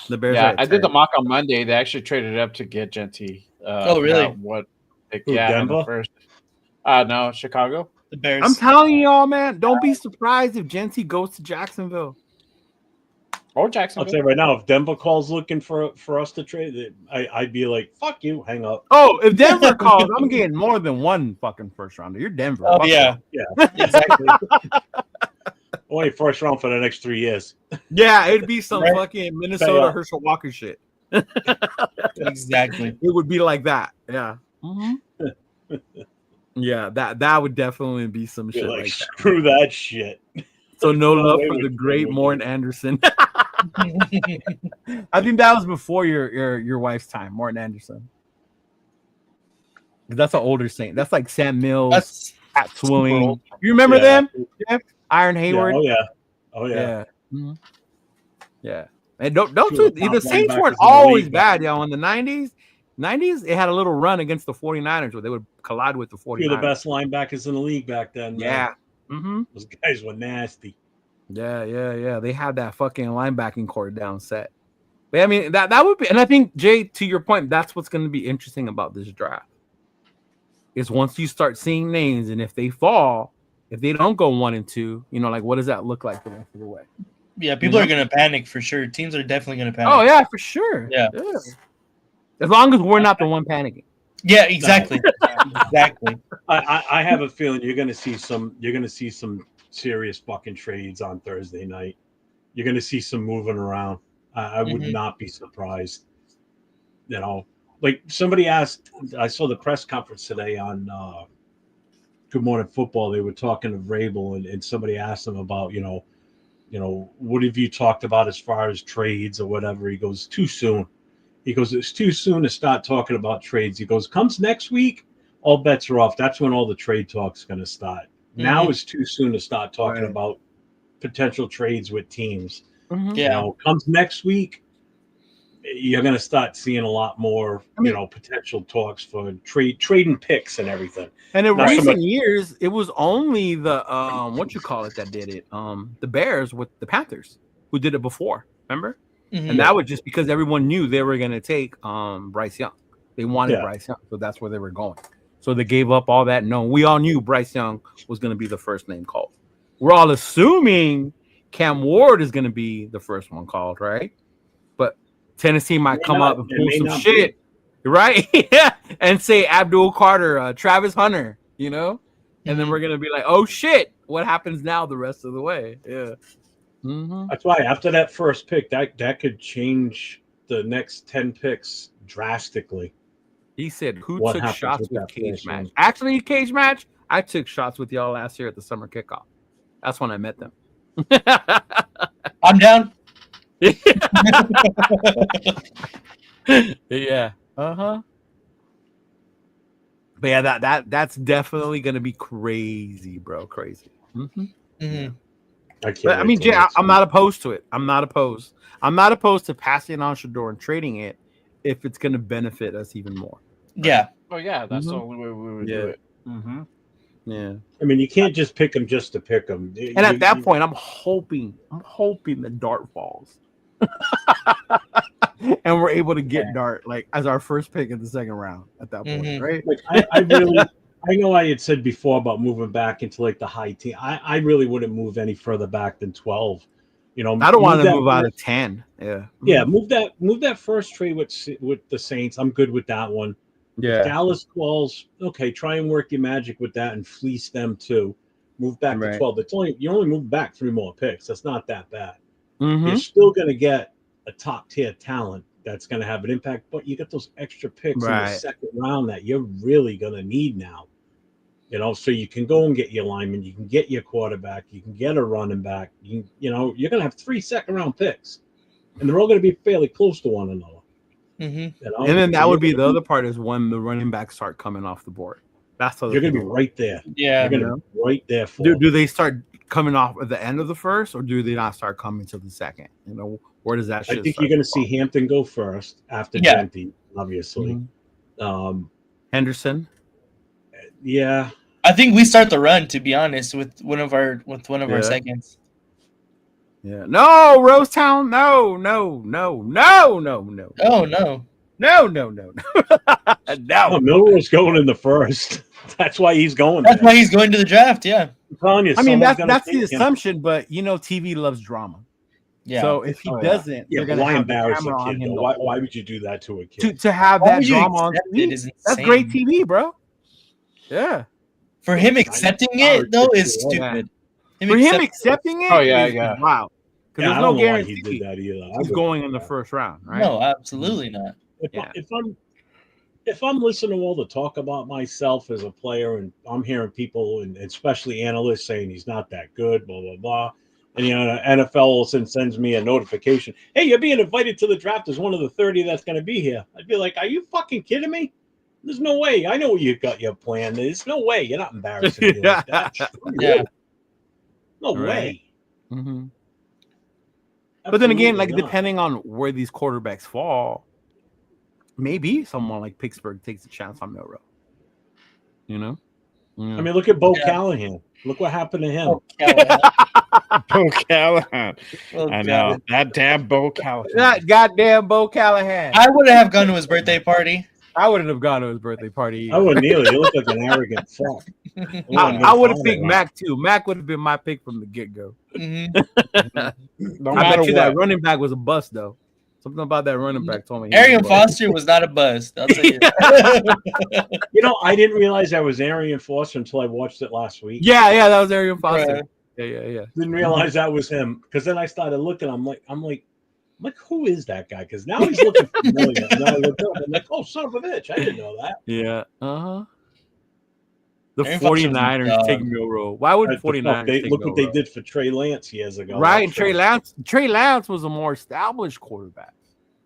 The Bears. Yeah, I did the mock on Monday. They actually traded it up to get Genty. Oh, really? What? In Denver? the first. No, Chicago. The Bears. I'm telling y'all, man, don't be surprised if Genty goes to Jacksonville. Or Jacksonville. I'll tell you right now, if Denver calls looking for us to trade, I'd be like, fuck you, hang up. Oh, if Denver calls, I'm getting more than one fucking first rounder. You're Denver. Oh, Fuck yeah. Yeah, exactly. Only first round for the next 3 years. Yeah, it'd be some Right. fucking Minnesota Herschel Walker shit. Exactly. It would be like that. Yeah. Yeah, that would definitely be some shit Like, like that. screw that shit. So no No love way for the would great you. Morton Anderson. I think that was before your wife's time, Morton Anderson. That's an older Saint. That's like Sam Mills, That's Pat Swilling. old. You remember Yeah. them? Jeff? Iron Yeah, Hayward. oh yeah. Yeah. Mhm. Yeah. And don't Two of do the top the Saints linebackers weren't in the always league bad, yo. In the 90s, it had a little run against the 49ers where they would collide with the 49ers. Two of the best linebackers in the league back then. Man. Yeah. Mm-hmm. Those guys were nasty. Yeah. They had that fucking linebacking core down set. But I mean, that would be, and I think, Jay, to your point, that's what's going to be interesting about this draft. Is once you start seeing names, and if they fall, if they don't go 1 and 2, like what does that look like the rest of the way? Yeah, people are gonna panic for sure. Teams are definitely gonna panic. Oh yeah, for sure. Yeah. As long as we're not the one panicking. Yeah, exactly. Exactly. I have a feeling you're gonna see some serious fucking trades on Thursday night. You're gonna see some moving around. I would not be surprised. Like somebody asked, I saw the press conference today on Good Morning Football. They were talking to Vrabel, and somebody asked him about, what have you talked about as far as trades or whatever? He goes, too soon. He goes, it's too soon to start talking about trades. He goes, comes next week, all bets are off. That's when all the trade talk's going to start. Now it's too soon to start talking about potential trades with teams. Yeah. Comes next week, you're going to start seeing a lot more, potential talks for trading picks and everything. And in Not so recent much- years, it was only the that did it. The Bears with the Panthers who did it before. Remember? And that was just because everyone knew they were going to take Bryce Young. They wanted Bryce Young, so that's where they were going. So they gave up all that. No, we all knew Bryce Young was going to be the first name called. We're all assuming Cam Ward is going to be the first one called, right? But Tennessee might come up and pull some shit, right? Yeah, and say Abdul Carter, Travis Hunter, and then we're going to be like, oh shit, what happens now the rest of the way? Yeah. That's why after that first pick, that could change the next 10 picks drastically. He said, who What took happens shots with with that Cage first Match? one? Actually, Cage Match, I took shots with y'all last year at the summer kickoff. That's when I met them. I'm down. Yeah. Uh-huh. But yeah, that's definitely gonna be crazy, bro. Crazy. But I mean, Jay, I'm not opposed to it. I'm not opposed to passing on Shador and trading it if it's gonna benefit us even more. Yeah. Oh yeah, that's the only way we would do it. Yeah. I mean, you can't just pick them just to pick them. And at that point, I'm hoping the Dart falls. And we're able to get Dart like as our first pick in the second round at that point, right? Like I know I had said before about moving back into like the high team. I really wouldn't move any further back than 12. I don't want to move out of 10. Yeah. Yeah, move that first trade with the Saints. I'm good with that one. Yeah. If Dallas calls, okay, try and work your magic with that and fleece them too. Move back to 12. You only move back 3 more picks. That's not that bad. You're still going to get a top tier talent that's going to have an impact, but you get those extra picks in the second round that you're really going to need now. So you can go and get your lineman, you can get your quarterback, you can get a running back. You're going to have 3 second round picks, and they're all going to be fairly close to one another. And then that would be the other part is when the running backs start coming off the board. That's how you're going to be right there. Yeah, you're going to be right there. Do they start coming off at the end of the first, or do they not start coming to the second? Where does that? I think you're going to see Hampton go first after Genty, obviously. Henderson. Yeah, I think we start the run. To be honest, with one of our seconds. Yeah. No, Rosetown. No. Oh no. No. Oh, Milroe's going in the first. That's why he's going. That's why he's going to the draft. Yeah. I'm telling you, I mean, that's someone's the gonna take him. assumption, but TV loves drama. Yeah. So if he doesn't, Yeah, they're but gonna why have the embarrass a camera on kid? him. Though? Why would you do that to a kid? To have Why that would you drama on accept TV? it is That's insane. great TV, bro. Yeah. For him accepting it though is stupid. For him accepting it, is wow. Because there's no guarantee he did that either. he's going in the first round, right? No, absolutely not. If I'm listening to all the talk about myself as a player, and I'm hearing people and especially analysts saying he's not that good, blah blah blah, and NFL all of a sudden sends me a notification, hey, you're being invited to the draft as one of the 30 that's going to be here. I'd be like, are you fucking kidding me? There's no way. I know you got your plan. There's no way. You're not embarrassing me like that. Yeah. No way. Mm-hmm. But then again, like depending on where these quarterbacks fall, maybe someone like Pittsburgh takes a chance on Milroe. You know? I mean, look at Bo Callahan. Look what happened to him. Bo Callahan. I know. That damn Bo Callahan. That goddamn Bo Callahan. I would have gone to his birthday party. I wouldn't have gone to his birthday party either. I wouldn't either. You look like an arrogant fuck. I would have picked Mac too. Mac would have been my pick from the get-go. Mm-hmm. I bet you that running back was a bust, though. Something about that running back told me. Arian Foster was not a bust. I'll tell you. I didn't realize that was Arian Foster until I watched it last week. Yeah, that was Arian Foster. Right. Yeah. Didn't realize that was him because then I started looking. I'm like, who is that guy? Because now he's looking familiar. Now I look up and like, oh, son of a bitch, I didn't know that. Yeah. The 49ers take Milroe. Why would the 49ers take look Milroe? what they did for Trey Lance years ago. Right, Trey Lance was a more established quarterback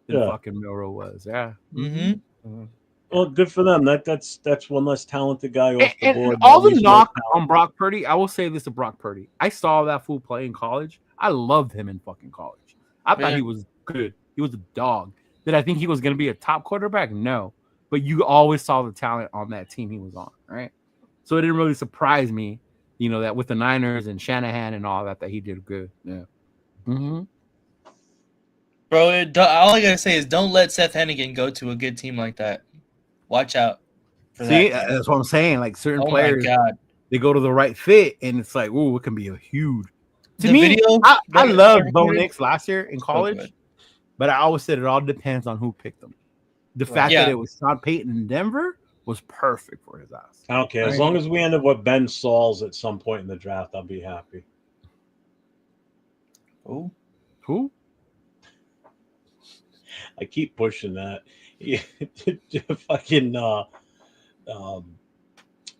than fucking Milroe was. Yeah. Mm-hmm. Well, good for them. That's one less talented guy off the board. And all the knock on Brock Purdy, I will say this to Brock Purdy. I saw that fool play in college. I loved him in fucking college. I thought he was good. He was a dog. Did I think he was going to be a top quarterback? No. But you always saw the talent on that team he was on, right? So it didn't really surprise me, that with the Niners and Shanahan and all that he did good. Yeah. Mm-hmm. Bro, all I got to say is don't let Seth Hennigan go to a good team like that. Watch out. That's what I'm saying. Like certain players, they go to the right fit, and it's like, ooh, it can be a huge. To me, I loved Bo Nix last year in college, but I always said it all depends on who picked them. The fact that it was Sean Payton in Denver was perfect for his ass. I don't care. As long as we end up with Ben Sauls at some point in the draft, I'll be happy. Who? I keep pushing that. Fucking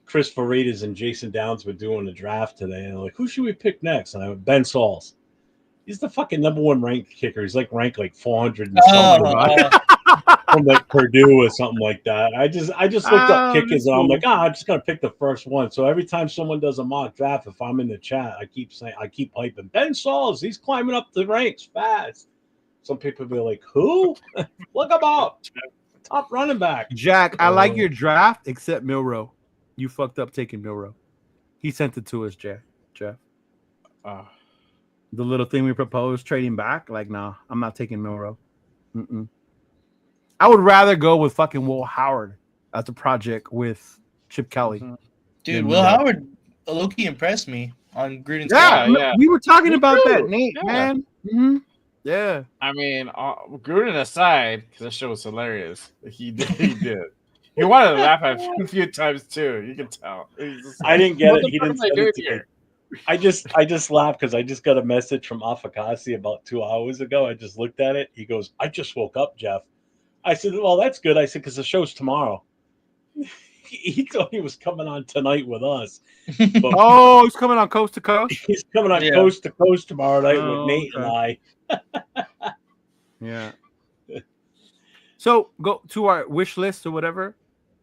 Chris Faritas and Jason Downs were doing a draft today, and they're like, who should we pick next? And I went, Ben Sauls. He's the fucking number one ranked kicker. He's ranked 400 and something from Purdue or something like that. I just looked up kickers and I'm like, I'm just gonna pick the first one. So every time someone does a mock draft, if I'm in the chat, I keep hyping Ben Sauls. He's climbing up the ranks fast. Some people be like, who? Look him up. Top running back. Jack, I like your draft, except Milroe. You fucked up taking Milroe. He sent it to us, Jeff. The little thing we proposed, trading back, nah, I'm not taking Milroe. I would rather go with fucking Will Howard as a project with Chip Kelly. Dude, Will Howard low-key impressed me on Gruden's yeah. We were talking about that, Nate, man. Mm-hmm. Yeah. I mean, Gruden aside, because that show was hilarious. He did. He wanted to laugh at a few times too. You can tell. I didn't get it. He didn't send it to me. I just laughed because I just got a message from Afakasi about 2 hours ago. I just looked at it. He goes, I just woke up, Jeff. I said, well, that's good. I said, because the show's tomorrow. He thought he was coming on tonight with us. But he's coming on Coast to Coast? He's coming on Coast to Coast tomorrow night with Nate and I. Yeah. So go to our wish list or whatever.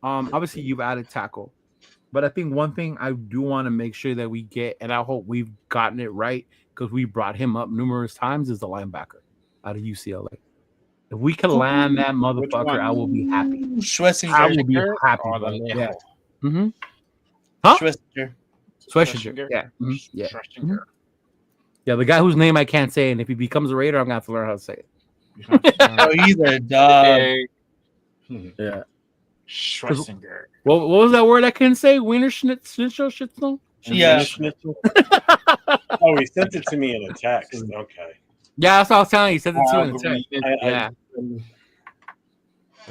Obviously, you've added tackle. But I think one thing I do want to make sure that we get, and I hope we've gotten it right because we brought him up numerous times, is the linebacker out of UCLA. If we can land that motherfucker, I will be happy. Schlesinger. I will be happy. Yeah. Mm-hmm. Huh? Schlesinger. Schlesinger. Yeah. Mm-hmm. Yeah. Schlesinger. Yeah, the guy whose name I can't say, and if he becomes a Raider, I'm gonna have to learn how to say it. Oh, he's a dog. Yeah. Schwarzenegger. What was that word I couldn't say? Wiener Schnitzel? Yeah. Oh, he sent it to me in a text. Okay. Yeah, that's what I was telling you. He sent it to you in the text. Yeah.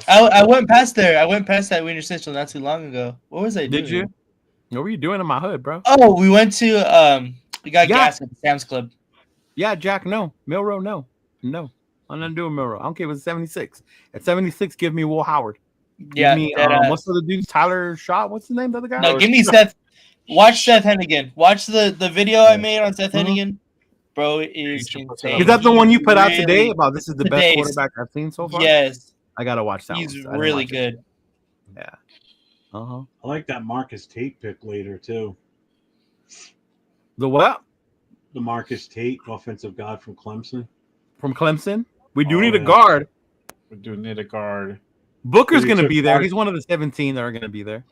I went past there. I went past that Wiener Schnitzel not too long ago. What was I doing? Did you? What were you doing in my hood, bro? Oh, we went to we got gas at the Sam's Club. Yeah, Jack, no. Milrow, no. No. I'm not doing Milrow. I don't care if it's 76. At 76, give me Will Howard. Yeah. Give me, what's the other dude? Tyler Shaw? What's the name of the other guy? No, give me Seth. Watch Seth Hennigan. Watch the video I made on Seth Hennigan. Bro, it is insane. Is that the one you put out today about this is the best quarterback I've seen so far? Yes. I got to watch that. He's really good. Yeah. I like that Marcus Tate pick later, too. The what? The Marcus Tate, offensive guard from Clemson. From Clemson? We do need a guard. We do need a guard. Booker's going to be there. He's one of the 17 that are going to be there.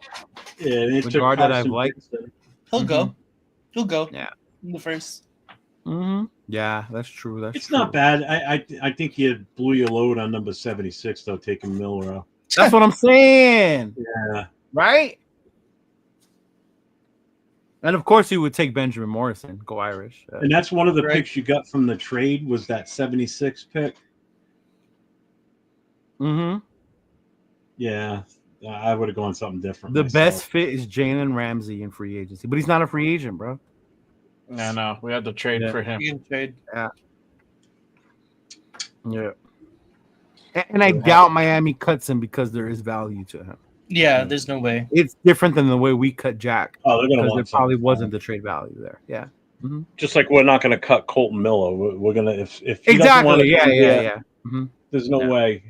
Yeah, the guard that I've liked. He'll go. He'll go. Yeah. In the first. Yeah, that's true. It's not bad. I think you blew your load on number 76, though, taking Milrow. That's what I'm saying. Yeah. Right? And of course, he would take Benjamin Morrison, go Irish. And that's one of the picks you got from the trade was that 76 pick. Yeah, I would have gone something different. The best fit is Jalen Ramsey in free agency, but he's not a free agent, bro. No, we had to trade for him. Yeah. And I doubt Miami cuts him because there is value to him. Yeah, there's no way. It's different than the way we cut Jack. Oh, they're gonna want there probably wasn't the trade value there. Yeah. Just like we're not going to cut Colton Miller. We're going to if he exactly. Yeah. There's no way.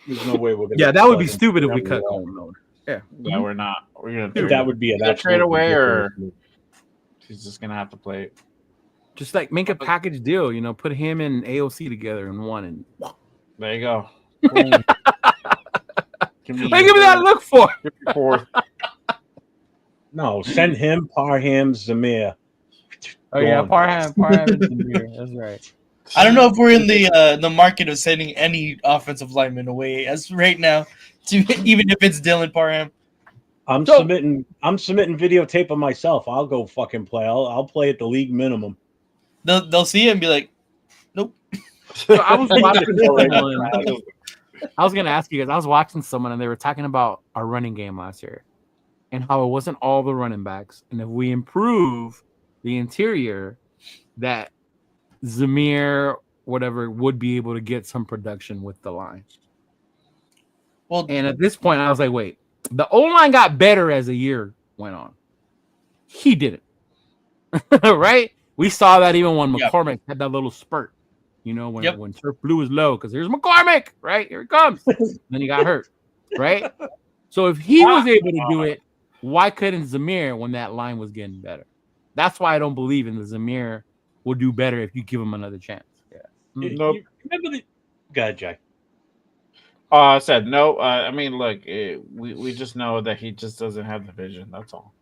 There's no way we're going to. Yeah, that would be stupid if we cut Colton Miller. Yeah. No, we're not. We're gonna do that. Would be an trade away, or he's just gonna have to play it. Just like make a package deal, put him and AOC together in one, and there you go. Give me that look for. No, send him Parham Zamir. Oh yeah, Parham Zamir. That's right. I don't know if we're in the market of sending any offensive lineman away as right now, even if it's Dylan Parham. I'm submitting videotape of myself. I'll go fucking play. I'll play at the league minimum. They'll see it and be like, nope. So I was watching someone. I was gonna ask you guys. I was watching someone and they were talking about our running game last year and how it wasn't all the running backs, and if we improve the interior, that Zamir whatever would be able to get some production with the line. Well, and at this point, I was like, wait, the O-line got better as the year went on. He didn't. Right? We saw that even when McCormick had that little spurt, when Turf Blue was low, because here's McCormick, right? Here he comes. Then he got hurt, right? So if he was able to do it, why couldn't Zamir when that line was getting better? That's why I don't believe in the Zamir will do better if you give him another chance. Yeah. Nope. Remember the guy, Jay? I said no. I mean, look, we just know that he just doesn't have the vision. That's all.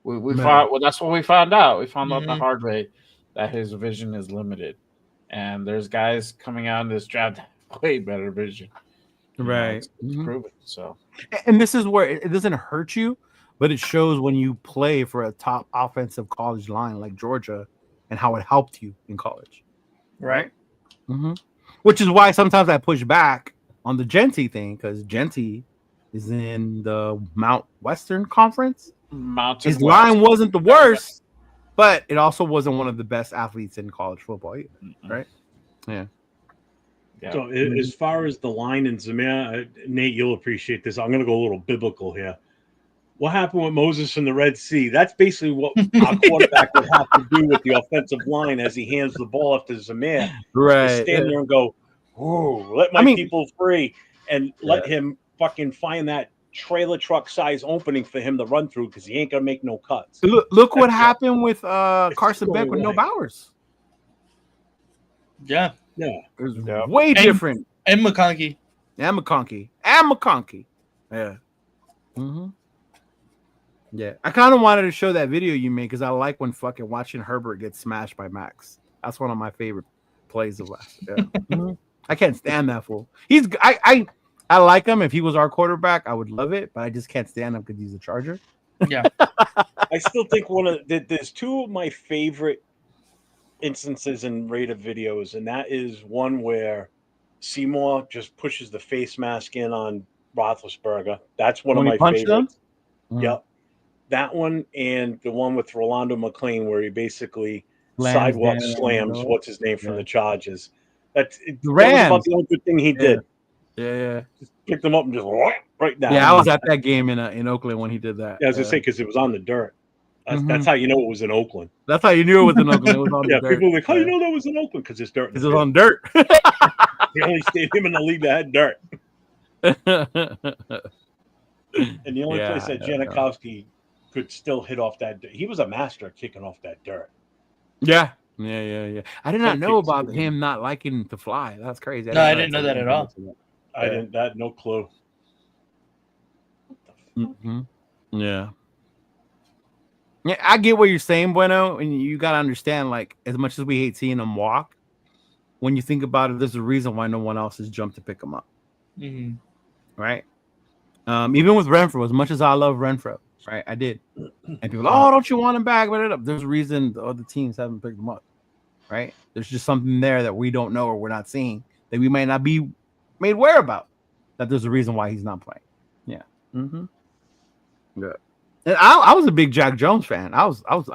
We found. Well, that's what we found out. We found out the hard way that his vision is limited, and there's guys coming out in this draft that have way better vision. Right. It's proven. So, and this is where it doesn't hurt you, but it shows when you play for a top offensive college line like Georgia, and how it helped you in college. Right. Which is why sometimes I push back on the Genty thing, because Genty is in the Mount Western Conference. His line wasn't the worst, but it also wasn't one of the best athletes in college football either, right? Yeah. So as far as the line in Zamir, Nate, you'll appreciate this. I'm going to go a little biblical here. What happened with Moses in the Red Sea? That's basically what our quarterback would have to do with the offensive line as he hands the ball off to Zamir. Right. Stand there and go, "Ooh, let my people free," and let him fucking find that trailer truck size opening for him to run through, because he ain't gonna make no cuts. Look what happened with Carson Beck with no Bowers. Yeah. It was way different. And McConkey. Yeah. Yeah, I kind of wanted to show that video you made because I like when fucking watching Herbert get smashed by Max. That's one of my favorite plays of last. Yeah. Mhm. I can't stand that fool. I like him. If he was our quarterback, I would love it, but I just can't stand him because he's a Charger. Yeah. I still think there's two of my favorite instances in Raider videos, and that is one where Seymour just pushes the face mask in on Roethlisberger. That's one When of he my punched favorites. him? Yep. That one and the one with Rolando McClain where he basically Slams sidewalk down, slams you know? what's his name from Yeah. the Charges. That was Rams. about the only good thing he Yeah. did. Yeah. Just picked him up and just right down. Yeah, I was at that game in Oakland when he did that. Yeah, I was gonna say because it was on the dirt. That's how you know it was in Oakland. That's how you knew it was in Oakland. It was on Yeah, the dirt. people were like, "How you know that was in Oakland?" Because it's dirt. Because it was on dirt. The only stadium in the league that had dirt, and the only place that Janikowski could still hit off that dirt. He was a master at kicking off that dirt. Yeah. I did not know about him not liking to fly. That's crazy. I didn't know that at all. I didn't. That no clue. Mm-hmm. Yeah, I get what you're saying, Bueno, and you gotta understand. Like, as much as we hate seeing him walk, when you think about it, there's a reason why no one else has jumped to pick him up, right? Even with Renfro, as much as I love Renfro, right? I did, and people, don't you want him back? But there's a reason the other teams haven't picked him up, right? There's just something there that we don't know or we're not seeing that we might not be made aware about. That there's a reason why he's not playing. Yeah. Mm-hmm. Yeah. And I was a big Jack Jones fan. I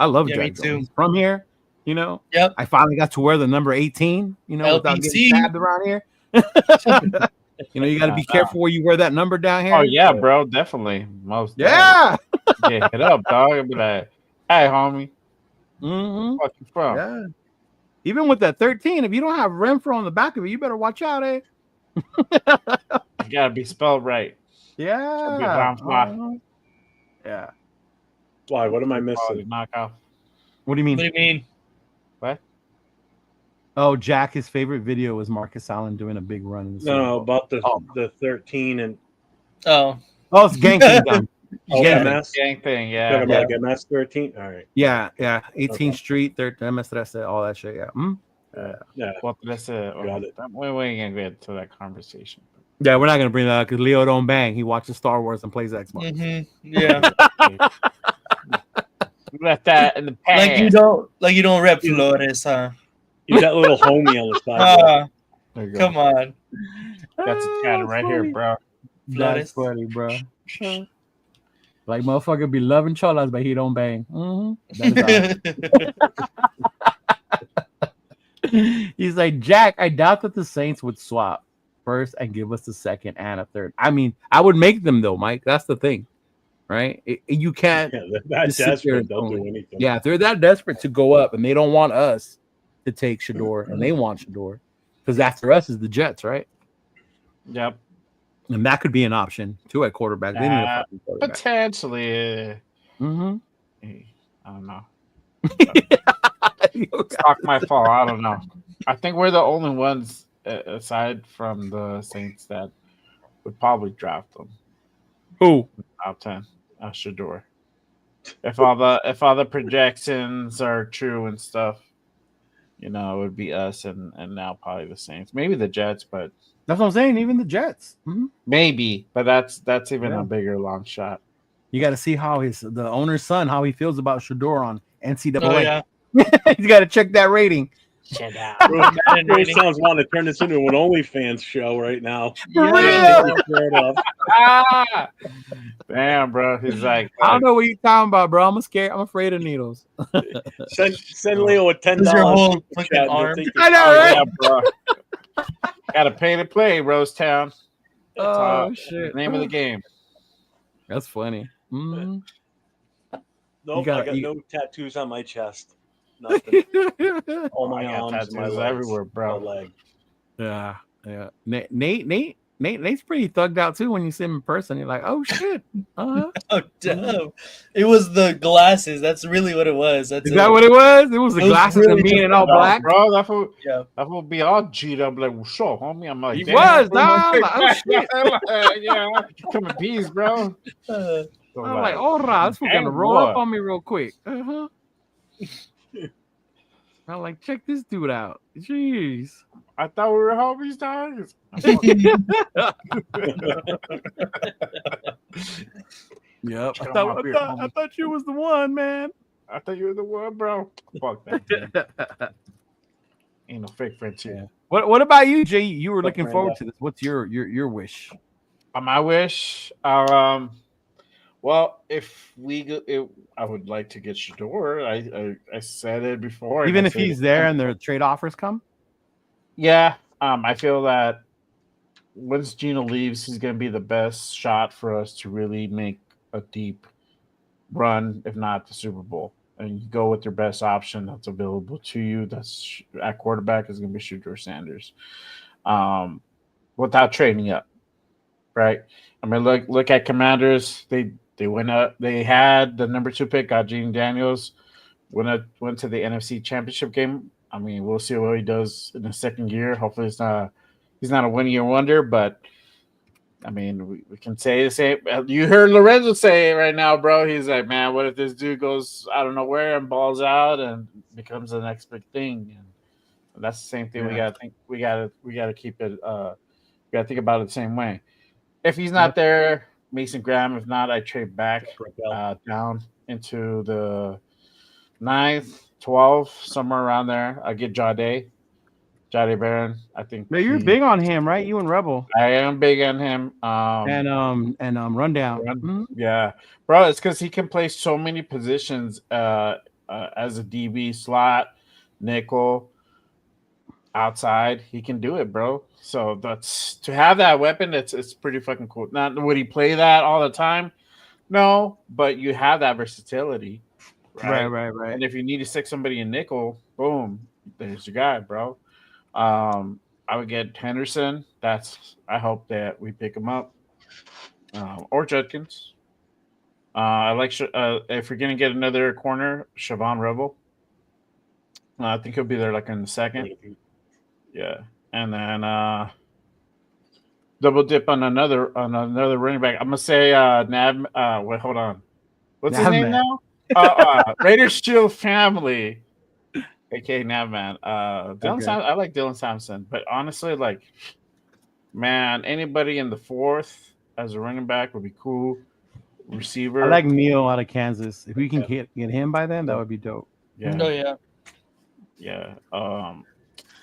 love Jack Jones. He's from here, you know. Yep. I finally got to wear the number 18, you know, without getting stabbed around here. You know, you got to be careful where you wear that number down here. Oh yeah, bro, definitely. Most yeah. Get hit up, dog. I'll be like, hey, homie. Mm-hmm. Fuck you from? Yeah. Even with that 13, if you don't have Renfro on the back of it, you better watch out, eh? You gotta be spelled right. Yeah. Yeah. Why? What am I missing? Knockoff. What do you mean? What do you mean? What? Oh, Jack, his favorite video was Marcus Allen doing a big run. In the No, about the 13 and it's Gang Thing. Gang Thing, yeah. Like MS 13. All right. Yeah. 18th Street, MS 13, all that shit. Yeah. Yeah. What did I say? We ain't gonna get to that conversation. Yeah, we're not gonna bring that up because Leo don't bang. He watches Star Wars and plays Xbox. Mm-hmm. Yeah. Left that in the past. Like you don't rep Flores, huh? You got a little homie on the side. Come on. That's a cat right here, bro. That's funny, bro. Like motherfucker be loving cholas, but he don't bang. He's like, Jack, I doubt that the Saints would swap first and give us the second and a third. I mean, I would make them though, Mike. That's the thing, right? You can't. Yeah, that desperate. Don't do anything. Yeah, if they're that desperate to go up and they don't want us to take Shador and they want Shador, because after us is the Jets, right? Yep. And that could be an option too at quarterback. They need a fucking quarterback. Potentially. Mm-hmm. I don't know. Stock my fall. I don't know. I think we're the only ones aside from the Saints that would probably draft them. Who? Top 10. Shador. If all the projections are true and stuff, you know, it would be us and now probably the Saints. Maybe the Jets, but that's what I'm saying. Even the Jets. Mm-hmm. Maybe, but that's even a bigger long shot. You got to see how the owner's son, how he feels about Shador on NCAA. Oh, yeah. He's got to check that rating. Check out. It sounds wanting to turn this into an OnlyFans show right now. Damn, bro. He's like, I don't know what you're talking about, bro. I'm scared. I'm afraid of needles. Send Leo a $10. Your whole fucking arm. I know, right? Yeah, bro. Gotta pay to play, Rosetown. Shit! Name of the game. That's funny. Mm-hmm. Nope, I got no tattoos on my chest. Nothing. All my arms, my legs, everywhere, bro. My leg. Yeah. Nate's pretty thugged out too when you see him in person. You're like, oh shit. Oh damn! It was the glasses. That's really what it was. Is that what it was? It was the glasses and me in all black, bro. That will be all G'd up. Like, well, sure, homie. I'm like, he was, dog. Like, oh shit. Yeah, come in peace, bro. So I'm like, oh, this was gonna roll up on me real quick. I'm like, check this dude out. Jeez. I thought we were homies, guys. Yep. I thought you was the one, man. I thought you were the one, bro. Fuck that. Ain't no fake friendship. Yeah. What about you, Jay? You were looking forward to this. What's your wish? My wish. Well, if we go, I would like to get Shador. I said it before. Even if he's there and the trade offers come. Yeah. I feel that once Gino leaves, he's going to be the best shot for us to really make a deep run, if not the Super Bowl. And you go with your best option that's available to you. That's at quarterback is going to be Shador Sanders, without trading up, right? I mean, look at Commanders. They went up. They had the number 2 pick, got Gene Daniels. Went to the NFC Championship game. I mean, we'll see what he does in the second year. Hopefully, he's not a 1-year wonder, but I mean, we can say the same. You heard Lorenzo say it right now, bro. He's like, man, what if this dude goes I don't know where and balls out and becomes the next big thing? And that's the same thing. Yeah. We gotta keep it. We gotta think about it the same way. If he's not there, Mason Graham. If not, I trade back down into the 9th, 12th, somewhere around there. I get Jade Barron. I think. Yeah, you're big on him, right? You and Rebel. I am big on him. And Rundown. Mm-hmm. Yeah, bro. It's because he can play so many positions as a DB, slot, nickel, outside. He can do it, bro. So that's to have that weapon. It's pretty fucking cool. Not would he play that all the time? No, but you have that versatility. Right. And if you need to stick somebody in nickel, boom, there's your guy, bro. I would get Henderson. I hope that we pick him up, or Judkins. I like if we're gonna get another corner, Siobhan Rebel. I think he'll be there like in the second. Yeah, and then double dip on another running back. I'm gonna say wait, hold on. What's his name now? Raiders Shield family. aka Navman. I like Dylan Sampson, but honestly, like, man, anybody in the 4th as a running back would be cool. Receiver, I like Neal out of Kansas. If we can get him by then, that would be dope. Yeah.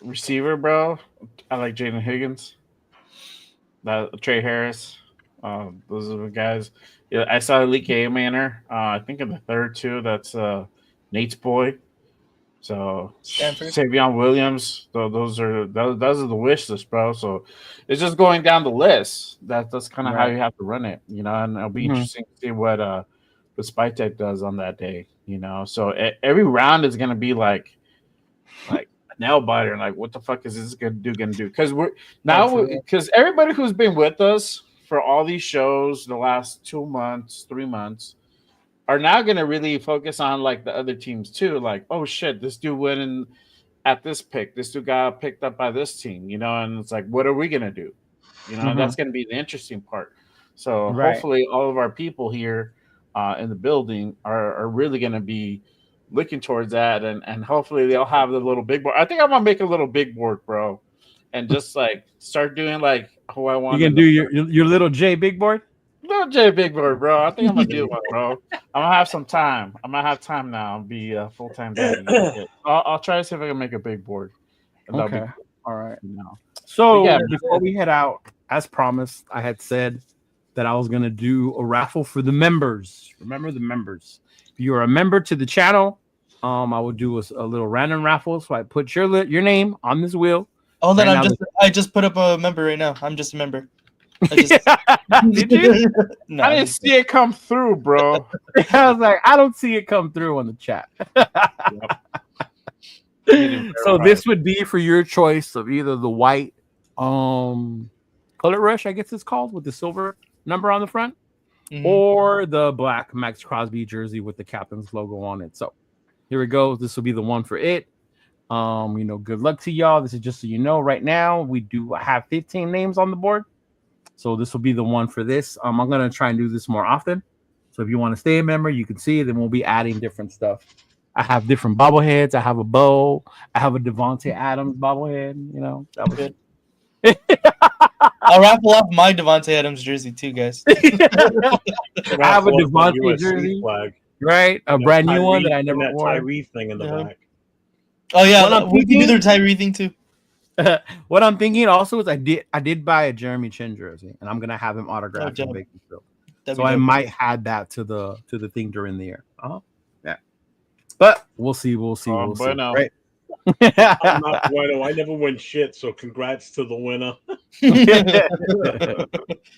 Receiver, bro. I like Jaden Higgins. Trey Harris. Those are the guys. Yeah, I saw Lee K. Manor. I think in the 3rd too. That's Nate's boy. So Stanford. Savion Williams, those are the wish list, bro. So it's just going down the list. That's kind of how you have to run it, you know. And it'll be interesting to see what Spytek does on that day, you know. So every round is gonna be like a nail biter, and like, what the fuck is this gonna do? Because everybody who's been with us for all these shows the last 2 months, 3 months, are now going to really focus on like the other teams too. Like, oh shit, this dude went in at this pick. This dude got picked up by this team, you know, and it's like, what are we going to do? You know, that's going to be the interesting part. So hopefully all of our people here in the building are really going to be looking towards that. And hopefully they'll have the little big board. I think I'm going to make a little big board, bro. And just like start doing like who I want. You can do your little J big board? Little J big board, bro. I think I'm gonna do one, bro. I'm gonna have some time. I'm gonna have time now. I'll be a full-time daddy. I'll try to see if I can make a big board. Okay. All right. So before we head out, as promised, I had said that I was gonna do a raffle for the members. Remember the members. If you're a member to the channel, I will do a little random raffle. So I put your name on this wheel. Oh, then I just put up a member right now. I'm just a member. Did you? No, I didn't see it come through, bro. I was like, I don't see it come through on the chat. So this would be for your choice of either the white Color Rush, I guess it's called, with the silver number on the front, or the black Max Crosby jersey with the captain's logo on it. So here we go. This will be the one for it. Good luck to y'all. This is just so you know, right now we do have 15 names on the board. So this will be the one for this. I'm going to try and do this more often. So if you want to stay a member, you can see. Then we'll be adding different stuff. I have different bobbleheads. I have a bow. I have a Devontae Adams bobblehead. You know, that was Good. I'll raffle off my Devontae Adams jersey too, guys. I have a Devontae jersey, flag. Right? A brand new one that I never that wore. Tyree thing in the back. Oh yeah, we can do their Tyree thing too. What I'm thinking also is I did buy a Jeremy Chin jersey, and I'm gonna have him autographed in Bakersfield. So I might add that to the thing during the year. Yeah, but we'll see. We'll see. Right? I'm not bueno. I never win shit. So congrats to the winner.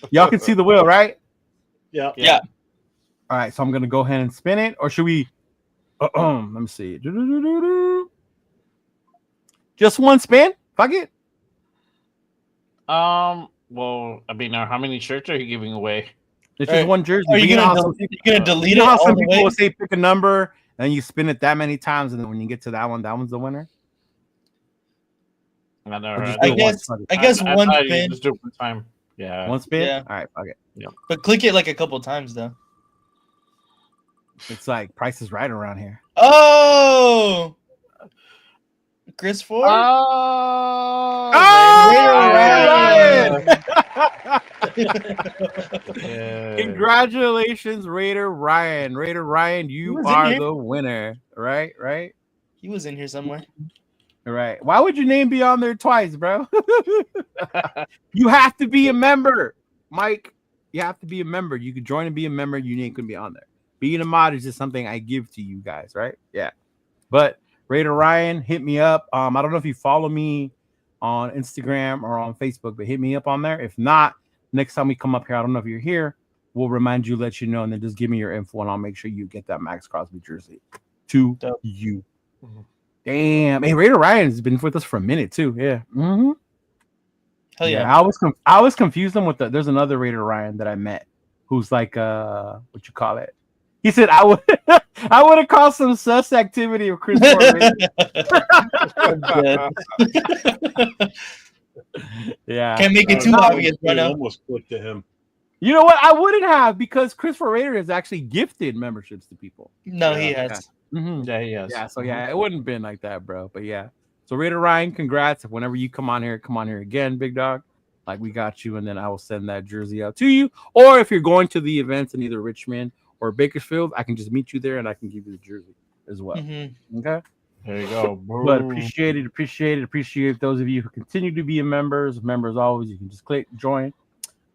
Y'all can see the wheel, right? Yeah. Yeah. All right. So I'm gonna go ahead and spin it, or should we? Let me see. Just one spin. Fuck it. Well, I mean, how many shirts are you giving away? It's just one jersey. Are you gonna delete it? How some people will say pick a number and you spin it that many times, and then when you get to that one's the winner. I guess one spin. Just do it one time. Yeah. One spin. Yeah. All right. Fuck it. Yeah. But click it like a couple times though. It's like Price is Right around here. Oh. Chris Ford. Congratulations, Raider Ryan. Raider Ryan, you are the winner. Right? He was in here somewhere. Right. Why would your name be on there twice, bro? You have to be a member, Mike. You have to be a member. You could join and be a member. Your name could be on there. Being a mod is just something I give to you guys, right? Yeah. But Raider Ryan, hit me up. I don't know if you follow me on Instagram or on Facebook, but hit me up on there. If not, next time we come up here, I don't know if you're here, we'll remind you, let you know, and then just give me your info, and I'll make sure you get that Max Crosby jersey to you. Mm-hmm. Damn. Hey, Raider Ryan has been with us for a minute too. Yeah. Mm-hmm. Hell yeah. I was confused him with there's another Raider Ryan that I met who's like what you call it. He said I would have called some sus activity with Chris Ford. Yeah. Can't make it too obvious right now. Almost clicked to him. You know what? I wouldn't have, because Christopher Raider has actually gifted memberships to people. No, he has. Yeah. Mm-hmm. Yeah, he has. Yeah, so yeah, it wouldn't have been like that, bro. But yeah. So Raider Ryan, congrats. Whenever you come on here again, big dog. Like, we got you, and then I will send that jersey out to you. Or if you're going to the events in either Richmond or Bakersfield, I can just meet you there and I can give you the jersey as well. Mm-hmm. Okay. There you go. But appreciate it. Those of you who continue to be members always, you can just click join.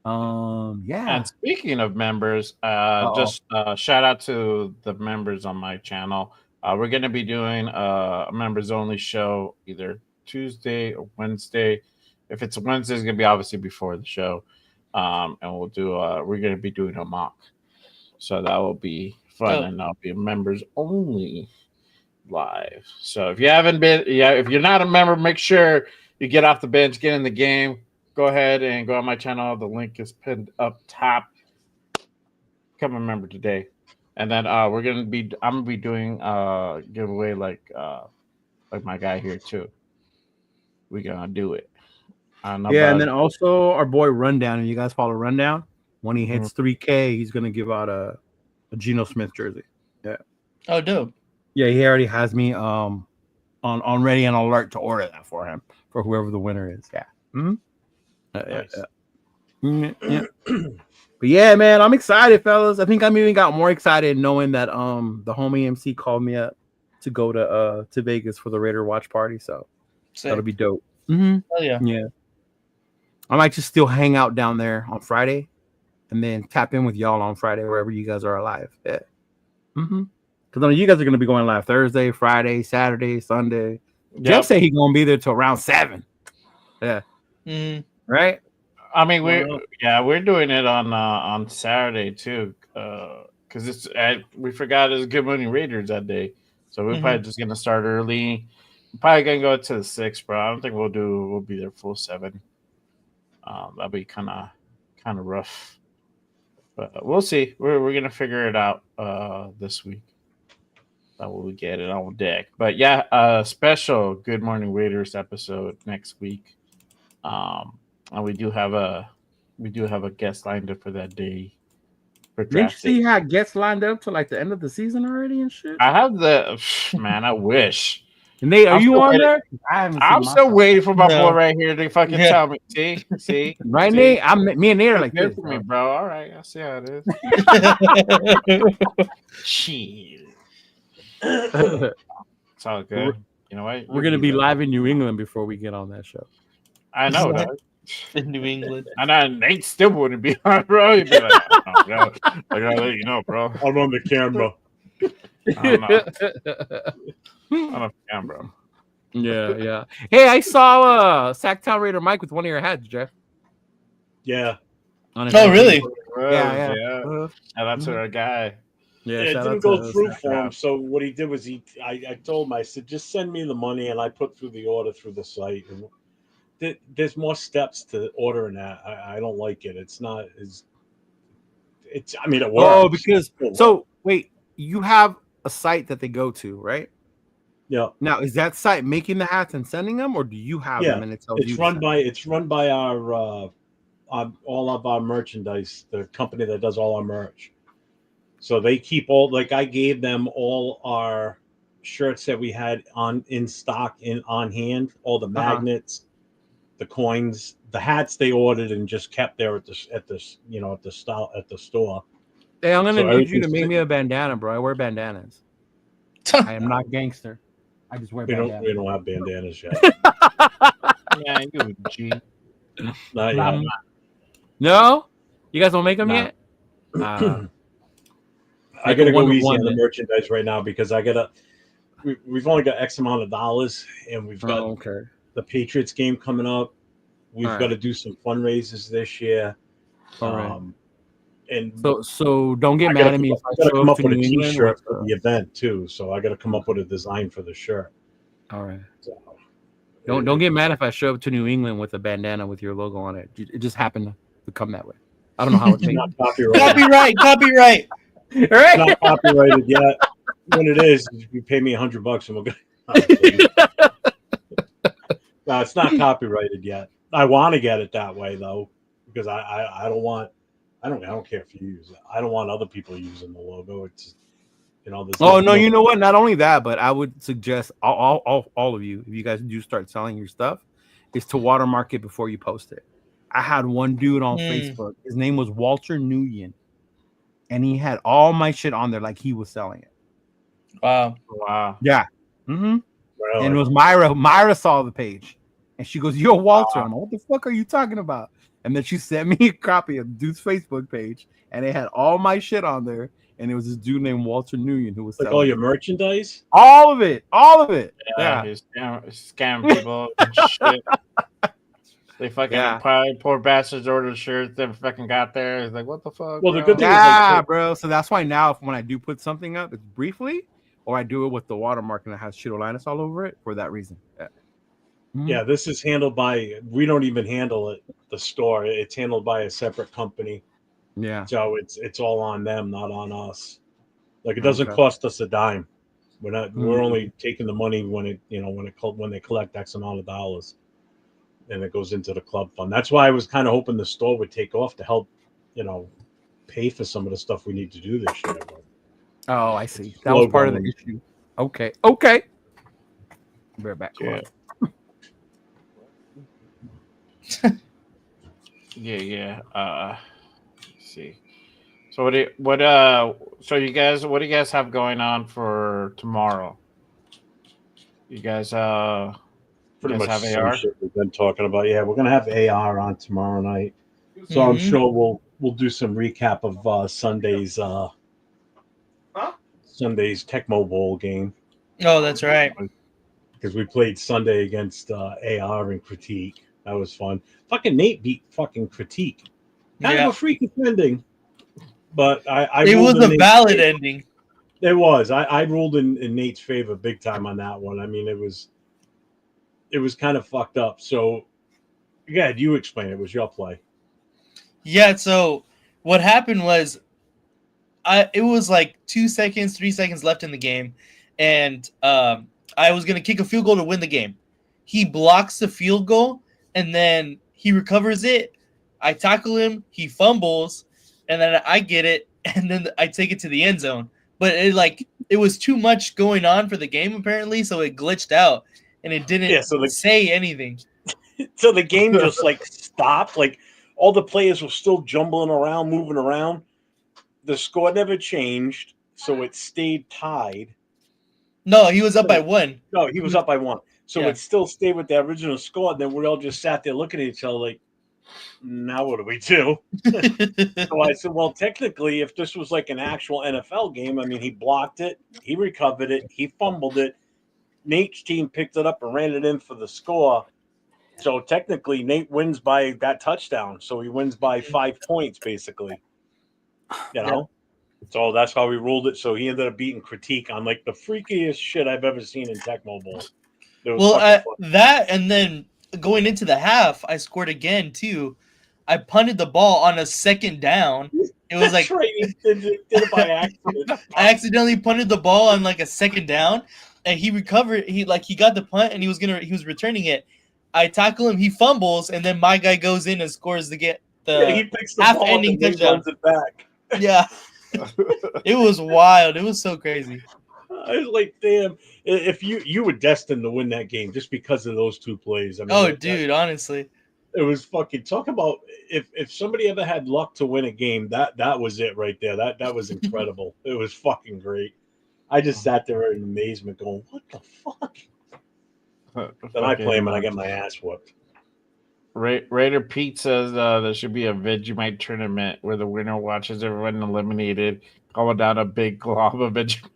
Yeah. And speaking of members, just shout out to the members on my channel. We're going to be doing a members only show either Tuesday or Wednesday. If it's Wednesday, it's going to be obviously before the show. And we'll do we're going to be doing a mock. So that will be fun, and that'll be members only live. So if you haven't been, if you're not a member, make sure you get off the bench, get in the game. Go ahead and go on my channel. The link is pinned up top. Become a member today. And then I'm gonna be doing giveaway like my guy here too. We're gonna do it. And then also our boy Rundown, and you guys follow Rundown. When he hits 3K, he's gonna give out a Geno Smith jersey. Yeah. Oh, dope. Yeah, he already has me on ready and alert to order that for him, for whoever the winner is. Yeah. Mm-hmm. Nice. Yeah. But yeah, man, I'm excited, fellas. I think I'm even got more excited knowing that the homie MC called me up to go to Vegas for the Raider watch party. So that'll be dope. Mm-hmm. Oh yeah. Yeah. I might just still hang out down there on Friday, and then tap in with y'all on Friday wherever you guys are alive. Yeah. Mm-hmm. Because you guys are gonna be going live Thursday, Friday, Saturday, Sunday. Yep. Jeff said he's gonna be there till around 7. Yeah. Mm. Right. I mean, we're doing it on Saturday too, because we forgot it's Good Morning Raiders that day, so we're probably just gonna start early. We're probably gonna go to the 6, bro. I don't think we'll be there full 7. That'll be kind of rough, but we'll see. We're gonna figure it out this week. That will get it on deck. But yeah, special Good Morning Raiders episode next week. And we do have a guest lined up for that day. for Didn't you draft see you day. had guests lined up to like the end of the season already and shit? I have the man. I wish. And Nate, are I'm you still on waiting. there? I haven't seen I'm my still stuff. waiting for my No. boy right here to fucking Yeah. tell me. See, Right, see? Nate? Me and Nate are That's like good this, for me, bro. bro. All right, I see how it is. Shit. It's all good. You know what? We're gonna be live in New England before we get on that show. I know, dog. In New England. And Nate still wouldn't be on, bro. He'd be like, oh, bro. I gotta let you know, bro. I'm on the camera. I don't know. I'm a fan, bro. Yeah. Hey, I saw Sacktown Raider Mike with one of your hats, Jeff. Yeah. On his Oh, IG. really? Yeah. And that's our guy. Yeah, It shout didn't out go to through Sacktown. for him. So what he did was I told him, I said, just send me the money, and I put through the order through the site. And there's more steps to ordering that. I don't like it. It's not as. It's. I mean, it works. Oh, because so wait, you have a site that they go to, right? Yeah. Now, is that site making the hats and sending them, or do you have them and it tells you? It's run by our all of our merchandise, the company that does all our merch. So they keep all, like, I gave them all our shirts that we had in stock on hand, all the magnets, the coins, the hats they ordered and just kept there at the store. Hey, I'm gonna need you to make me a bandana, bro. I wear bandanas. I am not gangster. I just wear bandanas. We don't have bandanas yet. Yeah, you G. Not yet. No, you guys don't make them Nah. yet. I gotta go Wonder easy on Woman. the merchandise right now because we've only got X amount of dollars, and we've got the Patriots game coming up. We've got to do some fundraisers this year. All right. And so don't get mad at me if I gotta show come up up to with a New England T-shirt with for the event too. So I got to come up with a design for the shirt. All right. So, don't get mad if I show up to New England with a bandana with your logo on it. It just happened to come that way. I don't know how it's made. Not copyrighted. Copyright. All right. It's not copyrighted yet. When it is, you pay me $100 and we'll go. No, it's not copyrighted yet. I want to get it that way though, because I don't want. I don't care if you use it. I don't want other people using the logo. It's Oh no, you know what? Not only that, but I would suggest all of you, if you guys do start selling your stuff, is to watermark it before you post it. I had one dude on Facebook. His name was Walter Nguyen, and he had all my shit on there like he was selling it. Wow. Yeah. Mm-hmm. Really? And it was Myra. Myra saw the page, and she goes, "Yo, Walter." I'm like, "What the fuck are you talking about?" And then she sent me a copy of dude's Facebook page, and it had all my shit on there. And it was this dude named Walter Nguyen who was like selling all your merchandise. all of it. Yeah. He's scam people and shit. They fucking poor bastards ordered shirts that fucking got there. It's like, what the fuck? Well, bro? the good thing is, bro. So that's why now when I do put something up, it's briefly, or I do it with the watermark and it has Shito Linus all over it for that reason. Yeah. Mm-hmm. Yeah, this is handled by. We don't even handle it. The store. It's handled by a separate company. Yeah. So it's all on them, not on us. Like, it doesn't cost us a dime. We're only taking the money when they collect X amount of dollars, and it goes into the club fund. That's why I was kind of hoping the store would take off to help, pay for some of the stuff we need to do this year. Oh, I see. That was part of the issue. Okay. We're back. Yeah. Yeah. Let's see. So what do you guys have going on for tomorrow? You guys Pretty much have some AR? shit we've been talking about. Yeah, we're gonna have AR on tomorrow night. So I'm sure we'll do some recap of Sunday's Tecmo Bowl game. Oh, that's right. Because we played Sunday against AR and Critique. That was fun. Fucking Nate beat fucking Critique. Kind of a freaky ending. But it was a valid ending. It was. I ruled in Nate's favor big time on that one. I mean, it was kind of fucked up. So, yeah, you explain it. It was your play. Yeah, so what happened was it was like 3 seconds left in the game, and I was going to kick a field goal to win the game. He blocks the field goal, and then he recovers it. I tackle him. He fumbles, and then I get it, and then I take it to the end zone. But it was too much going on for the game apparently, so it glitched out and it didn't say anything. So the game just like stopped. Like all the players were still jumbling around, moving around. The score never changed, so it stayed tied. No, he was up by 1. No, he was up by 1. So it still stayed with the original score. And then we all just sat there looking at each other like, now what do we do? So I said, well, technically, if this was like an actual NFL game, I mean, he blocked it, he recovered it, he fumbled it. Nate's team picked it up and ran it in for the score. So technically, Nate wins by that touchdown. So he wins by 5 points, basically. You know? Yeah. So that's how we ruled it. So he ended up beating Critique on like the freakiest shit I've ever seen in Tecmo Bowl. Well, that and then going into the half, I scored again too. I punted the ball on a second down. It was like right. He did it by accident. I accidentally punted the ball on like a second down, and he recovered. He got the punt and he was returning it. I tackle him, he fumbles, and then my guy goes in and scores he picks the half-ending touchdown. Runs it back. Yeah, it was wild. It was so crazy. I was like, damn! If you were destined to win that game just because of those 2 plays. I mean, dude, honestly, it was fucking. Talk about if somebody ever had luck to win a game, that was it right there. That was incredible. It was fucking great. I just sat there in amazement, going, "What the fuck?" Then I play him and I get my ass whooped. Raider Pete says there should be a Vegemite tournament where the winner watches everyone eliminated, call down a big glob of Vegemite.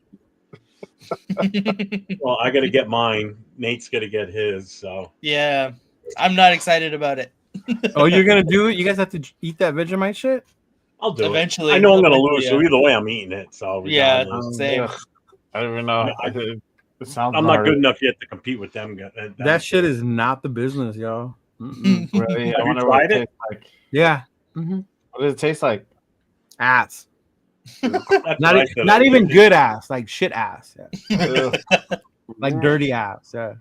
Well, I got to get mine. Nate's got to get his. So yeah, I'm not excited about it. Oh, you're gonna do it? You guys have to eat that Vegemite shit? I'll do eventually. I know I'm gonna lose, so either way, I'm eating it. So yeah, same. I don't even know. I'm not good enough yet to compete with them. That shit is not the business, y'all. Really? I wonder what it tastes like. Yeah. Mm-hmm. What does it taste like? Ass. not even good ass, like shit ass. Yeah. Like dirty ass. Yeah.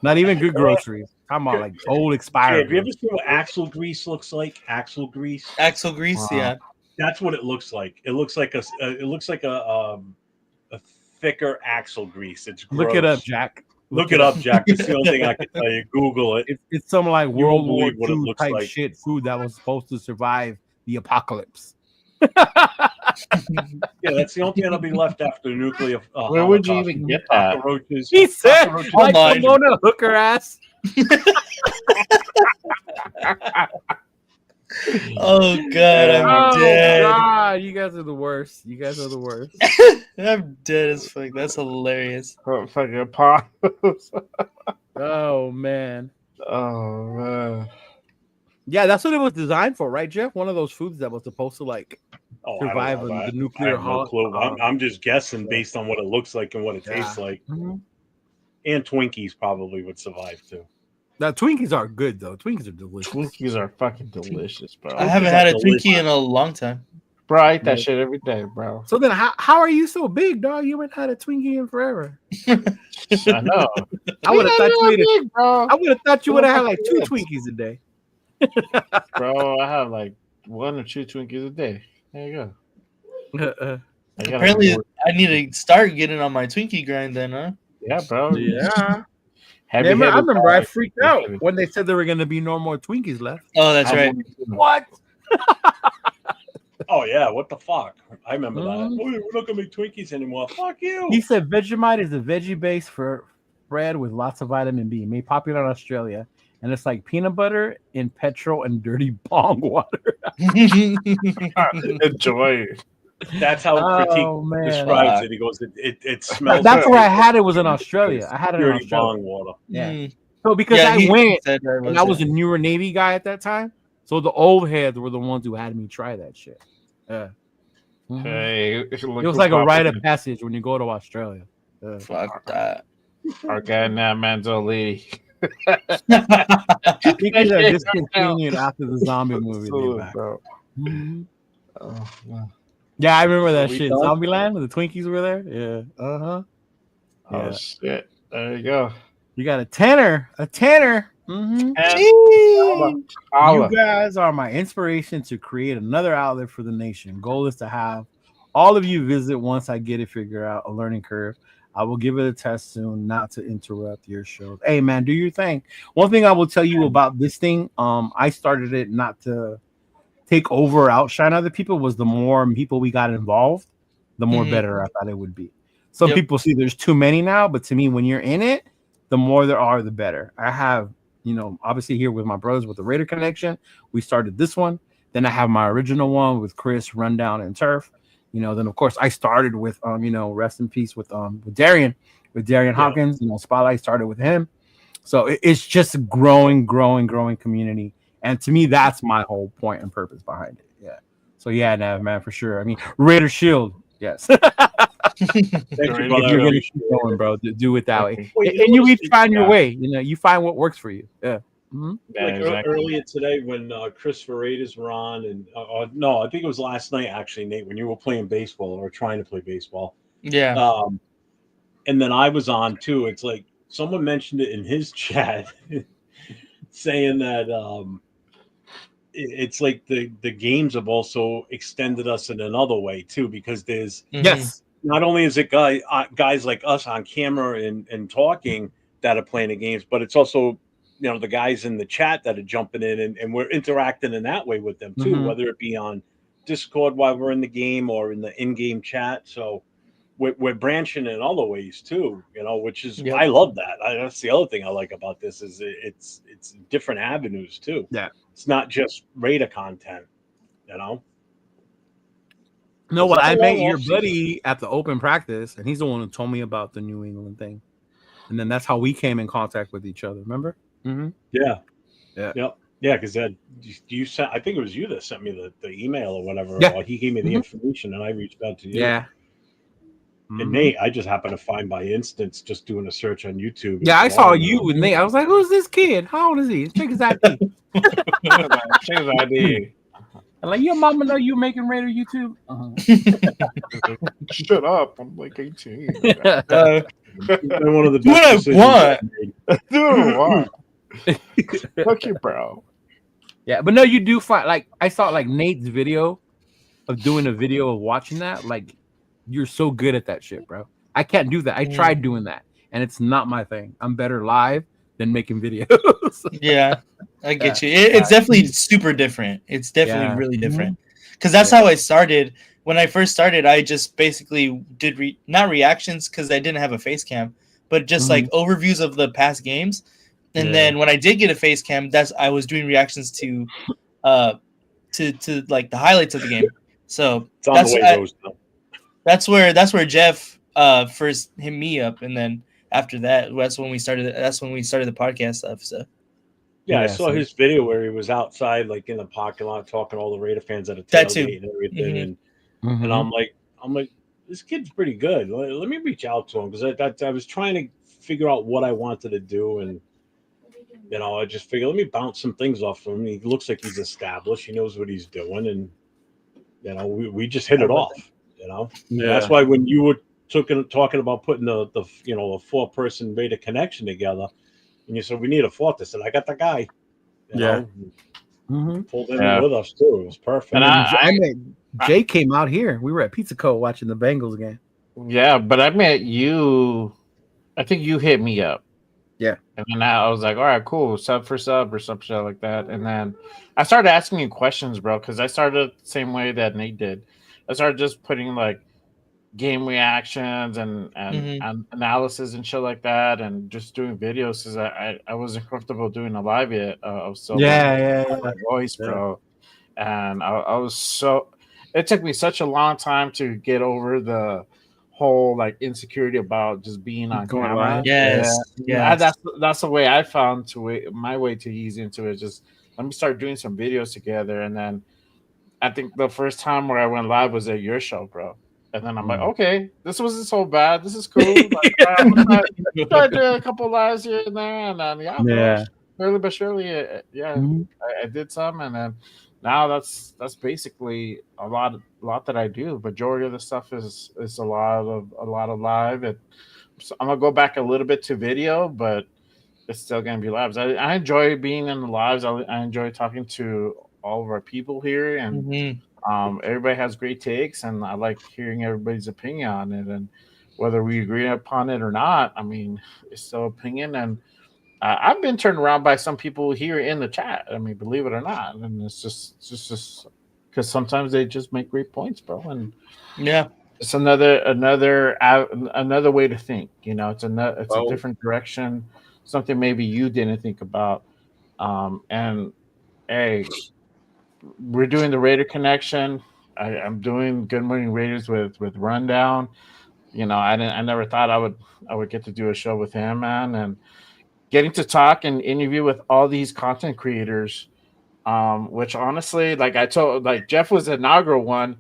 Not even good groceries. Talking about like old expired. Hey, have you ever seen what axle grease looks like? Axle grease. Axle grease, yeah. That's what it looks like. It looks like a thicker axle grease. It's gross. Look it up, Jack. Look it up, Jack. It's the only thing I can tell you. Google it. It's some like World War II type like. Shit food that was supposed to survive the apocalypse. Yeah, that's the only thing that'll be left after nuclear. Where would you even get that? He said, like Pomona hooker ass. Oh God, I'm dead. God, you guys are the worst. I'm dead as fuck. That's hilarious. Oh, fucking pop. Oh man. Oh man. Yeah, that's what it was designed for, right, Jeff? One of those foods that was supposed to like survive the nuclear. I have no clue. I'm just guessing based on what it looks like and what it tastes like. Mm-hmm. And Twinkies probably would survive too. Now Twinkies are good though. Twinkies are delicious. Twinkies are fucking delicious, bro. I haven't had a Twinkie in a long time. Bro, I eat that shit every day, bro. So then how are you so big, dog? You haven't had a Twinkie in forever. I know. I would have thought you would have had like 2 Twinkies a day. Bro, I have like 1 or 2 Twinkies a day. There you go. Apparently, I need to start getting on my Twinkie grind then, huh? Yeah, bro. Yeah. I remember I freaked out when they said there were going to be no more Twinkies left. Oh, that's right. What? Oh, yeah. What the fuck? I remember that. Oh, we're not going to make Twinkies anymore. Fuck you. He said Vegemite is a veggie base for bread with lots of vitamin B, made popular in Australia. And it's like peanut butter in petrol and dirty bong water. Enjoy it. That's how Critique describes it. He goes, it smells. That's where I had it. Was in Australia. I had it in Australia. Bong water. Yeah. So because I went and I was a newer Navy guy at that time, so the old heads were the ones who had me try that shit. Yeah. Hey, it was like a rite of passage when you go to Australia. Fuck that. Our guy now, man's old lady. Twinkies are discontinued after the zombie movie. Bro. Oh, wow. Yeah, I remember that shit. Zombieland, the Twinkies were there. Yeah. Oh shit! There you go. You got a tenner. You guys are my inspiration to create another outlet for the nation. Goal is to have all of you visit once I get it figured out, a learning curve. I will give it a test soon, not to interrupt your shows. Hey man, do your thing. One thing I will tell you about this thing, I started it not to take over or outshine other people. Was the more people we got involved, the more better I thought it would be. Some people see there's too many now, but to me, when you're in it, the more there are, the better. I have, obviously here with my brothers with the Raider Connection, we started this one. Then I have my original one with Chris, Rundown, and Turf. Then of course I started with rest in peace with Darian Hawkins. Spotlight started with him. So it's just a growing community. And to me, that's my whole point and purpose behind it. Yeah. So yeah, Nav, man, for sure. I mean, Raider Shield, yes. If you're gonna keep going, bro, do it that way. And you each find your way. You find what works for you. Yeah. Mm-hmm. Earlier today when Christopher Raiders were on, and no, I think it was last night actually, Nate, when you were playing baseball or trying to play baseball. Yeah. And then I was on too. It's like someone mentioned it in his chat, saying that it's like the games have also extended us in another way too, because there's not only is it guys like us on camera and talking that are playing the games, but it's also the guys in the chat that are jumping in and we're interacting in that way with them too, whether it be on Discord while we're in the game or in the in-game chat. So we're branching in other ways too, which is I love that. That's the other thing I like about this is it's different avenues too. Yeah, it's not just Raider content, No, well, I met your buddy at the open practice, and he's the one who told me about the New England thing, and then that's how we came in contact with each other. Remember? Mm-hmm. Yeah. Because you sent. I think it was you that sent me the email or whatever. Yeah. Or he gave me the information, and I reached out to you. Yeah. And Nate, I just happened to find by instance just doing a search on YouTube. Yeah, I saw you with Nate. I was like, "Who's this kid? How old is he? Check his ID." Check his ID. I'm like, your mama know you making Raider YouTube? Shut up! I'm like 18. One of the best do what I want. Fuck you, bro. Yeah, but no, you do find I saw Nate's video of doing a video of watching that. Like, you're so good at that shit, bro. I can't do that. I tried doing that, and it's not my thing. I'm better live than making videos. Yeah, I get you. It's definitely super different. It's definitely really different. Because that's how I started. When I first started, I just basically did not reactions because I didn't have a face cam, but just like overviews of the past games. And then when I did get a face cam, I was doing reactions to like the highlights of the game. So that's where Jeff first hit me up, and then after that, that's when we started the podcast stuff. So I saw his video where he was outside, like in the parking lot, talking to all the Raider fans at a tailgate and everything. And I'm like, this kid's pretty good. Let me reach out to him because I was trying to figure out what I wanted to do, and I just figured let me bounce some things off of him. He looks like he's established. He knows what he's doing, and we just hit it off. That's why when you were talking about putting the a 4-person Raider connection together, and you said we need a fourth, I said I got the guy. Pulled in with us too. It was perfect. And Jay came out here. We were at Pizza Co watching the Bengals game. Yeah, but I met you. I think you hit me up. Yeah. And then I was like, all right, cool, sub for sub or some shit like that. And then I started asking you questions, bro, because I started the same way that Nate did. I started just putting like game reactions and analysis and shit like that, and just doing videos because I wasn't comfortable doing a live yet of my voice, bro. And I was so it took me such a long time to get over the whole like insecurity about just being on camera. That's the way I found my way to ease into it. Just let me start doing some videos together, and then I think the first time where I went live was at your show, bro. And then I'm like, okay, this wasn't so bad. This is cool. Like, I did a couple lives here and there, and then slowly but surely, I did some, and then now that's basically a lot that I do. Majority of the stuff is a lot of live. So I'm gonna go back a little bit to video, but it's still gonna be lives. I enjoy being in the lives. I enjoy talking to all of our people here, and everybody has great takes, and I like hearing everybody's opinion on it. And whether we agree upon it or not, I mean, it's still opinion. And I've been turned around by some people here in the chat. I mean, believe it or not, and it's just because sometimes they just make great points, bro. And Yeah, it's another way to think. You know, it's a different direction, something maybe you didn't think about. And hey, we're doing the Raider connection. I'm doing Good Morning Raiders with Rundown. You know, I never thought I would get to do a show with him, man, and getting to talk and interview with all these content creators. Which honestly, like I told, like Jeff was the inaugural one,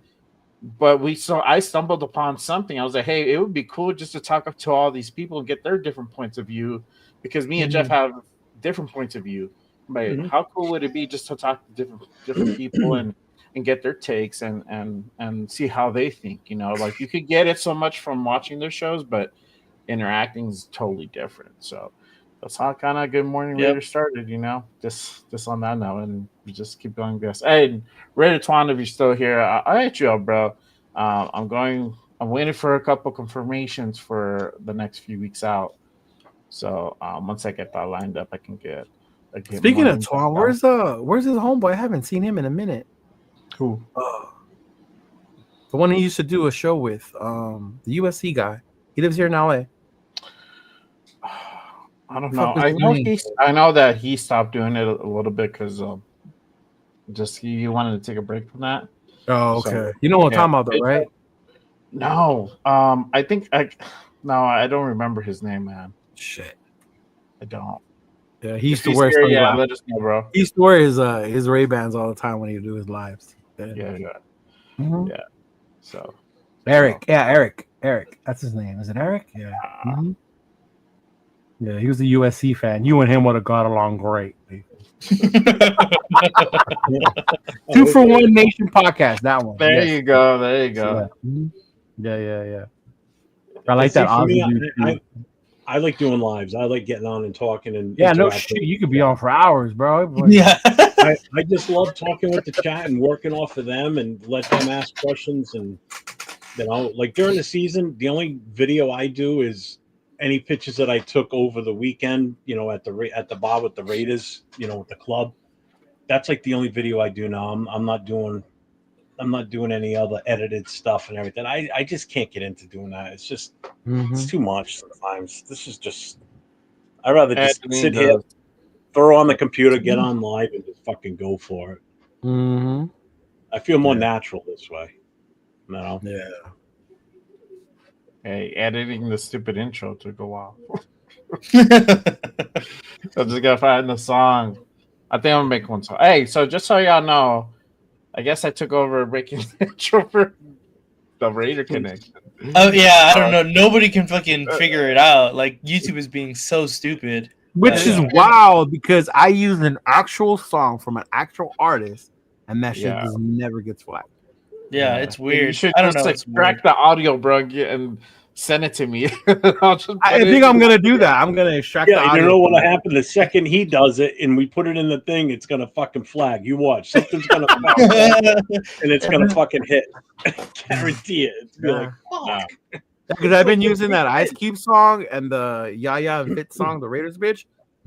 but I stumbled upon something. I was like, hey, it would be cool just to talk up to all these people and get their different points of view, because me and Jeff have different points of view. But how cool would it be just to talk to different people and get their takes and see how they think? You know, like you could get it so much from watching their shows, but interacting is totally different. So that's how kind of Good Morning Raider started, you know, just on that note, and we just keep going. This. Hey, Raider Twan, if you're still here, I'll hit you up, bro. I'm waiting for a couple confirmations for the next few weeks out. So once I get that lined up, I can get. Speaking of Twan, where's his homeboy? I haven't seen him in a minute. Who? The one he used to do a show with, the USC guy. He lives here in LA. I don't know. I know that he stopped doing it a little bit because just he wanted to take a break from that. Oh, okay. So, you know what I'm talking about, though, right? No. I don't remember his name, man. Shit, I don't. Yeah, he used to wear sunglasses. Yeah, let us know, bro. He used to wear his Ray-Bans all the time when he would do his lives. Yeah. Mm-hmm. Yeah. So Eric, Eric. That's his name. Is it Eric? Yeah. Mm-hmm. Yeah, he was a USC fan. You and him would have got along great. 2 for 1 Nation podcast. That one. There you go. Yeah. I like that. I like doing lives. I like getting on and talking and no shit. You could be on for hours, bro. Yeah. I just love talking with the chat and working off of them and let them ask questions. And like during the season, the only video I do is any pictures that I took over the weekend, you know, at the bar with the Raiders, you know, with the club. That's like the only video I do now. I'm not doing any other edited stuff and everything. I just can't get into doing that. It's just it's too much sometimes. This is just I'd rather just sit here, throw on the computer, get on live, and just fucking go for it. Mm-hmm. I feel more natural this way. No. Yeah. Hey, editing the stupid intro took a while. I just gotta find the song. I think I'm gonna make one song. Hey, so just so y'all know, I guess I took over breaking the intro for the Raider connection. Oh yeah, I don't know. Nobody can fucking figure it out. Like YouTube is being so stupid. Which is wild because I use an actual song from an actual artist, and that shit just never gets flagged. Yeah, it's weird. You should I don't just know. extract the audio, bro, and send it to me. I think I'm gonna do that. I'm gonna extract the audio. You know what'll happen the second he does it and we put it in the thing, it's gonna fucking flag. You watch. Something's gonna flag and it's gonna fucking hit. Guarantee it. It's be like, fuck. Because I've been using that Ice Cube song and the Yaya and Fit song, the Raiders bitch,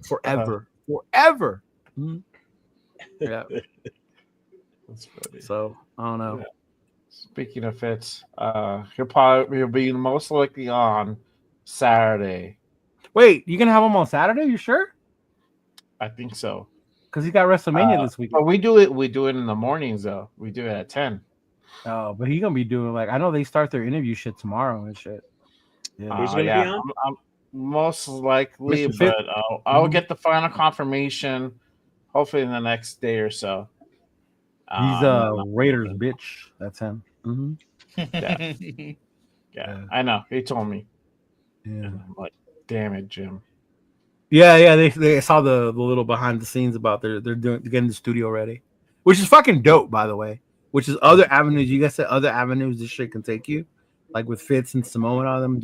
forever. Forever. Mm-hmm. Yeah. That's funny. So I don't know. Yeah. Speaking of Fitz, he'll be most likely on Saturday. Wait, you gonna have him on Saturday? You sure? I think so. Because he got WrestleMania this week. But we do it in the mornings though. We do it at 10. Oh, but he's gonna be doing I know they start their interview shit tomorrow and shit. Yeah, he's gonna be on. I'm most likely, but I'll get the final confirmation hopefully in the next day or so. He's a Raiders bitch. That's him. Mm-hmm. Yeah, I know. He told me. Yeah, I'm like, damn it, Jim. Yeah. They saw the little behind the scenes about they're getting the studio ready, which is fucking dope, by the way. Which is other avenues. You guys said other avenues this shit can take you, like with Fitz and Samoa and all them.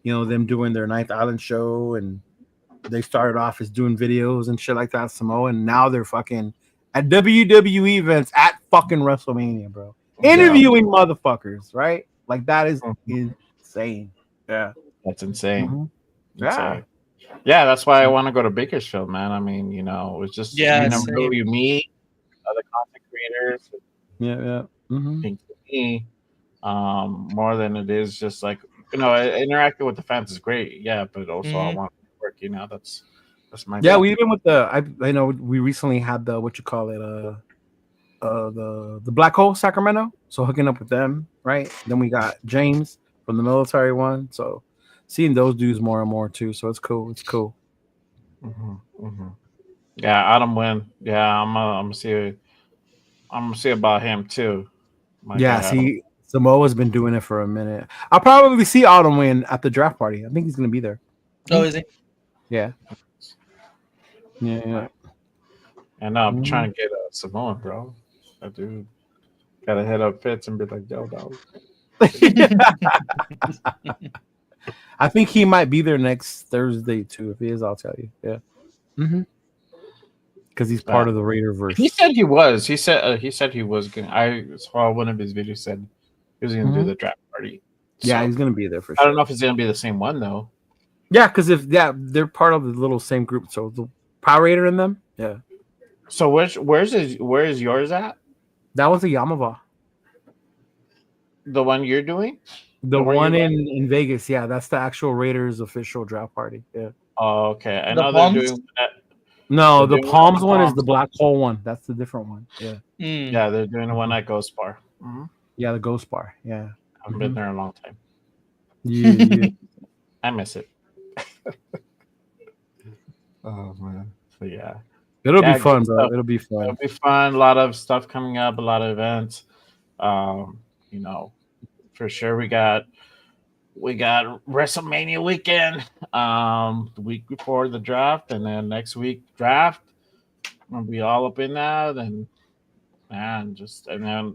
Them doing their Ninth Island show and they started off as doing videos and shit like that, Samoa, and now they're fucking at WWE events at fucking WrestleMania, bro. Interviewing motherfuckers, right? Like that is insane. Yeah, that's insane. Mhm. Insane. Yeah, that's why I want to go to Bakersfield, man. I mean, it's just you never know who you meet, other content creators. Yeah. I think to me, more than it is just like interacting with the fans is great. Yeah, but also I want to work. That's my we even with I know we recently had the what you call it the Black Hole Sacramento, so hooking up with them, right? Then we got James from the military one, so seeing those dudes more and more too. So it's cool. Yeah, Adam Wynn. Yeah, I'm gonna see about him too. See, Samoa's been doing it for a minute. I'll probably see Autumn win at the draft party. I think he's gonna be there. Oh, is he? Yeah. And I'm trying to get Samoan, bro. I do. Gotta hit up Fitz and be like, yo, dog. I think he might be there next Thursday too. If he is, I'll tell you. Yeah. Because he's part of the Raiderverse. He said he was. He said he was going. I saw one of his videos said he was going to do the draft party. Yeah, he's going to be there for sure. I don't know if it's going to be the same one though. Yeah, because they're part of the little same group. So the Power Raider in them. Yeah. So where is yours at? That was a Yamava. The one you're doing? The one in Vegas. Yeah, that's the actual Raiders official draft party. Yeah. Oh, okay. I know they're doing that. No, the Palms one is the Black Hole one. That's the different one. Yeah. Yeah, they're doing the one at Ghost Bar. Mm-hmm. Yeah, the Ghost Bar. Yeah. I've been there a long time. Yeah. I miss it. Oh man. So yeah. It'll be fun, bro. It'll be fun. It'll be fun. A lot of stuff coming up, a lot of events. For sure we got WrestleMania weekend, the week before the draft, and then next week draft. We'll be all up in that, and then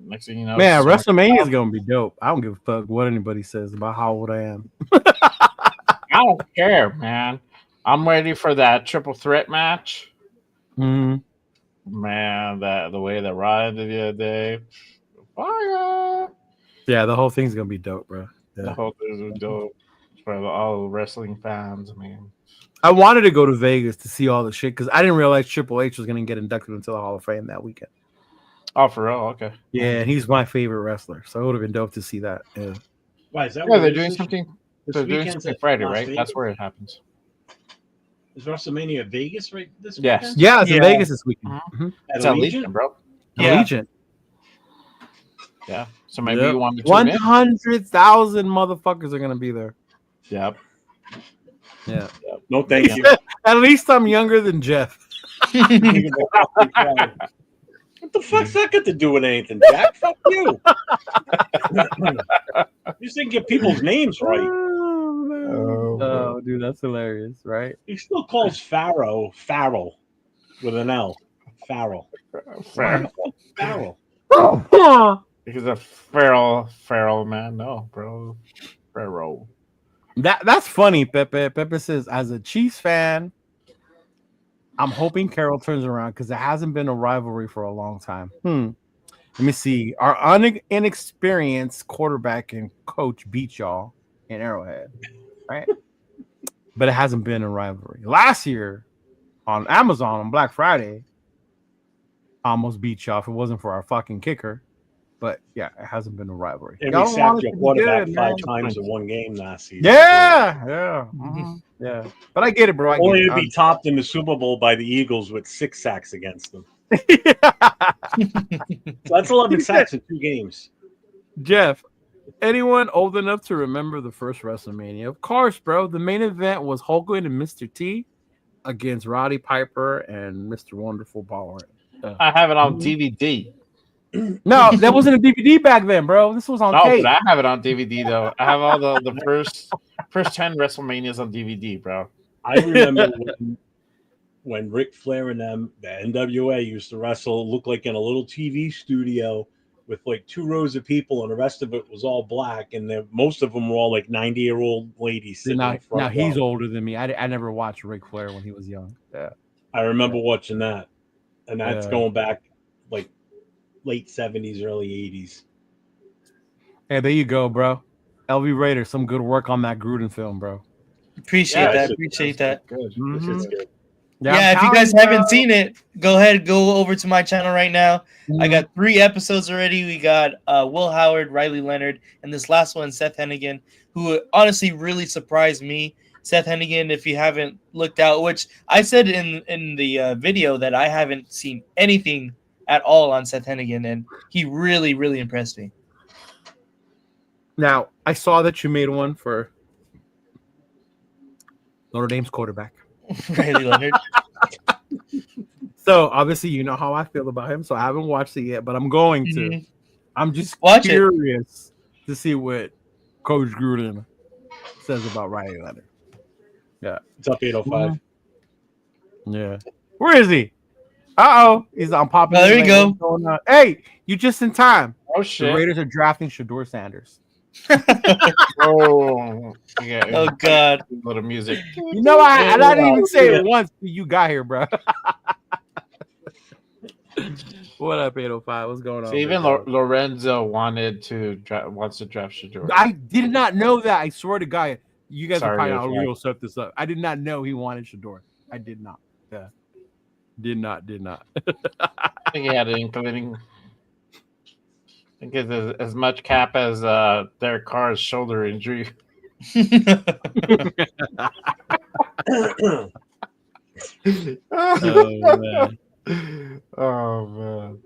next thing you know, man, WrestleMania is gonna be dope. I don't give a fuck what anybody says about how old I am. I don't care, man. I'm ready for that triple threat match. Man, the way that Raw ended the other day, fire! Yeah, the whole thing's gonna be dope, bro. Yeah. The whole thing's dope for all wrestling fans. I mean, I wanted to go to Vegas to see all the shit because I didn't realize Triple H was gonna get inducted into the Hall of Fame that weekend. Oh, for real? Okay. Yeah, he's my favorite wrestler, so it would have been dope to see that. Yeah. Why is that? Yeah, they're doing something. They're doing something Friday, right? Vegas? That's where it happens. Is WrestleMania Vegas right this yes. weekend? Yeah, it's in Vegas this weekend. Mm-hmm. It's Allegiant, bro. Allegiant. Yeah. So maybe you want to 100,000 motherfuckers are gonna be there. Yep. Yeah. No, thank you. At least I'm younger than Jeff. What the fuck's that got to do with anything, Jack? Fuck you. You just didn't get people's names right. Oh, dude, that's hilarious, right? He still calls Farrell with an L. Farrell. He's a feral man. No, bro. Pharaoh. That's funny, Pepe. Pepe says, as a Chiefs fan, I'm hoping Carroll turns around because there hasn't been a rivalry for a long time. Let me see. Our inexperienced quarterback and coach beat y'all in Arrowhead, right? But it hasn't been a rivalry. Last year on Amazon on Black Friday, I almost beat y'all if it wasn't for our fucking kicker. But yeah, it hasn't been a rivalry. And we sacked your quarterback 5 times in one game last season. Yeah. Yeah. But I get it, bro. Only to be topped in the Super Bowl by the Eagles with 6 sacks against them. So that's 11 sacks in 2 games. Jeff, anyone old enough to remember the first WrestleMania? Of course, bro. The main event was Hulk Hogan and Mr. T against Roddy Piper and Mr. Wonderful Ballroom. I have it on DVD. No, that wasn't a DVD back then, bro. This was on tape. But I have it on DVD though. I have all the first 10 WrestleManias on DVD, bro. I remember when Ric Flair and them, the NWA, used to wrestle, looked like in a little TV studio with like 2 rows of people, and the rest of it was all black, and most of them were all like 90-year-old ladies sitting in the front Now he's row. older than me. I never watched Ric Flair when he was young. Yeah, I remember watching that, and that's Yeah. going back like late 70s, early 80s. Hey, there you go, bro. LV Raider, some good work on that Gruden film, bro. Appreciate that. Good. This is good. Yeah, if you guys haven't seen it, go ahead, go over to my channel right now. I got 3 episodes already. We got Will Howard, Riley Leonard, and this last one, Seth Hennigan, who honestly really surprised me. Seth Hennigan, if you haven't looked out, which I said in the video that I haven't seen anything at all on Seth Hennigan, and he really, really impressed me. Now, I saw that you made one for Notre Dame's quarterback. Riley Leonard. So, obviously, you know how I feel about him, so I haven't watched it yet, but I'm going to. Mhm. I'm just Watch it. curious to see what Coach Gruden says about Riley Leonard. Yeah. It's up 805. Yeah. Where is he? Uh-oh. He's on popular. Oh, there you go. What's going on? Hey, you just in time. Oh The shit! Raiders are drafting Shador Sanders. Oh, yeah. Oh, God. Little music. You know, I didn't even say it once till you got here, bro. What up, 805? What's going on? See, even big dog? Lorenzo wants to draft Shador. I did not know that. I swear to God. You guys are Sorry, probably how okay. we'll set this up. I did not know he wanted Shador. I did not. Yeah. Did not. I think he had an inkling. I think it's as much cap as Derek Carr's shoulder injury. Oh, man. Oh man.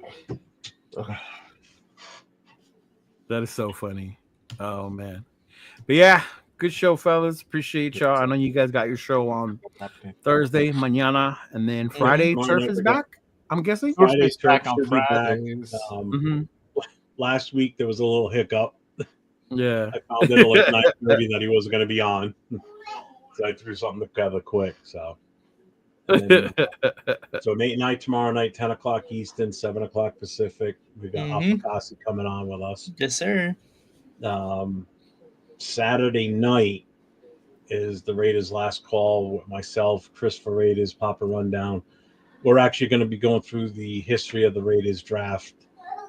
That is so funny. Oh, man. But yeah, good show, fellas. Appreciate y'all. I know you guys got your show on Thursday, mañana, and then Friday, Tomorrow Turf night is we got- back, I'm guessing. Friday's back Turf on should be back. Fridays. Last week there was a little hiccup. Yeah. I found it at like 9:30 that he wasn't going to be on. So I threw something together quick. So, so Nate and I tomorrow night, 10 o'clock Eastern, 7 o'clock Pacific. We got Apicasi coming on with us. Yes, sir. Saturday night is the Raiders' last call with myself, Christopher Raiders, Papa Rundown. We're actually going to be going through the history of the Raiders draft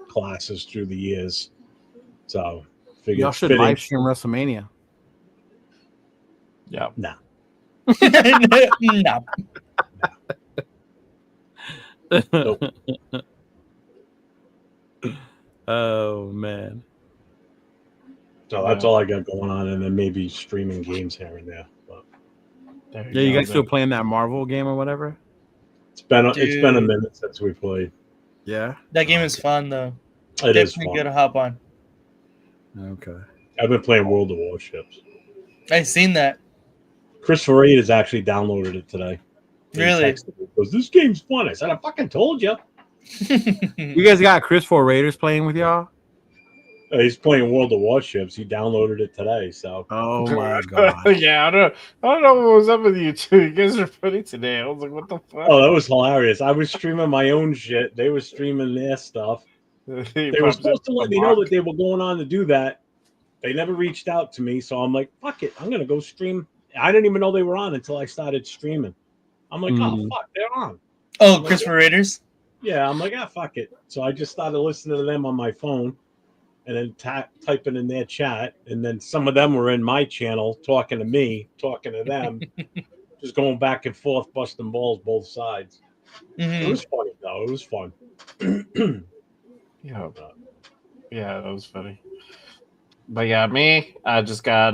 classes through the years. So, Y'all should live stream WrestleMania. Yeah. Nah. No. Nope. Oh, man. So that's all I got going on, and then maybe streaming games here and there. But Yeah, you guys still playing that Marvel game or whatever? it's been a minute since we played. Yeah. That game is fun, though. It is Definitely fun. good to hop on. Okay. I've been playing World of Warships. I seen that. Christopher Reid has actually downloaded it today. He Really? texted me, goes, this game's fun. I said, I fucking told you. You guys got Chris for Raiders playing with y'all? He's playing World of Warships. He downloaded it today. So Oh my god. Yeah, I don't know what was up with you two. You guys are funny today. I was like, what the fuck? oh, that was hilarious. I was streaming my own shit. They were streaming their stuff. They were supposed to let me know that they were going on to do that. They never reached out to me, so I'm like, fuck it. I'm gonna go stream. I didn't even know they were on until I started streaming. I'm like, oh fuck, they're on. Oh, Christopher Raiders? Yeah, I'm like, fuck it. So I just started listening to them on my phone and then typing in their chat. And then some of them were in my channel talking to me, talking to them, just going back and forth, busting balls both sides. It was funny, though. It was fun. Yeah, that was funny. But yeah, me, I just got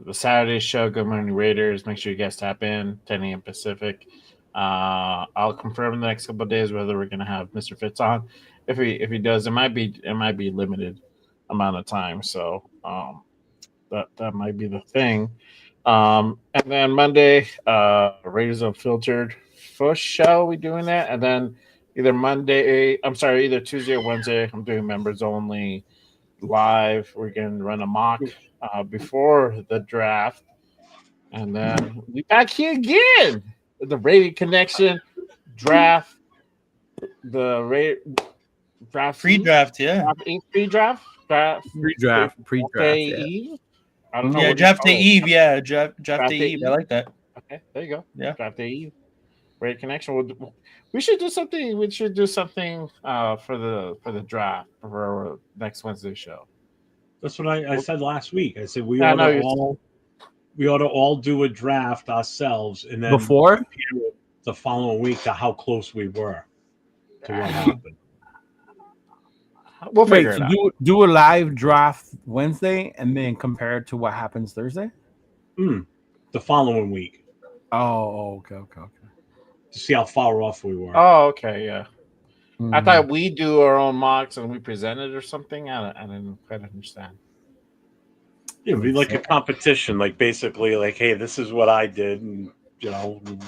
the Saturday show, Good Morning Raiders. Make sure you guys tap in, 10 a.m. Pacific. I'll confirm in the next couple of days whether we're gonna have Mr. Fitz on. If he does, it might be limited amount of time. So that might be the thing. And then Monday, Raiders Unfiltered first show, we doing that, and then either Tuesday or Wednesday, I'm doing members only live. We're gonna run a mock before the draft, and then we back here again. The Rating Connection draft. Draft Pre-draft, yeah. Pre-draft? Pre-draft. Day Yeah. Eve? I don't know. Yeah, draft day eve. Yeah, draft day eve. I like that. Okay, there you go. Yeah. Draft day Eve. Great connection. We should do something. We should do something for the draft for our next Wednesday show. That's what I said last week. I said we ought to all do a draft ourselves and then Before compare it the following week to how close we were to what happened. We'll figure it out. Do a live draft Wednesday and then compare it to what happens Thursday. The following week. Oh, okay. To see how far off we were. Oh, okay, yeah. I thought we do our own mocks and we present it or something. I didn't quite understand. Yeah, it'd be like a competition, like basically like, hey, this is what I did, and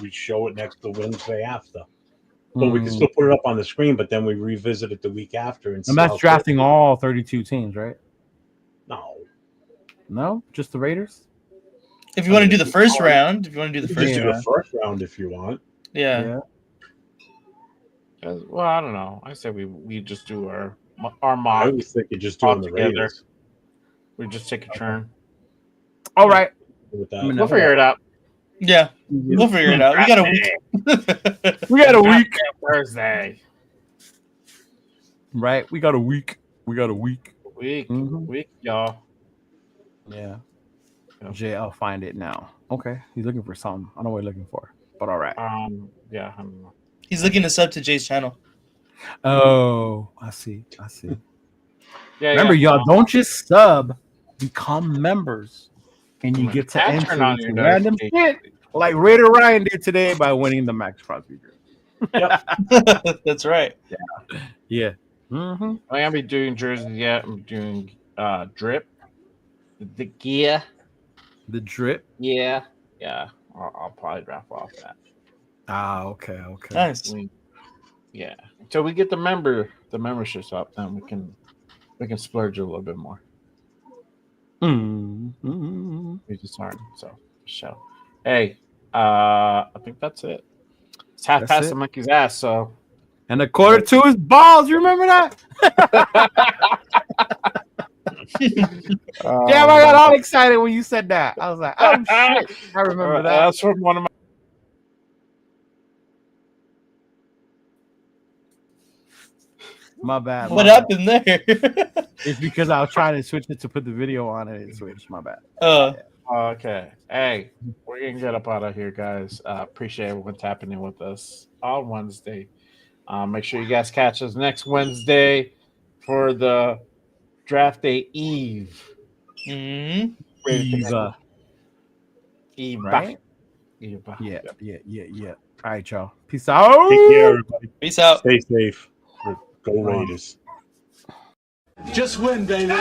we show it next the Wednesday after. But we can still put it up on the screen, but then we revisit it the week after. And that's drafting all 32 teams, right? No, just the Raiders. If you want to do the first round, do the first round if you want. Yeah. Well, I don't know. I said we just do our mock. I was thinking just doing the Raiders. We just take a turn. All right. We'll figure it out. Yeah, we'll figure it out. We got a week. We got a week. Thursday. Right. We got a week. Week, y'all. Yeah. Jay, I'll find it now. Okay. He's looking for something. I don't know what he's looking for. But all right. Yeah, I don't know. He's looking to sub to Jay's channel. Oh, I see. Yeah, remember, y'all, don't just sub, become members. And you get to enter into random shit like Raider Ryan did today by winning the Max Crosby Drip. Yep. That's right. Yeah. I'm gonna be doing jerseys yet. I'm doing drip. The gear. The drip? Yeah. I'll probably draft off that. Okay. Nice. Yeah. Until we get the memberships up, then we can splurge a little bit more. We just aren't. So show. Hey, I think that's it. It's half past the monkey's ass. So, and a quarter to his balls. You remember that? Damn, I got all excited when you said that. I was like, oh shit! I remember that. That's from one of my. My bad. What happened there? It's because I was trying to switch it to put the video on and it switched. My bad. Okay. Hey, we're gonna get up out of here, guys. Appreciate what's happening with us on Wednesday. Make sure you guys catch us next Wednesday for the draft day eve. Mm-hmm. Eve. Right? Eve. Yeah. All right, y'all. Peace out. Take care, everybody. Peace out. Stay safe. Go Raiders. Just win, baby.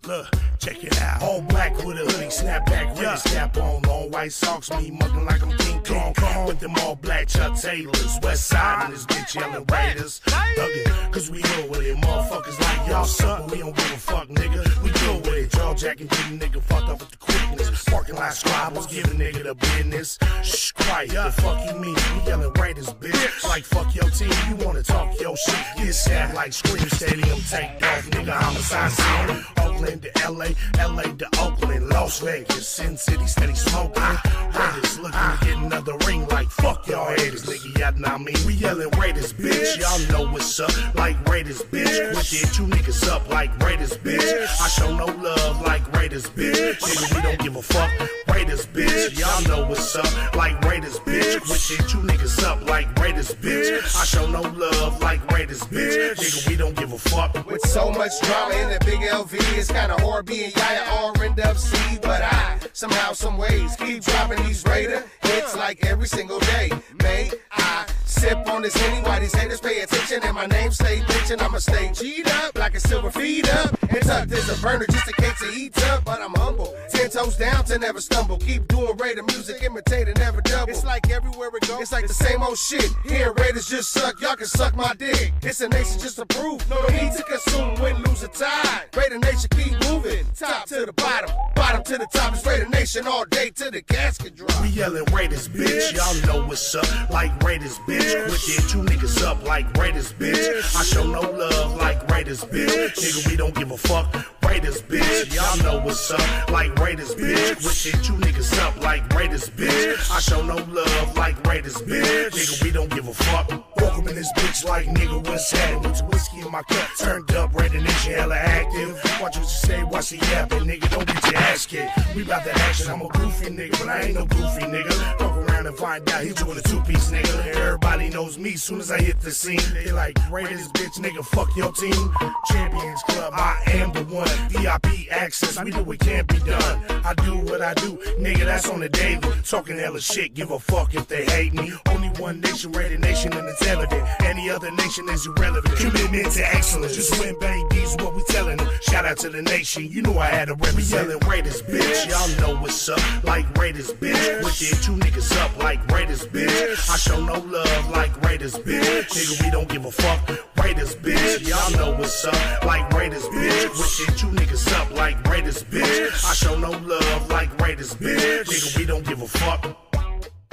Look, check it out. All black with a hoodie, snapback, Raiders cap on. Long white socks, me mugging like I'm King Kong. With them all black Chuck Taylors. West side and this bitch yelling Raiders. Thuggin', cause we know with it. Motherfuckers like y'all suck, but we don't give a fuck, nigga. We deal with it. Jaw jacking, getting nigga fucked up with the quickness. Parking lot scribbles, giving nigga the business. Shh, quiet. The fuck you mean? We yelling Raiders, bitch. Like fuck your team, you wanna talk your shit. Get sad like Scream Stadium, take off, nigga. Homicide scene. Oakland to LA, LA to Oakland, Las Vegas, Sin City, steady smoking. Raiders looking to get another ring like fuck y'all haters, nigga. Y'all know me. We yelling Raiders, bitch. Y'all know what's up, like Raiders, bitch. With it, two niggas up like Raiders, bitch. I show no love like Raiders, bitch. Nigga, we don't give a fuck. Raiders, bitch. Y'all know what's up, like Raiders, bitch. With it, two niggas up like Raiders, bitch. I show no love like Raiders, bitch. Nigga, we don't give a fuck. With so much drama in the big LV, it's kinda hard being Yaya or end up C. But I, somehow, some ways, keep dropping these Raider hits like every single day. May I sip on this Henny while these haters pay attention and my name stay bitchin'. I'ma stay G'd up like a silver feed up and tucked as a burner just in case it heats up. But I'm humble, 10 toes down to never stumble. Keep doing Raider music, imitate and never double. It's like everywhere we go, it's like the same old shit. Here Raiders just suck, y'all can suck my dick. It's a nation just to prove, no need to consume, win, lose, or tie. Raider nation keep moving, top to the bottom, bottom to the top, it's Raider Nation all day till the casket drop. We yelling Raiders, bitch. Y'all know what's up, like Raiders, bitch. Wicked, two niggas up like Raiders, bitch. I show no love like Raiders, bitch. Nigga, we don't give a fuck. Raiders, bitch. Y'all know what's up, like Raiders, bitch. Wicked, two niggas up like Raiders, bitch. I show no love like Raiders, bitch. Nigga, we don't give a fuck. Welcome in this bitch like nigga, what's happening? With some whiskey in my cup, turned up, Raider Nation hella active. Watch what you say, watch the yapping, nigga, don't get your ass kicked. We bout that action, I'm a goofy nigga, but I ain't no goofy nigga. Fuck around and find out he's doing a two-piece nigga. Everybody knows me soon as I hit the scene. They like, Raiders, bitch, nigga, fuck your team. Champions Club, I am the one. VIP access, we do what can't be done. I do what I do, nigga, that's on the daily. Talking hella shit, give a fuck if they hate me. Only one nation, Raider Nation, and it's evident. Any other nation is irrelevant. Commitment to excellence, just win, babies, what we telling them. Shout out to the nation, you know I had to represent. We yelling Raiders, bitch, y'all know what's up, like Raiders, bitch. Wicked, two niggas up like Raiders, bitch. I show no love like Raiders, bitch. Nigga, we don't give a fuck. Raiders, bitch, y'all know what's up, like Raiders, bitch. Wicked, two niggas up like Raiders, bitch. I show no love like Raiders, bitch. Nigga, we don't give a fuck.